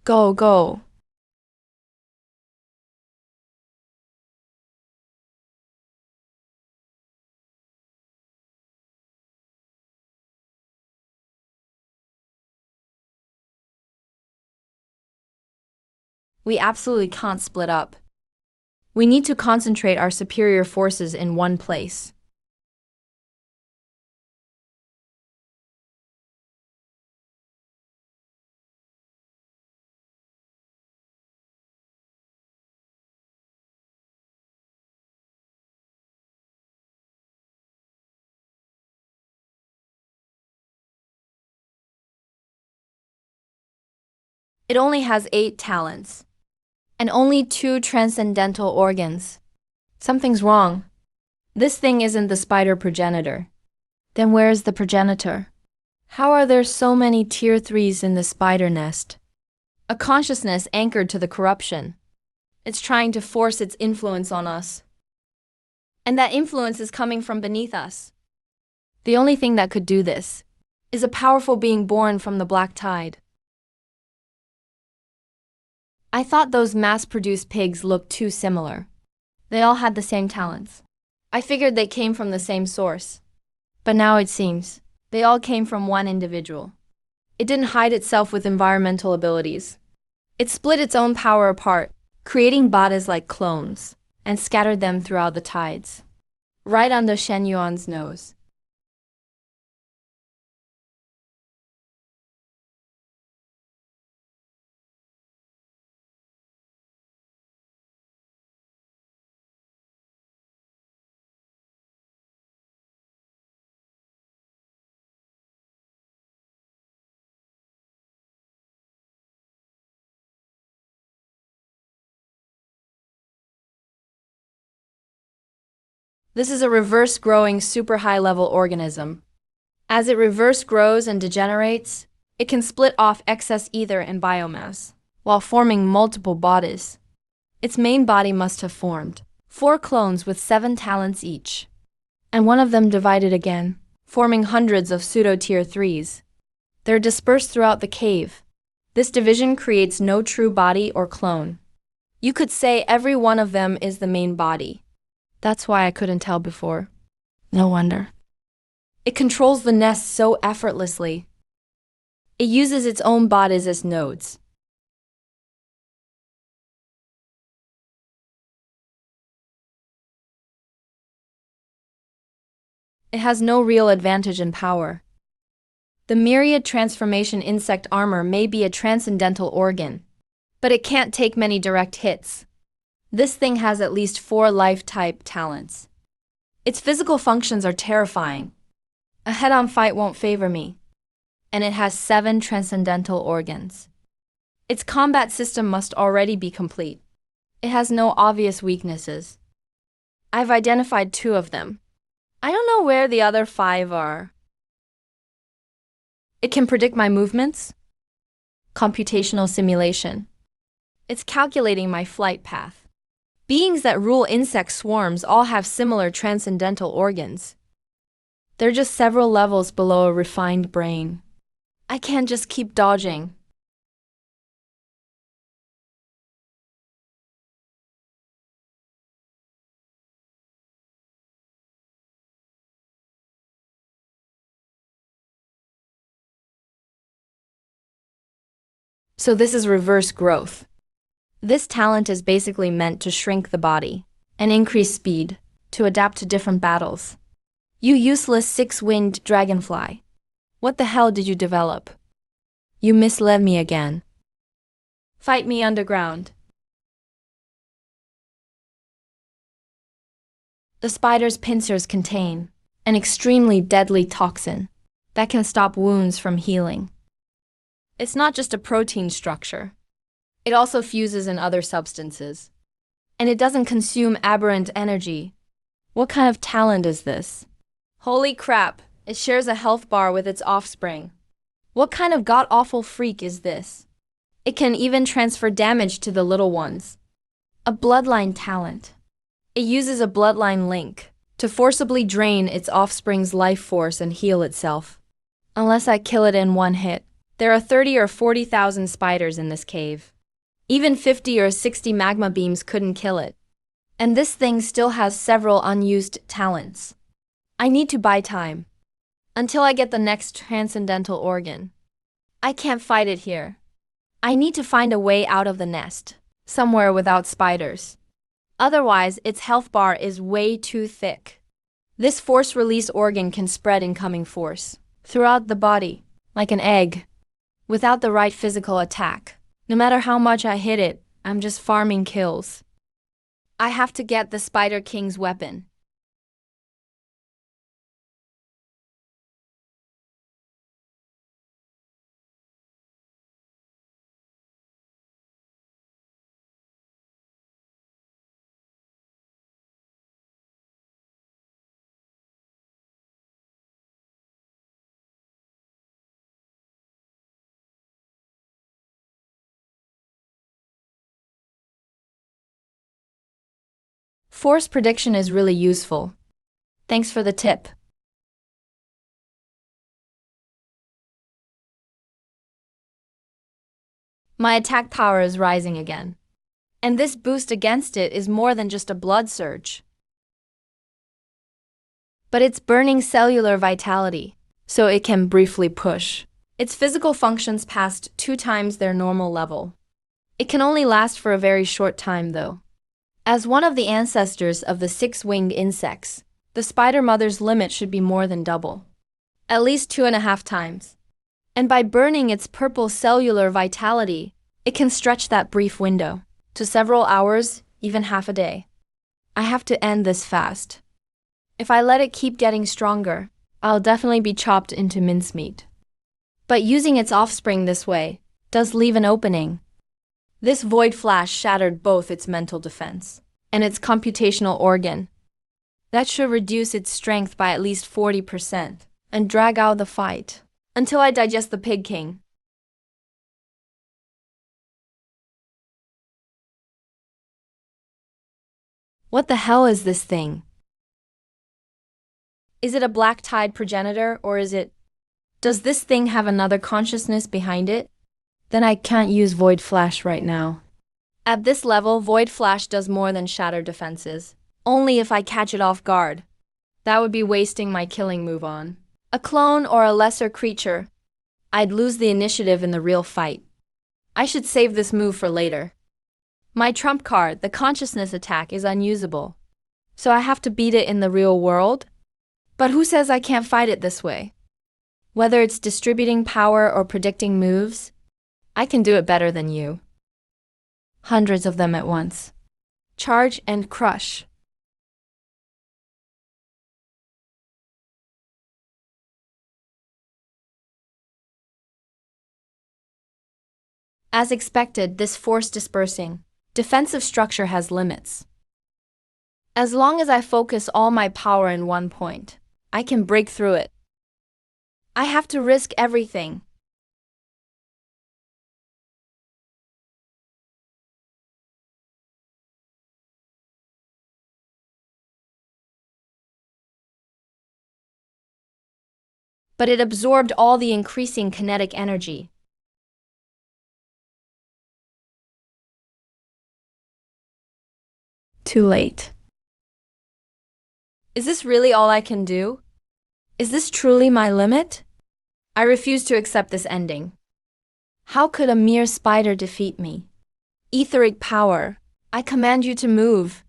Go, go. We absolutely can't split up. We need to concentrate our superior forces in one place. It only has 8 talents, and only 2 transcendental organs. Something's wrong. This thing isn't the spider progenitor. Then where is the progenitor? How are there so many Tier 3s in the spider nest? A consciousness anchored to the corruption. It's trying to force its influence on us. And that influence is coming from beneath us. The only thing that could do this is a powerful being born from the black tide. I thought those mass-produced pigs looked too similar. They all had the same talents. I figured they came from the same source. But now it seems they all came from one individual. It didn't hide itself with environmental abilities. It split its own power apart, creating bodies like clones, and scattered them throughout the tides. Right under Shen Yuan's nose. This is a reverse-growing super high-level organism. As it reverse grows and degenerates, it can split off excess ether and biomass, while forming multiple bodies. Its main body must have formed 4 clones with 7 talents each, and one of them divided again, forming hundreds of pseudo-tier 3s. They're dispersed throughout the cave. This division creates no true body or clone. You could say every one of them is the main body. That's why I couldn't tell before. No wonder. It controls the nest so effortlessly. It uses its own bodies as nodes. It has no real advantage in power. The myriad transformation insect armor may be a transcendental organ, but it can't take many direct hits. This thing has at least 4 life-type talents. Its physical functions are terrifying. A head-on fight won't favor me. And it has 7 transcendental organs. Its combat system must already be complete. It has no obvious weaknesses. I've identified 2 of them. I don't know where the other 5 are. It can predict my movements. Computational simulation. It's calculating my flight path. Beings that rule insect swarms all have similar transcendental organs. They're just several levels below a refined brain. I can't just keep dodging. So this is reverse growth. This talent is basically meant to shrink the body and increase speed to adapt to different battles. You useless 6-winged dragonfly. What the hell did you develop? You misled me again. Fight me underground. The spider's pincers contain an extremely deadly toxin that can stop wounds from healing. It's not just a protein structure. It also fuses in other substances. And it doesn't consume aberrant energy. What kind of talent is this? Holy crap, it shares a health bar with its offspring. What kind of god-awful freak is this? It can even transfer damage to the little ones. A bloodline talent. It uses a bloodline link to forcibly drain its offspring's life force and heal itself. Unless I kill it in one hit. There are 30 or 40,000 spiders in this cave. Even 50 or 60 magma beams couldn't kill it. And this thing still has several unused talents. I need to buy time. Until I get the next transcendental organ. I can't fight it here. I need to find a way out of the nest, somewhere without spiders. Otherwise, its health bar is way too thick. This force release organ can spread incoming force throughout the body, like an egg. Without the right physical attack, no matter how much I hit it, I'm just farming kills. I have to get the Spider King's weapon. Force prediction is really useful. Thanks for the tip. My attack power is rising again. And this boost against it is more than just a blood surge. But it's burning cellular vitality, so it can briefly push its physical functions past 2 times their normal level. It can only last for a very short time though. As one of the ancestors of the 6-winged insects, the spider mother's limit should be more than double. At least 2.5 times. And by burning its purple cellular vitality, it can stretch that brief window to several hours, even half a day. I have to end this fast. If I let it keep getting stronger, I'll definitely be chopped into mincemeat. But using its offspring this way does leave an opening. This void flash shattered both its mental defense and its computational organ. That should reduce its strength by at least 40% and drag out the fight until I digest the Pig King. What the hell is this thing? Is it a black-tide progenitor, or does this thing have another consciousness behind it? Then I can't use Void Flash right now. At this level, Void Flash does more than shatter defenses. Only if I catch it off guard. That would be wasting my killing move on a clone or a lesser creature. I'd lose the initiative in the real fight. I should save this move for later. My trump card, the consciousness attack, is unusable. So I have to beat it in the real world? But who says I can't fight it this way? Whether it's distributing power or predicting moves, I can do it better than you. Hundreds of them at once. Charge and crush. As expected, this force dispersing defensive structure has limits. As long as I focus all my power in one point, I can break through it. I have to risk everything. But it absorbed all the increasing kinetic energy. Too late. Is this really all I can do? Is this truly my limit? I refuse to accept this ending. How could a mere spider defeat me? Etheric power, I command you to move.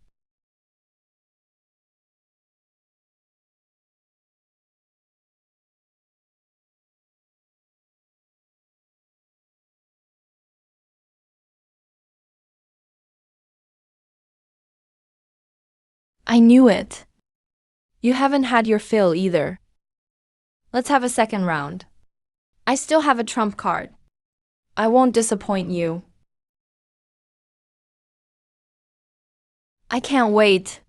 I knew it. You haven't had your fill either. Let's have a second round. I still have a trump card. I won't disappoint you. I can't wait.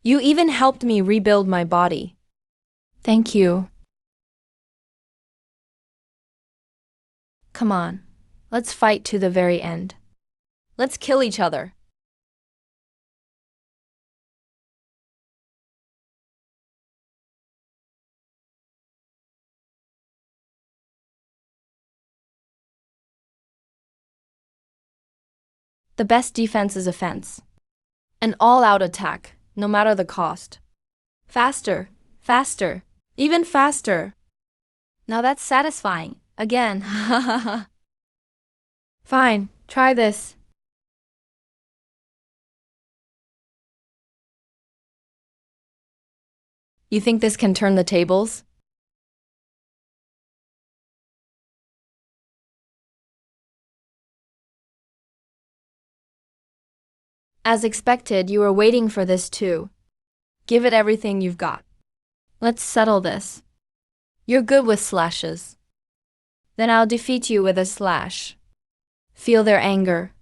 You even helped me rebuild my body. Thank you. Come on, let's fight to the very end. Let's kill each other. The best defense is offense. An all-out attack, no matter the cost. Faster, faster, even faster. Now that's satisfying. Again, Fine, try this. You think this can turn the tables? As expected, you were waiting for this too. Give it everything you've got. Let's settle this. You're good with slashes. Then I'll defeat you with a slash. Feel their anger.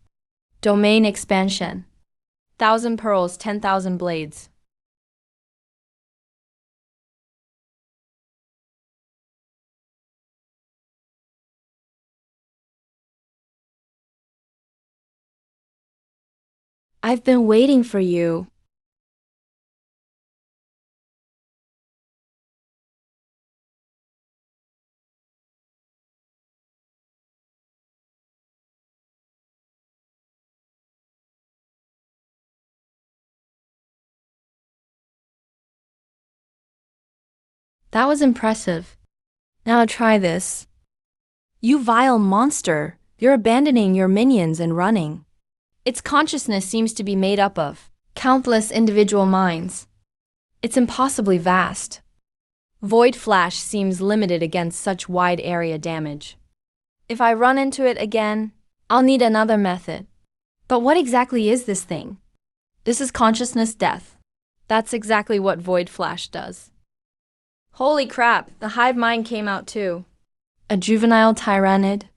Domain expansion. 1,000 pearls, 10,000 blades. I've been waiting for you. That was impressive. Now try this. You vile monster! You're abandoning your minions and running. Its consciousness seems to be made up of countless individual minds. It's impossibly vast. Void Flash seems limited against such wide area damage. If I run into it again, I'll need another method. But what exactly is this thing? This is consciousness death. That's exactly what Void Flash does. Holy crap, the hive mind came out too. A juvenile tyrannid?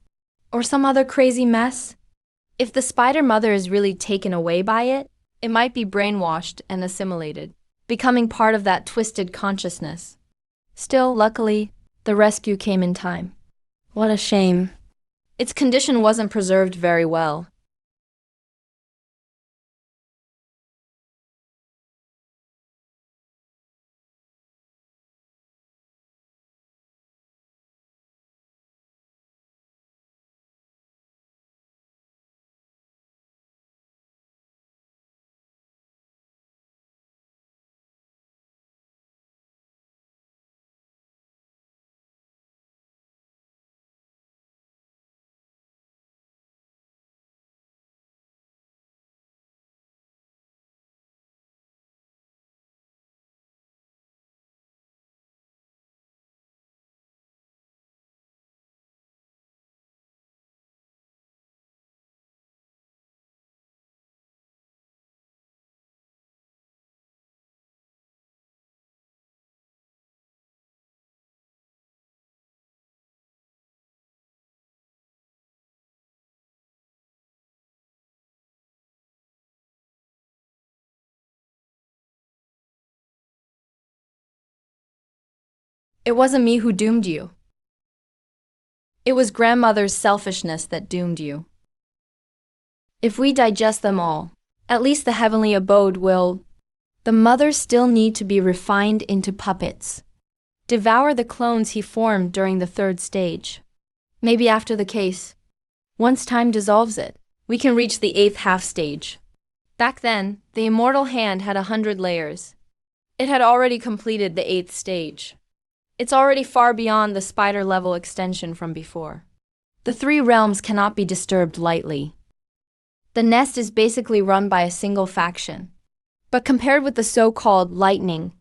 Or some other crazy mess? If the spider mother is really taken away by it, it might be brainwashed and assimilated. becoming part of that twisted consciousness. Still, luckily, the rescue came in time. What a shame. Its condition wasn't preserved very well. It wasn't me who doomed you. It was grandmother's selfishness that doomed you. If we digest them all, at least the heavenly abode will. The mothers still need to be refined into puppets. Devour the clones he formed during the third stage. Maybe after the case. Once time dissolves it, we can reach the eighth half stage. Back then, the immortal hand had 100 layers. It had already completed the eighth stage. It's already far beyond the spider-level extension from before. The three realms cannot be disturbed lightly. The nest is basically run by a single faction. But compared with the so-called lightning,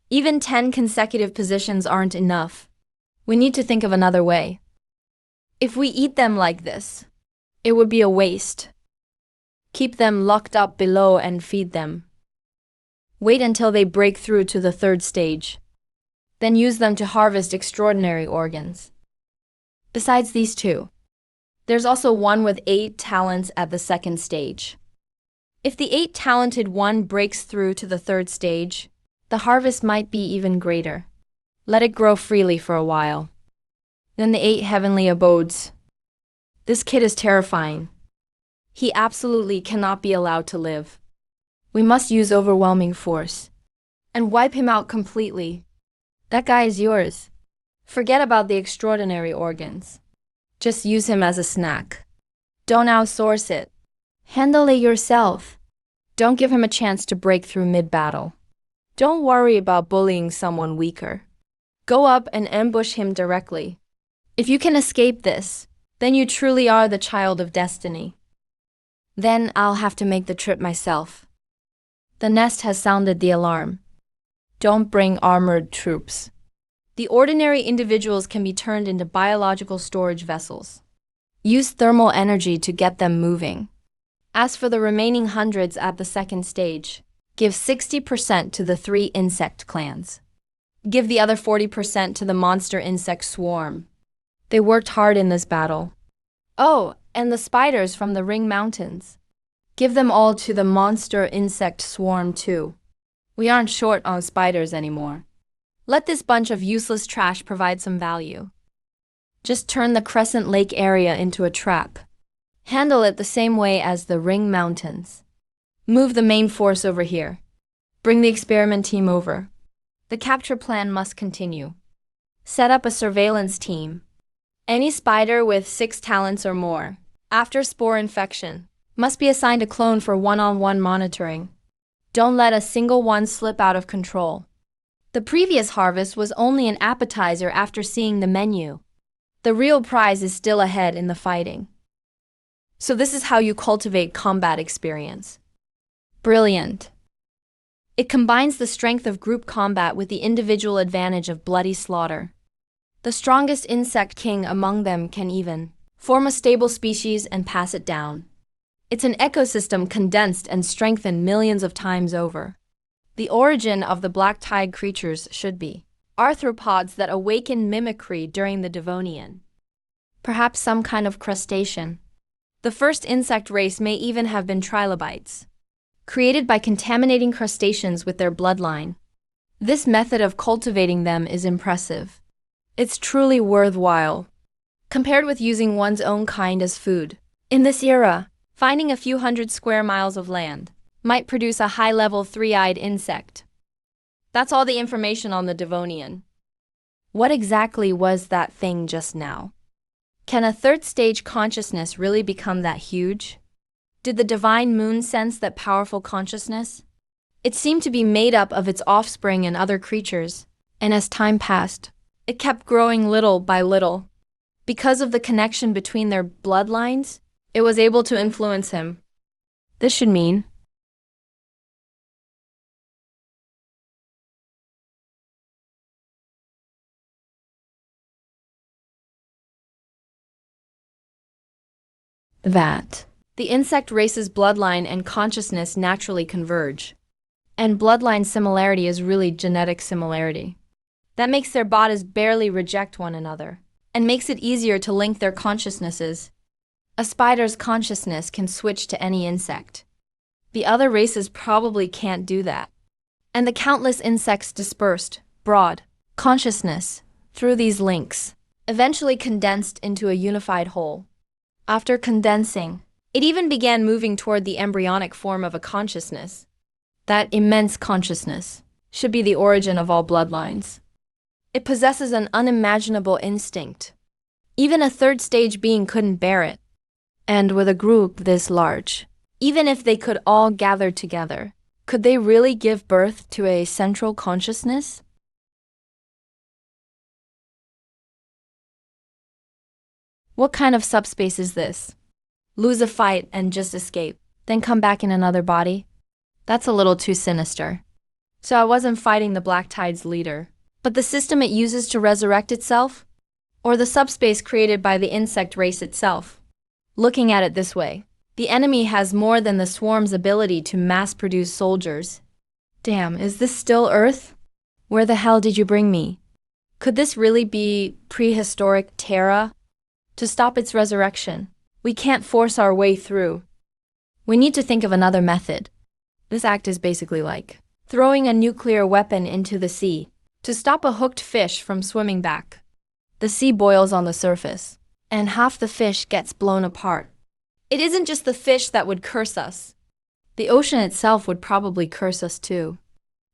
even 10 consecutive positions aren't enough. We need to think of another way. If we eat them like this, it would be a waste. Keep them locked up below and feed them. Wait until they break through to the third stage. Then use them to harvest extraordinary organs. Besides these two, there's also one with 8 talents at the second stage. If the 8-talented one breaks through to the third stage, the harvest might be even greater. Let it grow freely for a while. Then the 8 heavenly abodes. This kid is terrifying. He absolutely cannot be allowed to live. We must use overwhelming force and wipe him out completely. That guy is yours. Forget about the extraordinary organs. Just use him as a snack. Don't outsource it. Handle it yourself. Don't give him a chance to break through mid-battle. Don't worry about bullying someone weaker. Go up and ambush him directly. If you can escape this, then you truly are the child of destiny. Then I'll have to make the trip myself. The nest has sounded the alarm. Don't bring armored troops. The ordinary individuals can be turned into biological storage vessels. Use thermal energy to get them moving. As for the remaining hundreds at the second stage, give 60% to the 3 insect clans. Give the other 40% to the monster insect swarm. They worked hard in this battle. Oh, and the spiders from the Ring Mountains. Give them all to the monster insect swarm too. We aren't short on spiders anymore. Let this bunch of useless trash provide some value. Just turn the Crescent Lake area into a trap. Handle it the same way as the Ring Mountains. Move the main force over here. Bring the experiment team over. The capture plan must continue. Set up a surveillance team. Any spider with 6 talents or more, after spore infection, must be assigned a clone for one-on-one monitoring. Don't let a single one slip out of control. The previous harvest was only an appetizer after seeing the menu. The real prize is still ahead in the fighting. So this is how you cultivate combat experience. Brilliant. It combines the strength of group combat with the individual advantage of bloody slaughter. The strongest insect king among them can even form a stable species and pass it down. It's an ecosystem condensed and strengthened millions of times over. The origin of the black-tide creatures should be arthropods that awaken mimicry during the Devonian. Perhaps some kind of crustacean. The first insect race may even have been trilobites. created by contaminating crustaceans with their bloodline. This method of cultivating them is impressive. It's truly worthwhile. Compared with using one's own kind as food. In this era, finding a few hundred square miles of land might produce a high-level three-eyed insect. That's all the information on the Devonian. What exactly was that thing just now? Can a third-stage consciousness really become that huge? Did the divine moon sense that powerful consciousness? It seemed to be made up of its offspring and other creatures, and as time passed, it kept growing little by little. Because of the connection between their bloodlines, it was able to influence him. This should mean that the insect race's bloodline and consciousness naturally converge. And bloodline similarity is really genetic similarity. That makes their bodies barely reject one another, and makes it easier to link their consciousnesses. A spider's consciousness can switch to any insect. The other races probably can't do that. And the countless insects dispersed, broad, consciousness, through these links, eventually condensed into a unified whole. After condensing, it even began moving toward the embryonic form of a consciousness. That immense consciousness should be the origin of all bloodlines. It possesses an unimaginable instinct. Even a third-stage being couldn't bear it. And with a group this large, even if they could all gather together, could they really give birth to a central consciousness? What kind of subspace is this? Lose a fight and just escape, then come back in another body? That's a little too sinister. So I wasn't fighting the Black Tide's leader, but the system it uses to resurrect itself? Or the subspace created by the insect race itself? Looking at it this way, the enemy has more than the swarm's ability to mass-produce soldiers. Damn, is this still Earth? Where the hell did you bring me? Could this really be prehistoric Terra? To stop its resurrection, we can't force our way through. We need to think of another method. This act is basically like throwing a nuclear weapon into the sea to stop a hooked fish from swimming back. The sea boils on the surface, and half the fish gets blown apart. It isn't just the fish that would curse us. The ocean itself would probably curse us too.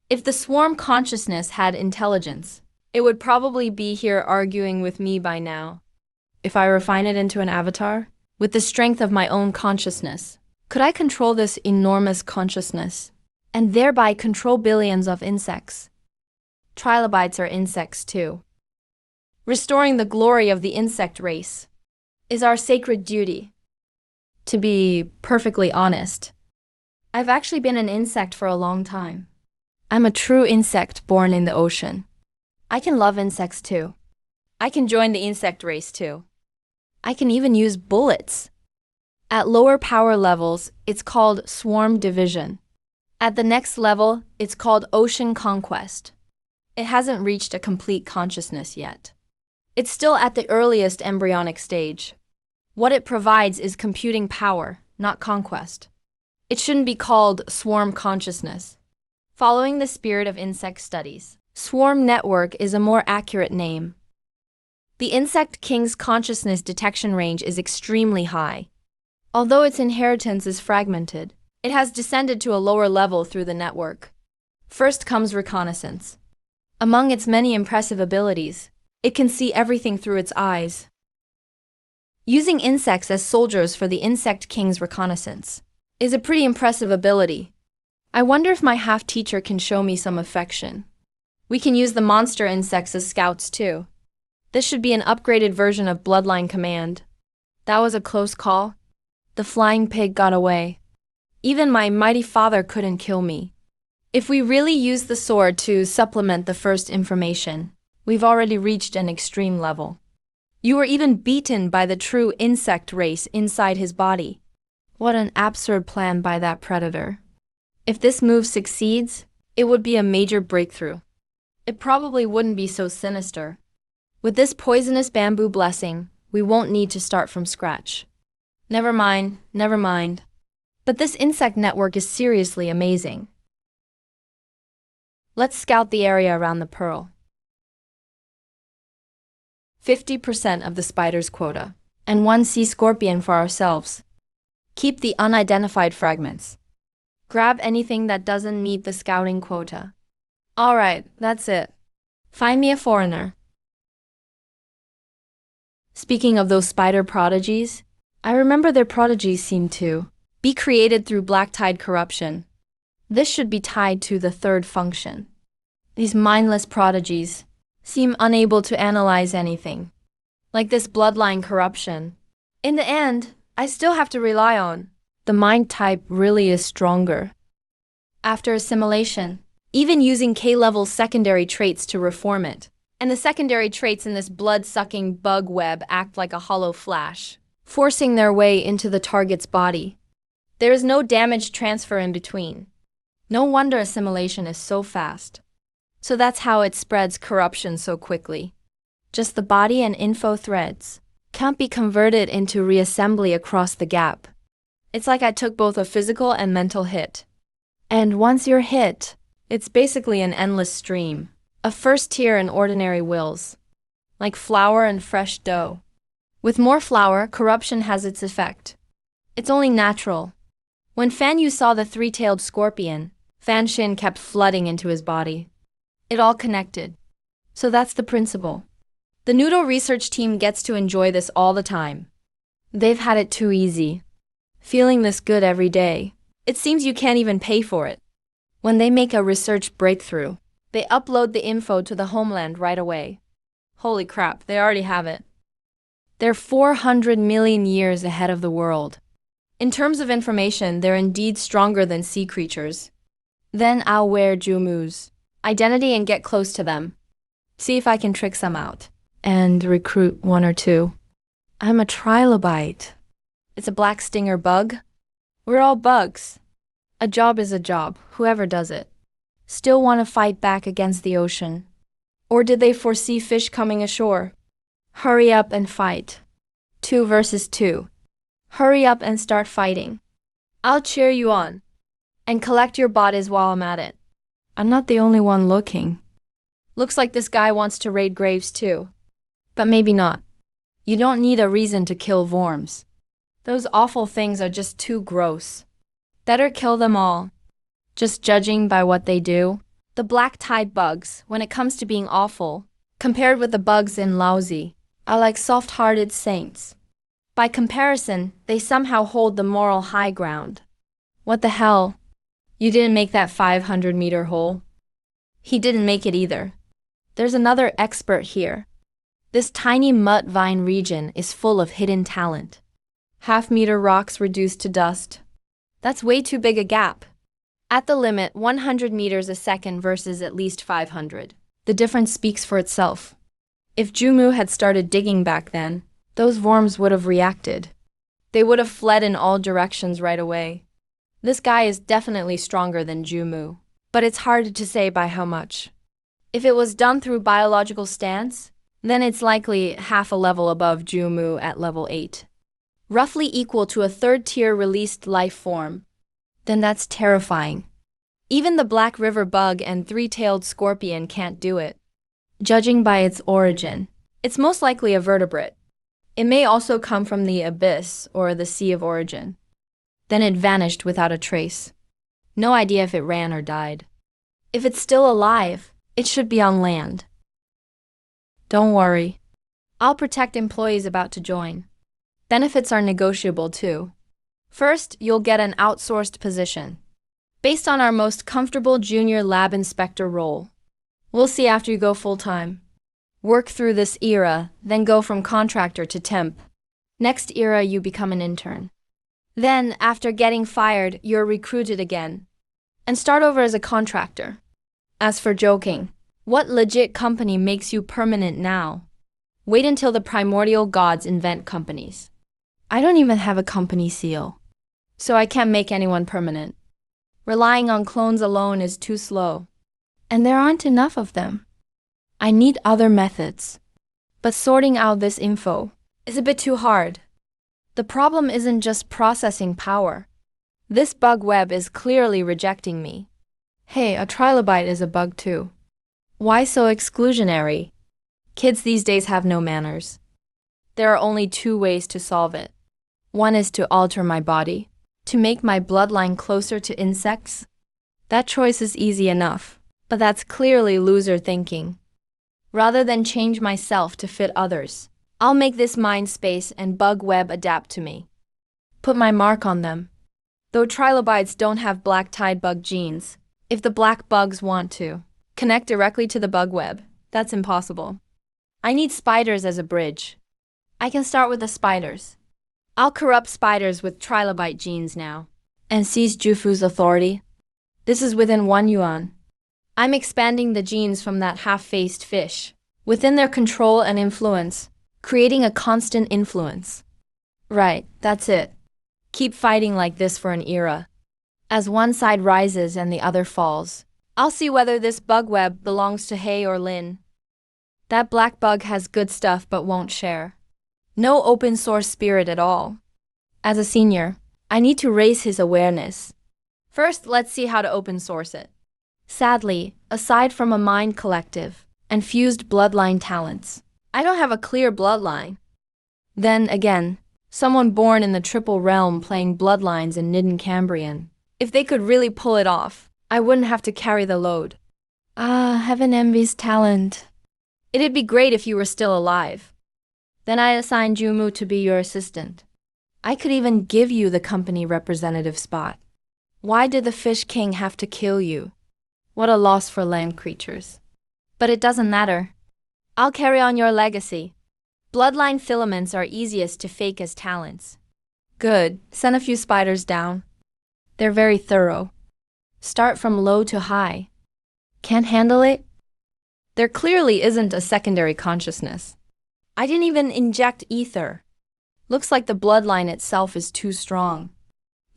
If the swarm consciousness had intelligence, it would probably be here arguing with me by now. If I refine it into an avatar, with the strength of my own consciousness, could I control this enormous consciousness, and thereby control billions of insects? Trilobites are insects too. Restoring the glory of the insect race is our sacred duty. To be perfectly honest, I've actually been an insect for a long time. I'm a true insect born in the ocean. I can love insects too. I can join the insect race too. I can even use bullets. At lower power levels, it's called swarm division. At the next level, it's called ocean conquest. It hasn't reached a complete consciousness yet. It's still at the earliest embryonic stage. What it provides is computing power, not conquest. It shouldn't be called swarm consciousness. Following the spirit of insect studies, swarm network is a more accurate name. The insect king's consciousness detection range is extremely high. Although its inheritance is fragmented, it has descended to a lower level through the network. First comes reconnaissance. Among its many impressive abilities, it can see everything through its eyes. Using insects as soldiers for the insect king's reconnaissance is a pretty impressive ability. I wonder if my half-teacher can show me some affection. We can use the monster insects as scouts too. This should be an upgraded version of Bloodline Command. That was a close call. The flying pig got away. Even my mighty father couldn't kill me. If we really use the sword to supplement the first information, we've already reached an extreme level. You were even beaten by the true insect race inside his body. What an absurd plan by that predator. If this move succeeds, it would be a major breakthrough. It probably wouldn't be so sinister. With this poisonous bamboo blessing, we won't need to start from scratch. Never mind, never mind. But this insect network is seriously amazing. Let's scout the area around the pearl. 50% of the spider's quota, and one sea scorpion for ourselves. Keep the unidentified fragments. Grab anything that doesn't meet the scouting quota. Alright, that's it. Find me a foreigner. Speaking of those spider prodigies, I remember their prodigies seem to be created through black tide corruption. This should be tied to the third function. These mindless prodigies seem unable to analyze anything, like this bloodline corruption. In the end, I still have to rely on the mind type really is stronger. After assimilation, even using K-level secondary traits to reform it. And the secondary traits in this blood-sucking bug web act like a hollow flash, forcing their way into the target's body. There is no damage transfer in between. No wonder assimilation is so fast. So that's how it spreads corruption so quickly. Just the body and info threads can't be converted into reassembly across the gap. It's like I took both a physical and mental hit. And once you're hit, it's basically an endless stream of first tier and ordinary wills, like flour and fresh dough. With more flour, corruption has its effect. It's only natural. When Fan Yu saw the three-tailed scorpion, Fan Xin kept flooding into his body. It all connected. So that's the principle. The Noodle research team gets to enjoy this all the time. They've had it too easy. Feeling this good every day. It seems you can't even pay for it. When they make a research breakthrough, they upload the info to the homeland right away. Holy crap, they already have it. They're 400 million years ahead of the world. In terms of information, they're indeed stronger than sea creatures. Then I'll wear Jumu's identity and get close to them. See if I can trick some out. And recruit one or two. I'm a Trilobite. It's a black stinger bug. We're all bugs. A job is a job, whoever does it. Still want to fight back against the ocean? Or did they foresee fish coming ashore? Hurry up and fight. 2 versus 2. Hurry up and start fighting. I'll cheer you on. And collect your bodies while I'm at it. I'm not the only one looking. Looks like this guy wants to raid graves too. But maybe not. You don't need a reason to kill worms. Those awful things are just too gross. Better kill them all. Just judging by what they do. The black tide bugs, when it comes to being awful, compared with the bugs in Lousy, are like soft-hearted saints. By comparison, they somehow hold the moral high ground. What the hell? You didn't make that 500-meter hole? He didn't make it either. There's another expert here. This tiny mud vine region is full of hidden talent. Half-meter rocks reduced to dust. That's way too big a gap. At the limit, 100 meters a second versus at least 500. The difference speaks for itself. If Jumu had started digging back then, those worms would have reacted. They would have fled in all directions right away. This guy is definitely stronger than Jumu, but it's hard to say by how much. If it was done through biological stance, then it's likely half a level above Jumu at level 8. Roughly equal to a third-tier released life form. Then that's terrifying. Even the Black River bug and three-tailed scorpion can't do it. Judging by its origin, it's most likely a vertebrate. It may also come from the abyss or the sea of origin. Then it vanished without a trace. No idea if it ran or died. If it's still alive, it should be on land. Don't worry. I'll protect employees about to join. Benefits are negotiable too. First, you'll get an outsourced position, based on our most comfortable junior lab inspector role. We'll see after you go full-time. Work through this era, then go from contractor to temp. Next era, you become an intern. Then, after getting fired, you're recruited again, and start over as a contractor. As for joking, what legit company makes you permanent now? Wait until the primordial gods invent companies. I don't even have a company seal, so I can't make anyone permanent. Relying on clones alone is too slow, and there aren't enough of them. I need other methods, but sorting out this info is a bit too hard. The problem isn't just processing power. This bug web is clearly rejecting me. Hey, a trilobite is a bug too. Why so exclusionary? Kids these days have no manners. There are only two ways to solve it. One is to alter my body, to make my bloodline closer to insects. That choice is easy enough, but that's clearly loser thinking. Rather than change myself to fit others, I'll make this mind space and bug web adapt to me. Put my mark on them. Though trilobites don't have black-tide bug genes, if the black bugs want to connect directly to the bug web, that's impossible. I need spiders as a bridge. I can start with the spiders. I'll corrupt spiders with trilobite genes now and seize Jufu's authority. This is within 1 yuan. I'm expanding the genes from that half-faced fish within their control and influence, creating a constant influence. Right, that's it. Keep fighting like this for an era. As one side rises and the other falls, I'll see whether this bug web belongs to Hay or Lin. That black bug has good stuff but won't share. No open source spirit at all. As a senior, I need to raise his awareness. First, let's see how to open source it. Sadly, aside from a mind collective and fused bloodline talents, I don't have a clear bloodline. Then again, someone born in the triple realm playing bloodlines in Nidden Cambrian. If they could really pull it off, I wouldn't have to carry the load. Heaven envies talent. It'd be great if you were still alive. Then I assign Jumu to be your assistant. I could even give you the company representative spot. Why did the Fish King have to kill you? What a loss for land creatures. But it doesn't matter. I'll carry on your legacy. Bloodline filaments are easiest to fake as talents. Good, send a few spiders down. They're very thorough. Start from low to high. Can't handle it? There clearly isn't a secondary consciousness. I didn't even inject ether. Looks like the bloodline itself is too strong.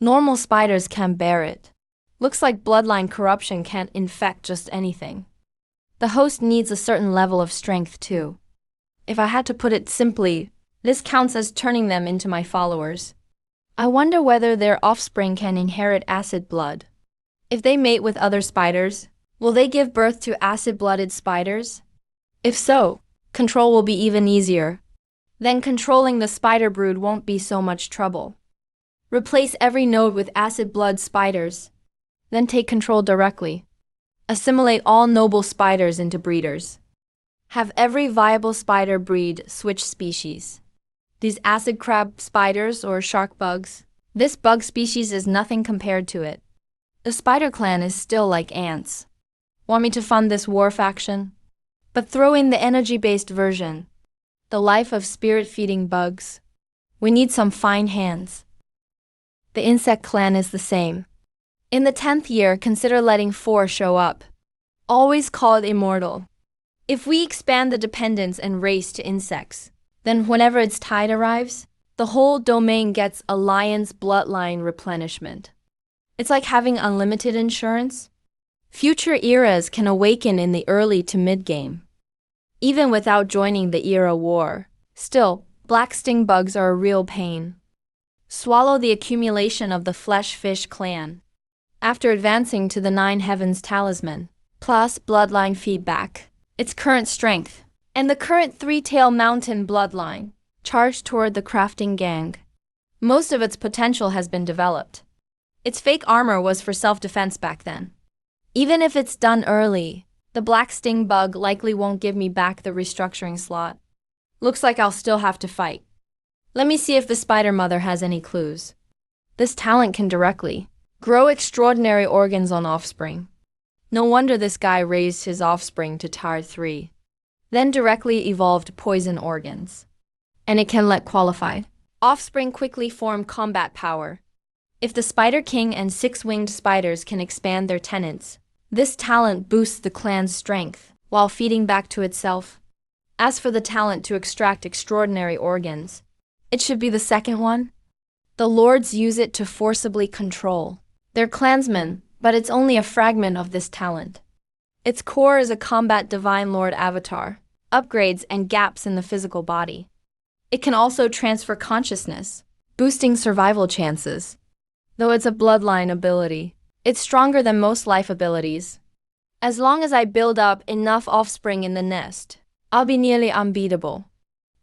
Normal spiders can't bear it. Looks like bloodline corruption can't infect just anything. The host needs a certain level of strength too. If I had to put it simply, this counts as turning them into my followers. I wonder whether their offspring can inherit acid blood. If they mate with other spiders, will they give birth to acid-blooded spiders? If so, control will be even easier. Then controlling the spider brood won't be so much trouble. Replace every node with acid-blood spiders. Then take control directly. Assimilate all noble spiders into breeders. Have every viable spider breed switch species. These acid crab spiders or shark bugs, this bug species is nothing compared to it. The spider clan is still like ants. Want me to fund this war faction? But throw in the energy-based version. The life of spirit-feeding bugs. We need some fine hands. The insect clan is the same. In the 10th year, consider letting 4 show up. Always call it immortal. If we expand the dependence and race to insects, then whenever its tide arrives, the whole domain gets a lion's bloodline replenishment. It's like having unlimited insurance. Future eras can awaken in the early to mid-game. Even without joining the era war, still, black sting bugs are a real pain. Swallow the accumulation of the flesh fish clan. After advancing to the 9 heavens talisman, plus bloodline feedback, its current strength, and the current 3-tail mountain bloodline, charged toward the crafting gang. Most of its potential has been developed. Its fake armor was for self-defense back then. Even if it's done early, the black sting bug likely won't give me back the restructuring slot. Looks like I'll still have to fight. Let me see if the spider mother has any clues. This talent can directly grow extraordinary organs on offspring. No wonder this guy raised his offspring to tier 3. Then directly evolved poison organs. And it can let qualified offspring quickly form combat power. If the Spider King and 6-winged spiders can expand their tenants, this talent boosts the clan's strength while feeding back to itself. As for the talent to extract extraordinary organs, it should be the second one. The lords use it to forcibly control their clansmen, but it's only a fragment of this talent. Its core is a combat divine lord avatar, upgrades and gaps in the physical body. It can also transfer consciousness, boosting survival chances. Though it's a bloodline ability, it's stronger than most life abilities. As long as I build up enough offspring in the nest, I'll be nearly unbeatable.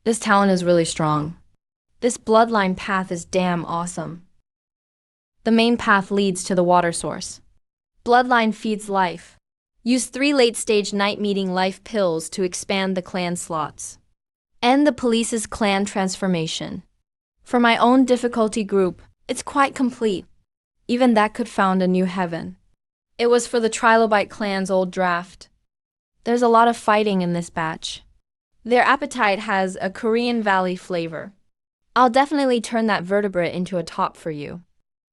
This talent is really strong. This bloodline path is damn awesome. The main path leads to the water source. Bloodline feeds life. Use 3 late-stage night-meeting life pills to expand the clan slots. End the police's clan transformation. For my own difficulty group, it's quite complete. Even that could found a new heaven. It was for the Trilobite clan's old draft. There's a lot of fighting in this batch. Their appetite has a Korean Valley flavor. I'll definitely turn that vertebrate into a top for you.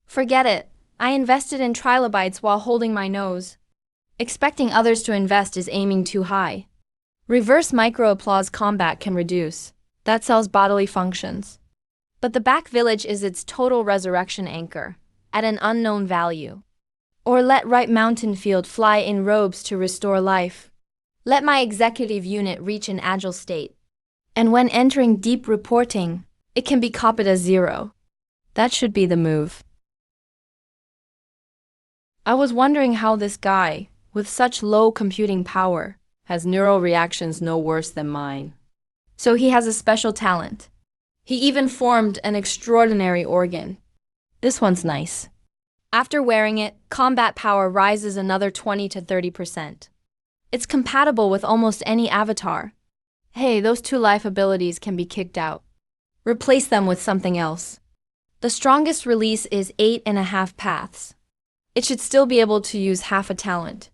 Forget it. I invested in trilobites while holding my nose. Expecting others to invest is aiming too high. Reverse micro-applause combat can reduce. That sells bodily functions. But the back village is its total resurrection anchor, at an unknown value. Or let right mountain field fly in robes to restore life. Let my executive unit reach an agile state. And when entering deep reporting, it can be copied as 0. That should be the move. I was wondering how this guy, with such low computing power, has neural reactions no worse than mine. So he has a special talent. He even formed an extraordinary organ. This one's nice. After wearing it, combat power rises another 20 to 30%. It's compatible with almost any avatar. Hey, those 2 life abilities can be kicked out. Replace them with something else. The strongest release is 8.5 paths. It should still be able to use half a talent.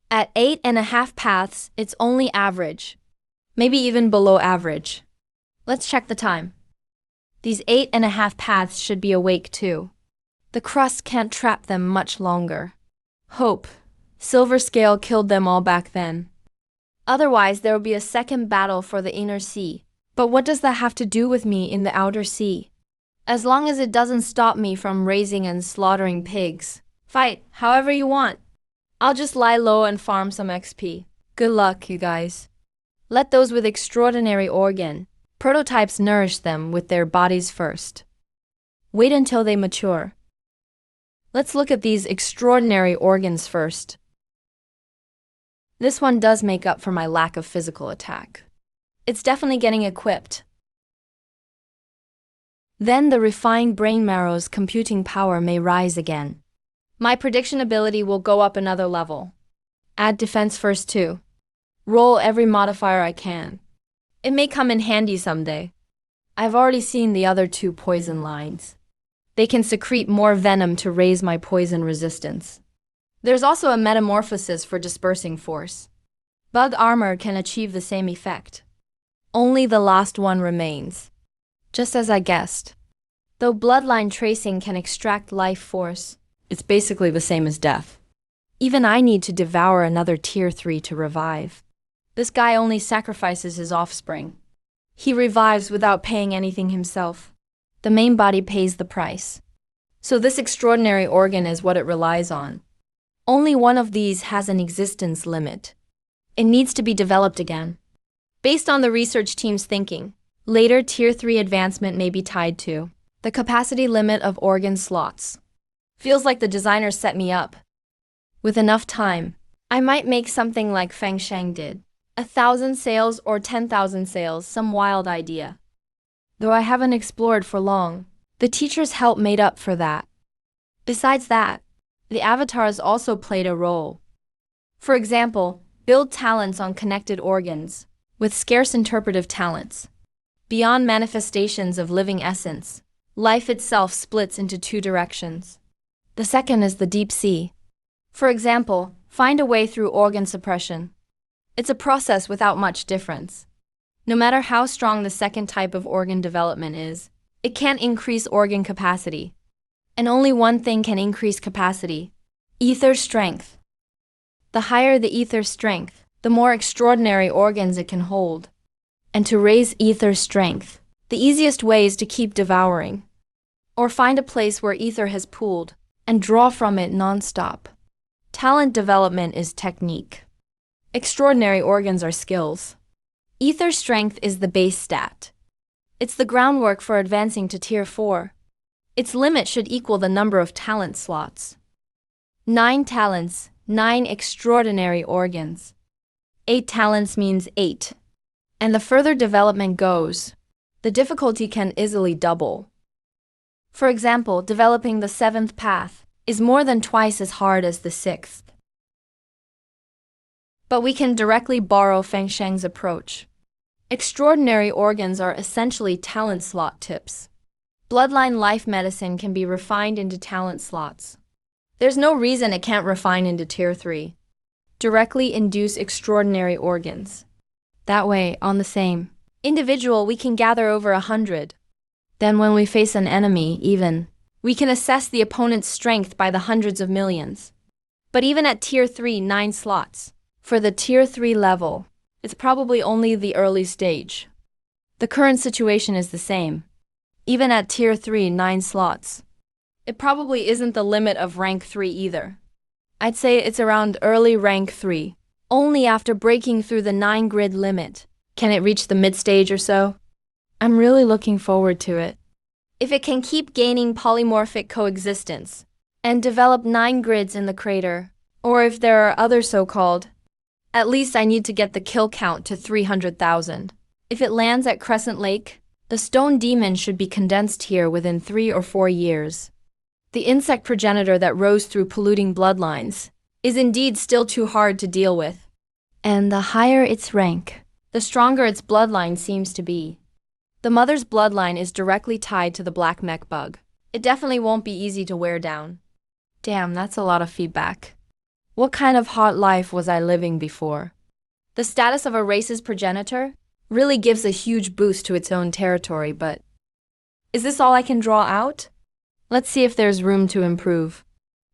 At 8.5 paths, it's only average. Maybe even below average. Let's check the time. These 8.5 paths should be awake too. The crust can't trap them much longer. Hope. Silver Scale killed them all back then. Otherwise, there will be a second battle for the inner sea. But what does that have to do with me in the outer sea? As long as it doesn't stop me from raising and slaughtering pigs. Fight, however you want. I'll just lie low and farm some XP. Good luck, you guys. Let those with extraordinary organ prototypes nourish them with their bodies first. Wait until they mature. Let's look at these extraordinary organs first. This one does make up for my lack of physical attack. It's definitely getting equipped. Then the refined brain marrow's computing power may rise again. My prediction ability will go up another level. Add defense first too. Roll every modifier I can. It may come in handy someday. I've already seen the other 2 poison lines. They can secrete more venom to raise my poison resistance. There's also a metamorphosis for dispersing force. Bug armor can achieve the same effect. Only the last one remains. Just as I guessed. Though bloodline tracing can extract life force, it's basically the same as death. Even I need to devour another tier 3 to revive. This guy only sacrifices his offspring. He revives without paying anything himself. The main body pays the price. So this extraordinary organ is what it relies on. Only one of these has an existence limit. It needs to be developed again. Based on the research team's thinking, later tier 3 advancement may be tied to the capacity limit of organ slots. Feels like the designer set me up. With enough time, I might make something like Feng Sheng did. 1,000 sales or 10,000 sales, some wild idea. Though I haven't explored for long, the teacher's help made up for that. Besides that, the avatars also played a role. For example, build talents on connected organs, with scarce interpretive talents. Beyond manifestations of living essence, life itself splits into 2 directions. The second is the deep sea. For example, find a way through organ suppression. It's a process without much difference. No matter how strong the second type of organ development is, it can't increase organ capacity. And only one thing can increase capacity: ether strength. The higher the ether strength, the more extraordinary organs it can hold. And to raise ether strength, the easiest way is to keep devouring. Or find a place where ether has pooled, and draw from it non-stop. Talent development is technique. Extraordinary organs are skills. Ether strength is the base stat. It's the groundwork for advancing to tier 4. Its limit should equal the number of talent slots. 9 talents, 9 extraordinary organs. 8 talents means 8. And the further development goes, the difficulty can easily double. For example, developing the 7th path is more than twice as hard as the 6th. But we can directly borrow Feng Sheng's approach. Extraordinary organs are essentially talent slot tips. Bloodline life medicine can be refined into talent slots. There's no reason it can't refine into Tier 3. Directly induce extraordinary organs. That way, on the same individual, we can gather over 100. Then when we face an enemy, we can assess the opponent's strength by the hundreds of millions. But even at Tier 3, 9 slots. For the Tier 3 level, it's probably only the early stage. The current situation is the same. Even at Tier 3, 9 slots. It probably isn't the limit of rank 3 either. I'd say it's around early rank 3. Only after breaking through the 9 grid limit can it reach the mid-stage or so. I'm really looking forward to it. If it can keep gaining polymorphic coexistence and develop 9 grids in the crater, or if there are other so-called, at least I need to get the kill count to 300,000. If it lands at Crescent Lake, the stone demon should be condensed here within 3 or 4 years. The insect progenitor that rose through polluting bloodlines is indeed still too hard to deal with. And the higher its rank, the stronger its bloodline seems to be. The mother's bloodline is directly tied to the black mech bug. It definitely won't be easy to wear down. Damn, that's a lot of feedback. What kind of hot life was I living before? The status of a race's progenitor really gives a huge boost to its own territory, but is this all I can draw out? Let's see if there's room to improve.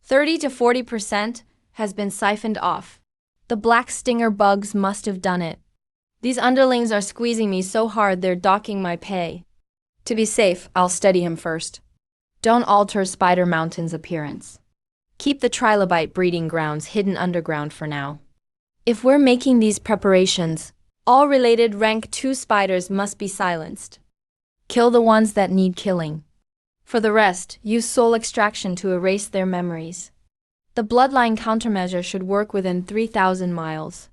30 to 40% has been siphoned off. The black stinger bugs must have done it. These underlings are squeezing me so hard they're docking my pay. To be safe, I'll steady him first. Don't alter Spider Mountain's appearance. Keep the Trilobite breeding grounds hidden underground for now. If we're making these preparations, all related rank 2 spiders must be silenced. Kill the ones that need killing. For the rest, use soul extraction to erase their memories. The bloodline countermeasure should work within 3,000 miles.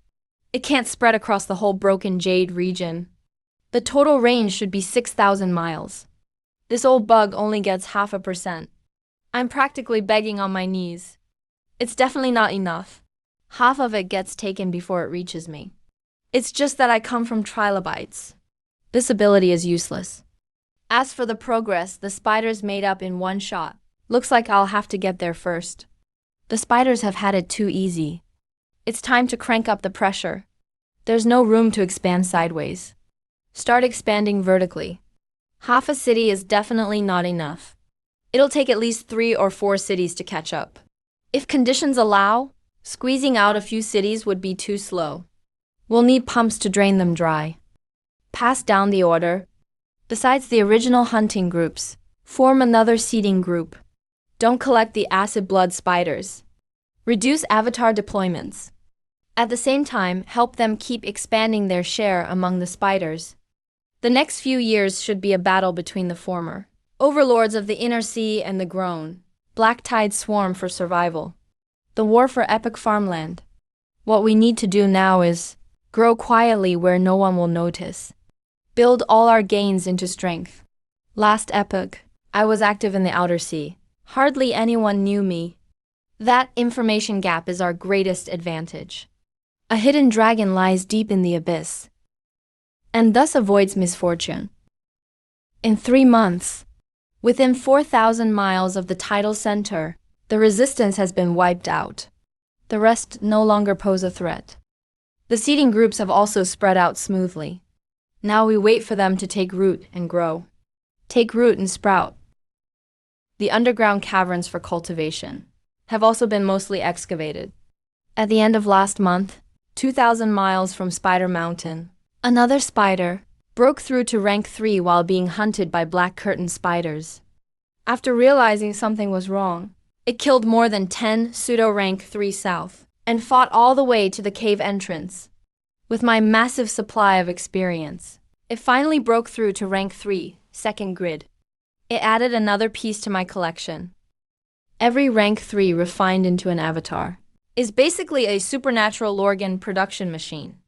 It can't spread across the whole Broken Jade region. The total range should be 6,000 miles. This old bug only gets 0.5%. I'm practically begging on my knees. It's definitely not enough. Half of it gets taken before it reaches me. It's just that I come from trilobites. This ability is useless. As for the progress, the spiders made up in one shot. Looks like I'll have to get there first. The spiders have had it too easy. It's time to crank up the pressure. There's no room to expand sideways. Start expanding vertically. Half a city is definitely not enough. It'll take at least 3 or 4 cities to catch up. If conditions allow, squeezing out a few cities would be too slow. We'll need pumps to drain them dry. Pass down the order. Besides the original hunting groups, form another seeding group. Don't collect the acid blood spiders. Reduce avatar deployments. At the same time, help them keep expanding their share among the spiders. The next few years should be a battle between the former overlords of the inner sea and the grown black tide swarm for survival. The war for epic farmland. What we need to do now is grow quietly where no one will notice. Build all our gains into strength. Last epoch, I was active in the outer sea. Hardly anyone knew me. That information gap is our greatest advantage. A hidden dragon lies deep in the abyss, and thus avoids misfortune. In 3 months, within 4,000 miles of the tidal center, the resistance has been wiped out. The rest no longer pose a threat. The seeding groups have also spread out smoothly. Now we wait for them to take root and grow. Take root and sprout. The underground caverns for cultivation have also been mostly excavated. At the end of last month, 2,000 miles from Spider Mountain, another spider broke through to rank 3 while being hunted by black curtain spiders. After realizing something was wrong, it killed more than 10 pseudo-rank 3 south and fought all the way to the cave entrance. With my massive supply of experience, it finally broke through to rank 3, second grid. It added another piece to my collection. Every rank 3 refined into an avatar is basically a supernatural organ production machine.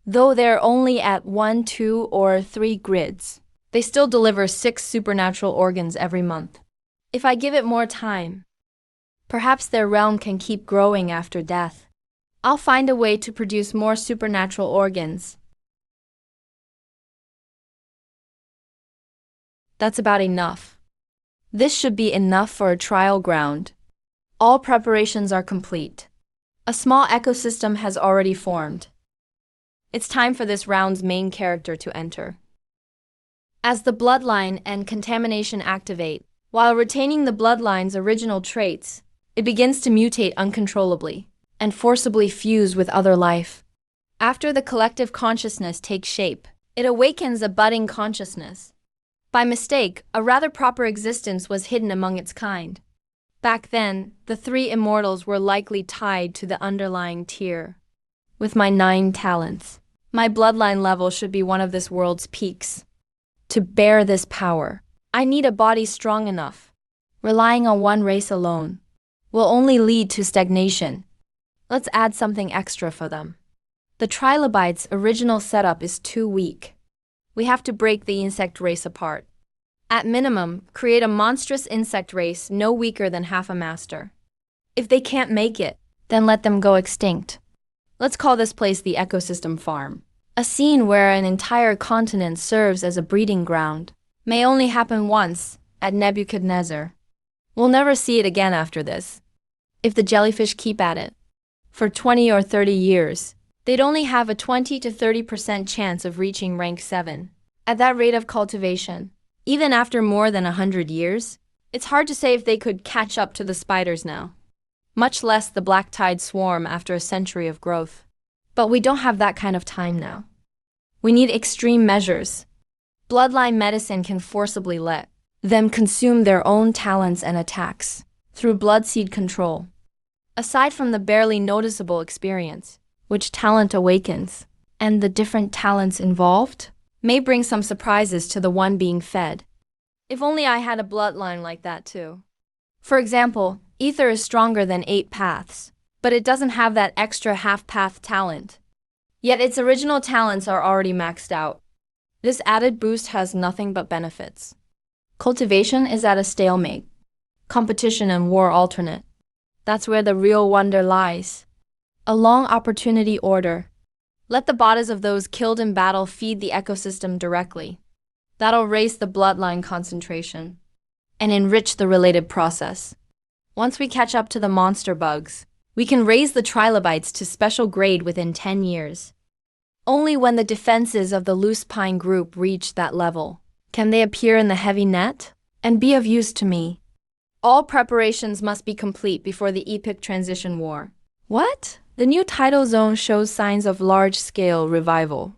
Though they're only at 1, 2, or 3 grids, they still deliver 6 supernatural organs every month. If I give it more time, perhaps their realm can keep growing after death. I'll find a way to produce more supernatural organs. That's about enough. This should be enough for a trial ground. All preparations are complete. A small ecosystem has already formed. It's time for this round's main character to enter. As the bloodline and contamination activate, while retaining the bloodline's original traits, it begins to mutate uncontrollably and forcibly fuse with other life. After the collective consciousness takes shape, it awakens a budding consciousness. By mistake, a rather proper existence was hidden among its kind. Back then, the 3 immortals were likely tied to the underlying tier. With my 9 talents, my bloodline level should be one of this world's peaks. To bear this power, I need a body strong enough. Relying on one race alone will only lead to stagnation. Let's add something extra for them. The Trilobite's original setup is too weak. We have to break the insect race apart. At minimum, create a monstrous insect race no weaker than half a master. If they can't make it, then let them go extinct. Let's call this place the ecosystem farm. A scene where an entire continent serves as a breeding ground may only happen once, at Nebuchadnezzar. We'll never see it again after this. If the jellyfish keep at it for 20 or 30 years, they'd only have a 20 to 30% chance of reaching rank 7. At that rate of cultivation, even after more than 100 years, it's hard to say if they could catch up to the spiders now, much less the black tide swarm after a century of growth. But we don't have that kind of time now. We need extreme measures. Bloodline medicine can forcibly let them consume their own talents and attacks through blood seed control. Aside from the barely noticeable experience, which talent awakens, and the different talents involved, may bring some surprises to the one being fed. If only I had a bloodline like that too. For example, Ether is stronger than 8 paths, but it doesn't have that extra half-path talent. Yet its original talents are already maxed out. This added boost has nothing but benefits. Cultivation is at a stalemate. Competition and war alternate. That's where the real wonder lies. A long opportunity order. Let the bodies of those killed in battle feed the ecosystem directly. That'll raise the bloodline concentration and enrich the related process. Once we catch up to the monster bugs, we can raise the trilobites to special grade within 10 years. Only when the defenses of the loose pine group reach that level can they appear in the heavy net and be of use to me. All preparations must be complete before the epic transition war. What? The new tidal zone shows signs of large-scale revival.